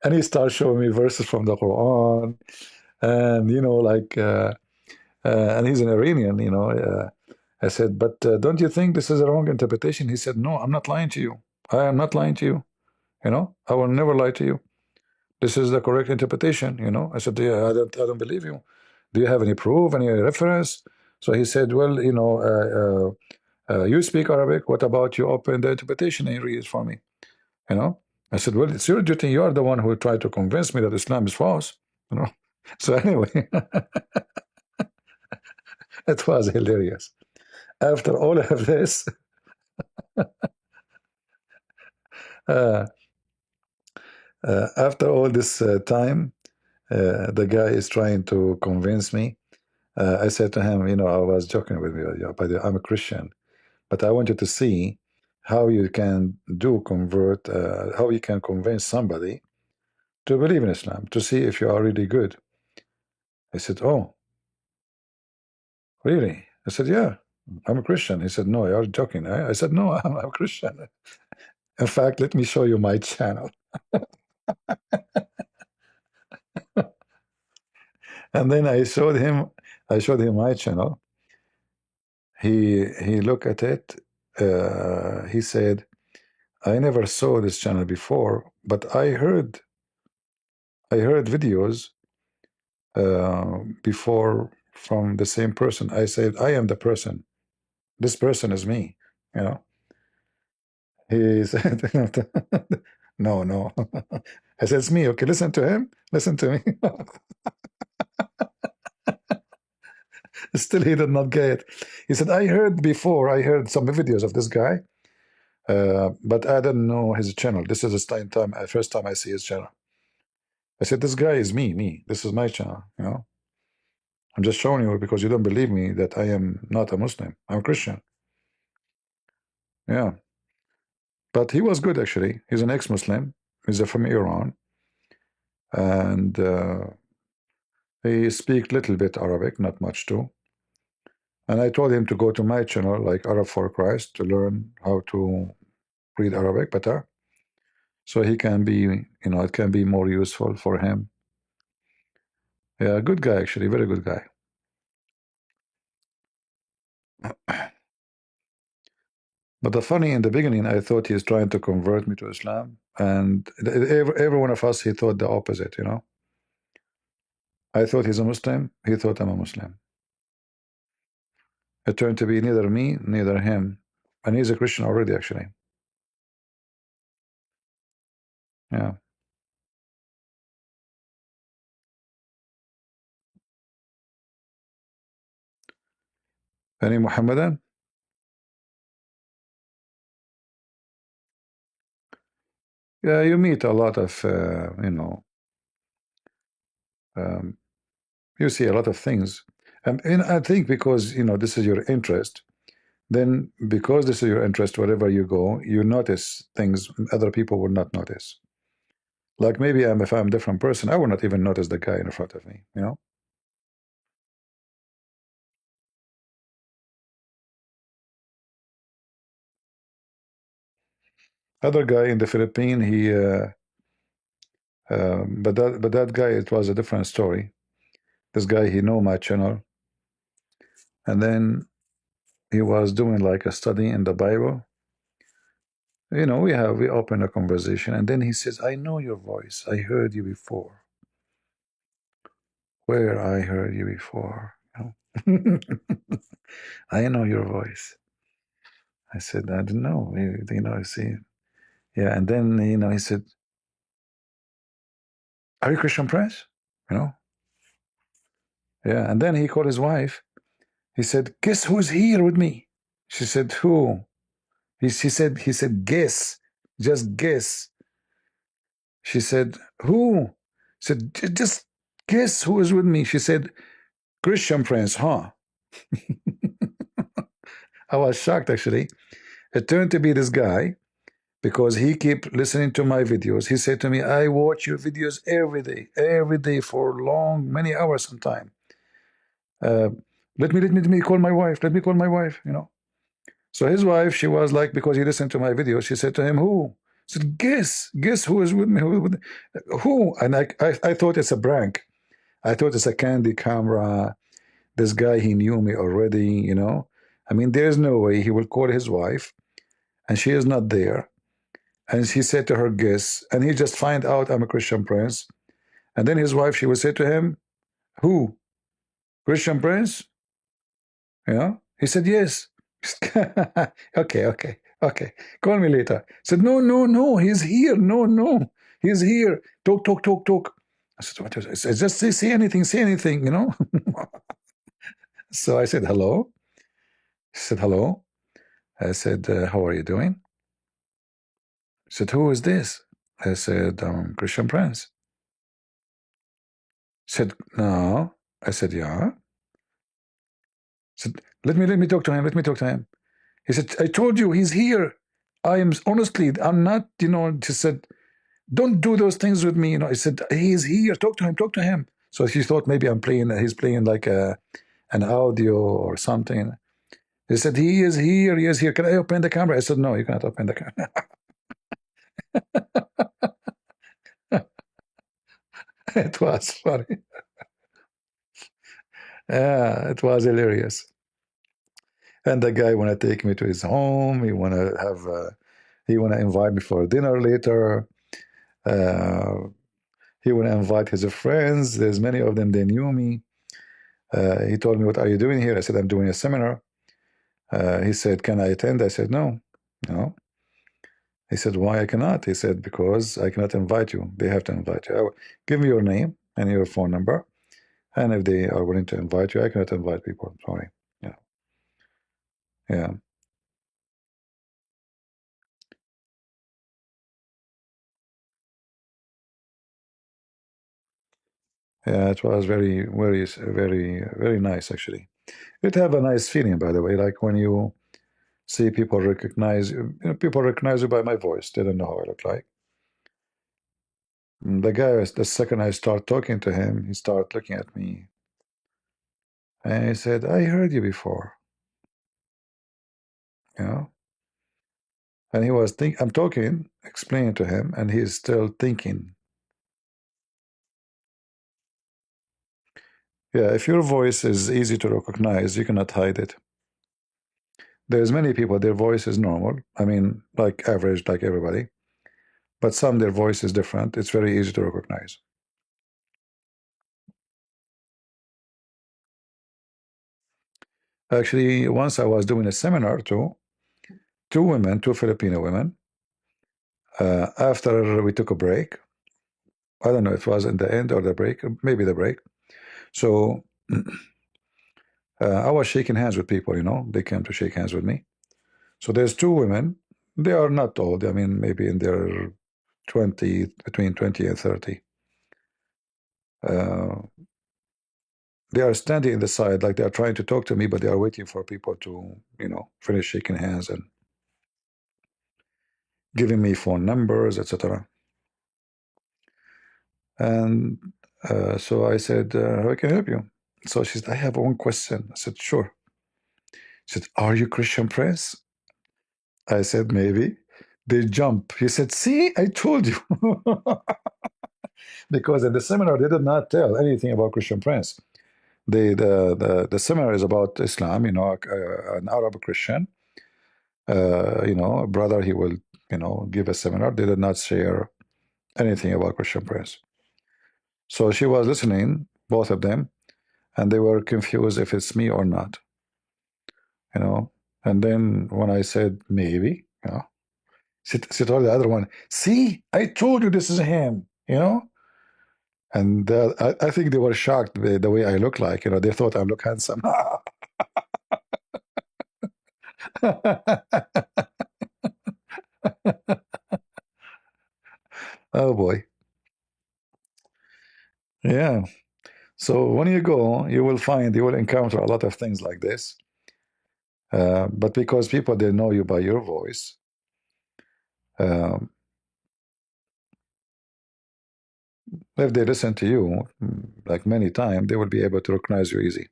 and he started showing me verses from the Quran, and you know, like, and he's an Iranian, you know. I said, but don't you think this is a wrong interpretation? He said, no, I'm not lying to you. I am not lying to you. You know, I will never lie to you. This is the correct interpretation. You know, I said, yeah, I don't believe you. Do you have any proof, any reference? So he said, well, you know, you speak Arabic. What about you open the interpretation and you read it for me? You know, I said, well, it's your duty. You are the one who tried to convince me that Islam is false. You know, so anyway, it was hilarious. After all of this, after all this time, the guy is trying to convince me. I said to him, you know, I was joking with you, but I'm a Christian, but I want you to see how you can how you can convince somebody to believe in Islam, to see if you are really good. I said, oh, really? I said, yeah, I'm a Christian. He said, no, you're joking. I said, no, I'm a Christian. In fact, let me show you my channel. And then I showed him my channel. He looked at it. He said, I never saw this channel before, but I heard videos before from the same person. I said, I am the person. This person is me. You know. He said, no, no. I said, it's me. Okay, listen to him. Listen to me. Still, he did not get it. He said, I heard some videos of this guy, but I didn't know his channel. This is the first time I see his channel. I said, this guy is me. This is my channel, you know. I'm just showing you because you don't believe me that I am not a Muslim. I'm a Christian. Yeah. But he was good, actually. He's an ex-Muslim. He's from Iran. And he speaks little bit Arabic, not much too. And I told him to go to my channel, like Arab for Christ, to learn how to read Arabic better. So he can be, you know, it can be more useful for him. Yeah, good guy, actually, very good guy. But the funny, in the beginning, I thought he's trying to convert me to Islam. And every one of us, he thought the opposite, you know. I thought he's a Muslim. He thought I'm a Muslim. It turned to be neither me, neither him. And he's a Christian already, actually. Yeah. Any Muhammadan? Yeah, you meet a lot of, you know, you see a lot of things. And I think because, you know, this is your interest, then because this is your interest, wherever you go, you notice things other people will not notice. Like maybe if I'm a different person, I will not even notice the guy in front of me, you know? Other guy in the Philippines, he, but that guy, it was a different story. This guy, he know my channel. And then he was doing like a study in the Bible. You know, we open a conversation, and then he says, I know your voice. I heard you before. Where I heard you before. You know? I know your voice. I said, I don't know. You know, see. Yeah, and then, you know, he said, are you Christian Prince? You know? Yeah, and then he called his wife. He said, guess who's here with me? She said, who? He said, guess. Just guess. She said, who? He said, just guess who is with me. She said, Christian Prince, huh? I was shocked, actually. It turned to be this guy because he kept listening to my videos. He said to me, I watch your videos every day for long, many hours sometime. Let me call my wife. Let me call my wife, you know. So his wife, she was like, because he listened to my video, she said to him, who? He said, guess who is with me? Who? And I thought it's a prank. I thought it's a candy camera. This guy, he knew me already, you know. I mean, there's no way he will call his wife and she is not there. And he said to her, guess, and he just find out I'm a Christian Prince. And then his wife, she would say to him, who? Christian Prince? Yeah. He said, yes. Okay. Call me later. He said, no, he's here. No, he's here. Talk. I said, what is it? I said, just say anything, you know. So I said, hello. He said, hello. I said, how are you doing? He said, who is this? I said, Christian Prince. He said, no. I said, yeah. He said, let me talk to him. He said, I told you he's here. I'm not, you know. He said, don't do those things with me, you know. I said, he's here. Talk to him. So she thought maybe he's playing like an audio or something. He said, he is here. Can I open the camera? I said, no, you cannot open the camera. It was funny. Yeah, it was hilarious. And the guy want to take me to his home. He want to invite me for dinner later. He want to invite his friends. There's many of them, they knew me. He told me, what are you doing here? I said, I'm doing a seminar. He said, can I attend? I said, no. He said, why I cannot? He said, because I cannot invite you. They have to invite you. Give me your name and your phone number. And if they are willing to invite you, I cannot invite people. Sorry. Yeah. Yeah, it was very, very, very, very nice, actually. It have a nice feeling, by the way, like when you see people recognize you. People recognize you by my voice. They don't know how I look like. The guy, the second I start talking to him, he started looking at me. And he said, I heard you before. You know? And he was I'm talking, explaining to him, and he's still thinking. Yeah, if your voice is easy to recognize, you cannot hide it. There's many people, their voice is normal. I mean, like average, like everybody. But some, their voice is different. It's very easy to recognize. Actually, once I was doing a seminar to two Filipino women. After we took a break, I don't know if it was in the end or the break, maybe the break. So I was shaking hands with people, you know. They came to shake hands with me. So there's two women. They are not old. I mean, maybe in their 20, between 20 and 30. They are standing in the side, like they are trying to talk to me, but they are waiting for people to, you know, finish shaking hands and giving me phone numbers, etc. And so I said, how can I help you? So she said, I have one question. I said, sure. She said, are you Christian Prince? I said, maybe. They jump. He said, see, I told you. Because at the seminar, they did not tell anything about Christian Prince. The seminar is about Islam, you know, an Arab Christian, you know, a brother, he will, you know, give a seminar. They did not share anything about Christian Prince. So she was listening both of them, and they were confused if it's me or not, you know. And then when I said maybe, you know, she told the other one, see, I told you this is him, you know. And I think they were shocked by the way I look like, you know. They thought I look handsome. Oh boy. Yeah. So when you go, you will encounter a lot of things like this. But because people, they know you by your voice, if they listen to you like many times, they will be able to recognize you easy.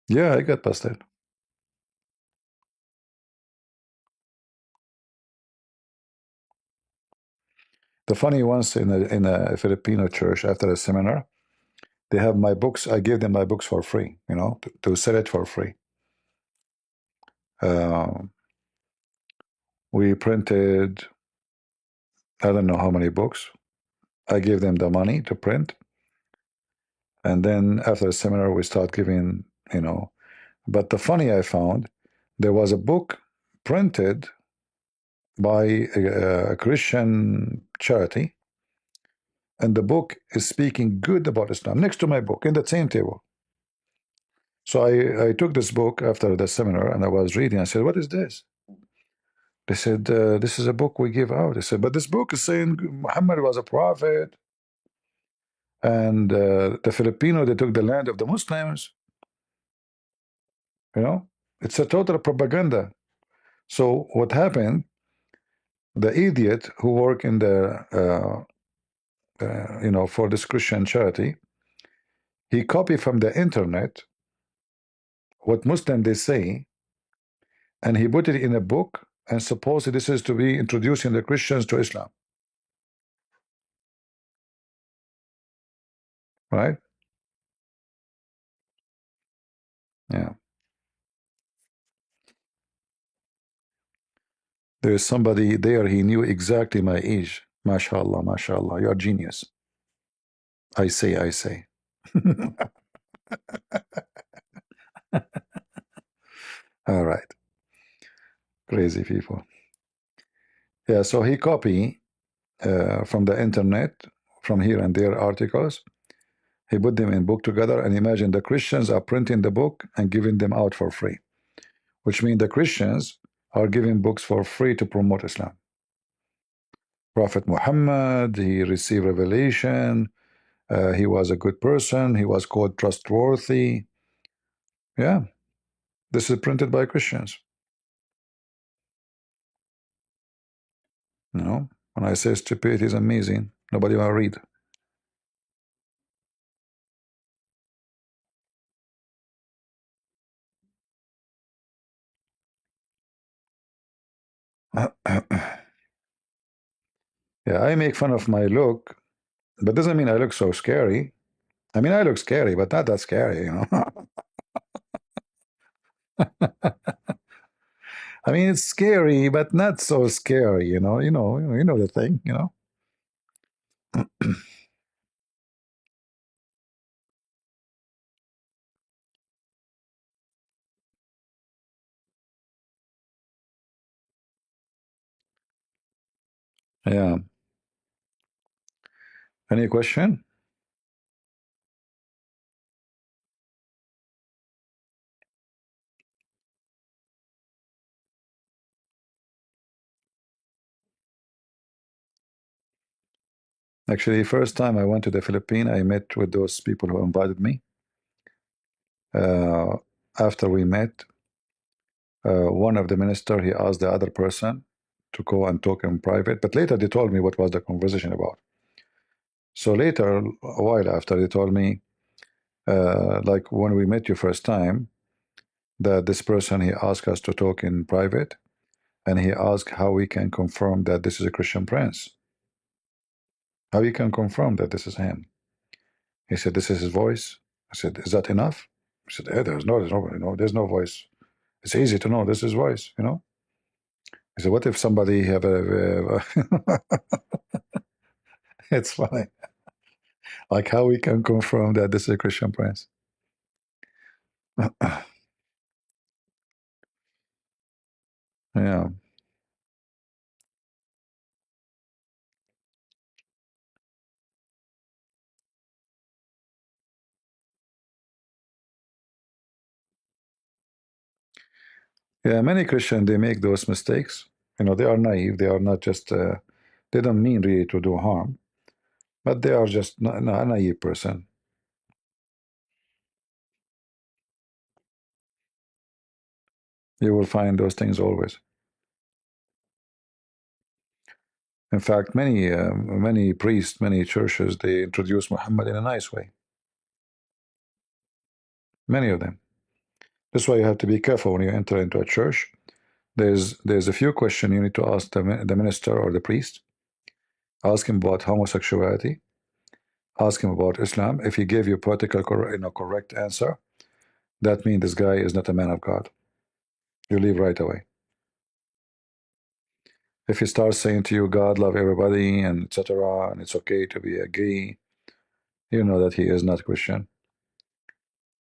Yeah, I got busted. The funny ones in a Filipino church after a seminar, they have my books. I give them my books for free, you know, to sell it for free. We printed, I don't know how many books. I gave them the money to print. And then after the seminar, we start giving, you know. But the funny I found, there was a book printed by a Christian charity, and the book is speaking good about Islam next to my book in the same table. So I took this book after the seminar and I was reading. I said, what is this? They said, this is a book we give out. I said, but this book is saying Muhammad was a prophet, and the Filipino, they took the land of the Muslims. You know, it's a total propaganda. So what happened, the idiot who worked in the you know, for this Christian charity, he copied from the internet what Muslim they say, and he put it in a book, and supposedly this is to be introducing the Christians to Islam, right? Yeah. There is somebody there, he knew exactly my age. MashaAllah, MashaAllah, you're a genius. I say. All right. Crazy people. Yeah, so he copied from the internet, from here and there articles. He put them in book together, and imagine the Christians are printing the book and giving them out for free, which means the Christians are giving books for free to promote Islam. Prophet Muhammad, he received revelation, he was a good person, he was called trustworthy. Yeah, this is printed by Christians. You know, when I say stupidity is amazing, nobody will read. Yeah, I make fun of my look, but doesn't mean I look so scary. I mean, I look scary, but not that scary, you know. I mean, it's scary, but not so scary, you know. You know the thing, you know. Yeah. Any question? Actually, first time I went to the Philippines, I met with those people who invited me. After we met, one of the minister, he asked the other person to go and talk in private, but later they told me what was the conversation about. So later, a while after, they told me, like when we met you first time, that this person, he asked us to talk in private, and he asked how we can confirm that this is a Christian prince. How you can confirm that this is him? He said, this is his voice. I said, is that enough? He said, there's no voice. It's easy to know this is voice, you know. He said, what if somebody have a It's funny. Like how we can confirm that this is a Christian prince. Yeah. Yeah, many Christians, they make those mistakes. You know, they are naive. They are not just, they don't mean really to do harm, but they are just a naive person. You will find those things always. In fact, many priests, many churches, they introduce Muhammad in a nice way. Many of them. That's why you have to be careful when you enter into a church. There's a few questions you need to ask the minister or the priest. Ask him about homosexuality. Ask him about Islam. If he gave you political correct answer, that means this guy is not a man of God. You leave right away. If he starts saying to you, God love everybody and etc., and it's okay to be gay, you know that he is not Christian.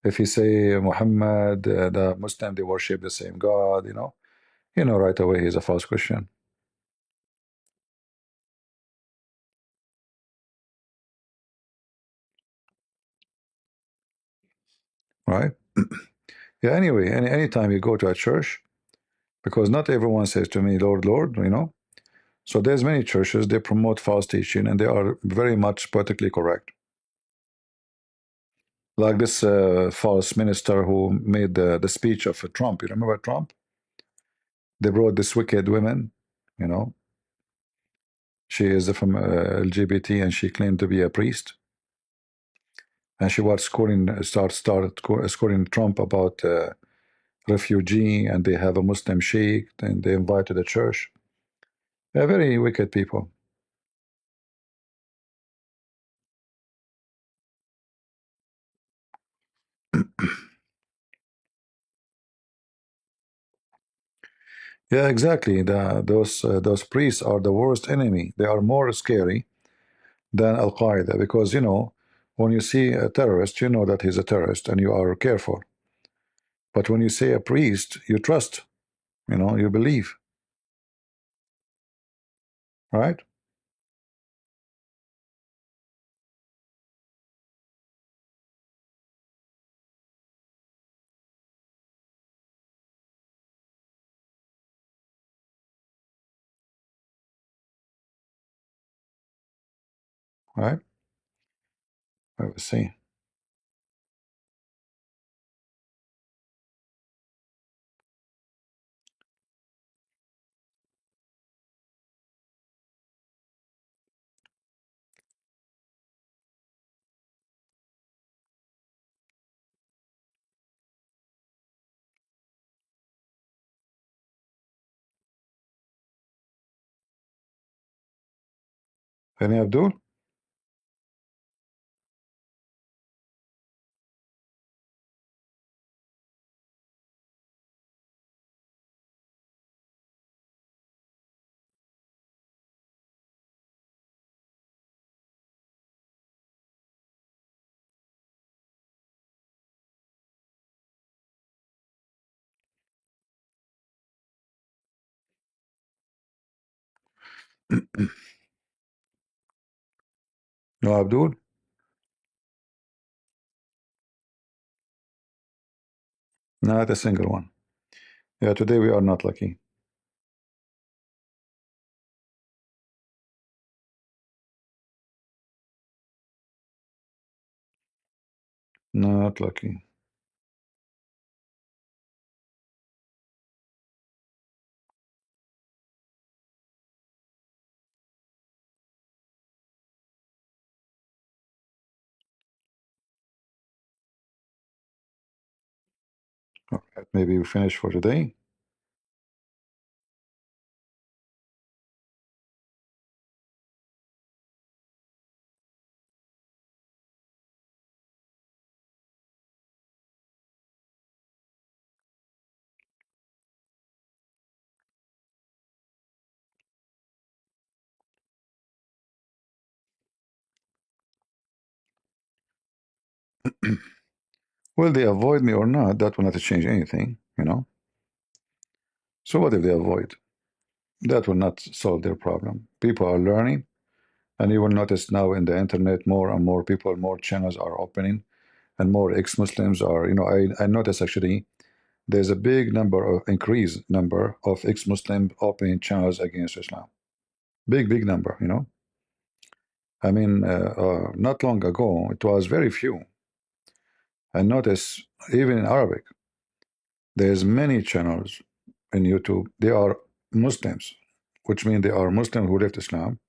If he say Muhammad, the Muslim, they worship the same God, you know right away he's a false Christian. Right? Yeah, anyway, anytime you go to a church, because not everyone says to me, Lord, Lord, So there's many churches, they promote false teaching and they are very much politically correct. Like this false minister who made the speech of Trump. You remember Trump? They brought this wicked woman, you know. She is from LGBT and she claimed to be a priest. And she was scoring Trump about refugee, and they have a Muslim sheikh, and they invited the church. They're very wicked people. Yeah, exactly. Those priests are the worst enemy. They are more scary than Al Qaeda because when you see a terrorist, you know that he's a terrorist, and you are careful. But when you see a priest, you trust. You believe, right? Right? Let's see. Any Abdul? No Abdul? Not a single one. Yeah, today we are not lucky. Not lucky. All right, maybe we finish for today. Will they avoid me or not? That will not change anything, you know. So what if they avoid? That will not solve their problem. People are learning, and you will notice now in the internet more and more people, more channels are opening, and more ex-Muslims are, you know, I notice actually there's a big increased number of ex-Muslim opening channels against Islam. Big number, you know. I mean, not long ago, it was very few. I notice even in Arabic, there's many channels in YouTube. They are Muslims, which means they are Muslims who left Islam,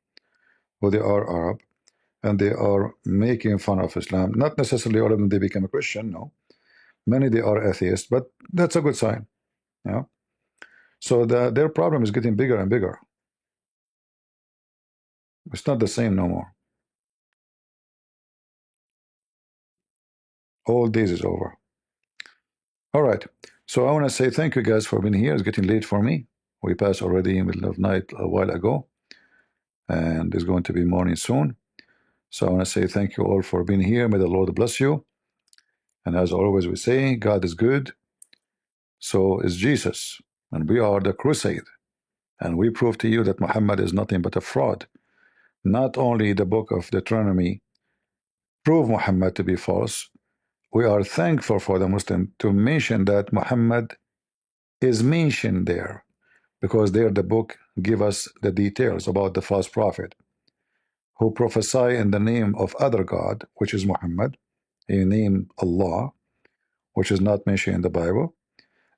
or they are Arab, and they are making fun of Islam. Not necessarily all of them they become a Christian, no. Many they are atheists, but that's a good sign, you know. So their problem is getting bigger and bigger. It's not the same no more. All days is over. All right. So I want to say thank you guys for being here. It's getting late for me. We passed already in the middle of night a while ago, and it's going to be morning soon. So I want to say thank you all for being here. May the Lord bless you. And as always we say, God is good. So is Jesus. And we are the crusade. And we prove to you that Muhammad is nothing but a fraud. Not only the book of Deuteronomy prove Muhammad to be false, we are thankful for the Muslim to mention that Muhammad is mentioned there, because there the book give us the details about the false prophet who prophesy in the name of other God, which is Muhammad. He named Allah, which is not mentioned in the Bible,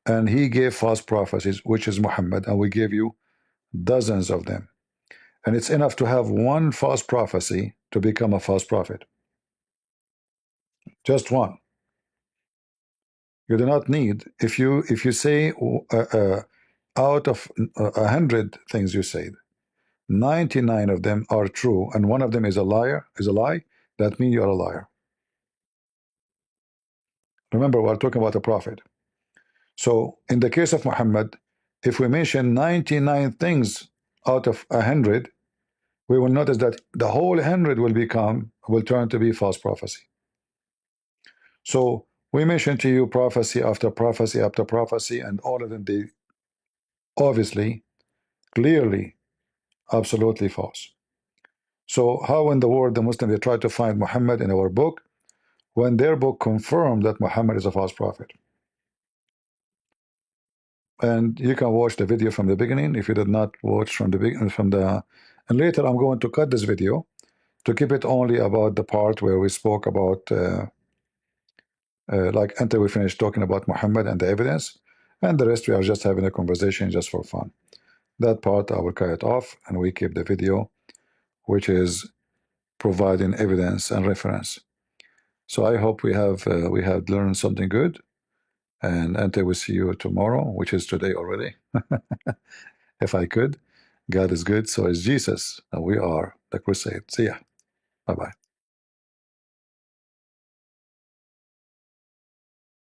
and he gave false prophecies, which is Muhammad, and we give you dozens of them. And it's enough to have one false prophecy to become a false prophet. Just one. You do not need, if you say out of 100 things you said, 99 of them are true, and one of them is a lie, that means you're a liar. Remember, we're talking about a prophet. So in the case of Muhammad, if we mention 99 things out of 100, we will notice that the whole 100 will turn to be false prophecy. So we mentioned to you prophecy after prophecy after prophecy, and all of them, they obviously, clearly, absolutely false. So how in the world the Muslims, they try to find Muhammad in our book when their book confirmed that Muhammad is a false prophet? And you can watch the video from the beginning if you did not watch from the beginning. And later I'm going to cut this video to keep it only about the part where we spoke about like until we finish talking about Muhammad and the evidence, and the rest we are just having a conversation just for fun. That part I will cut it off, and we keep the video which is providing evidence and reference. So I hope we have learned something good, and until we see you tomorrow, which is today already. If I could. God is good, so is Jesus, and we are the crusade. See ya. Bye-bye.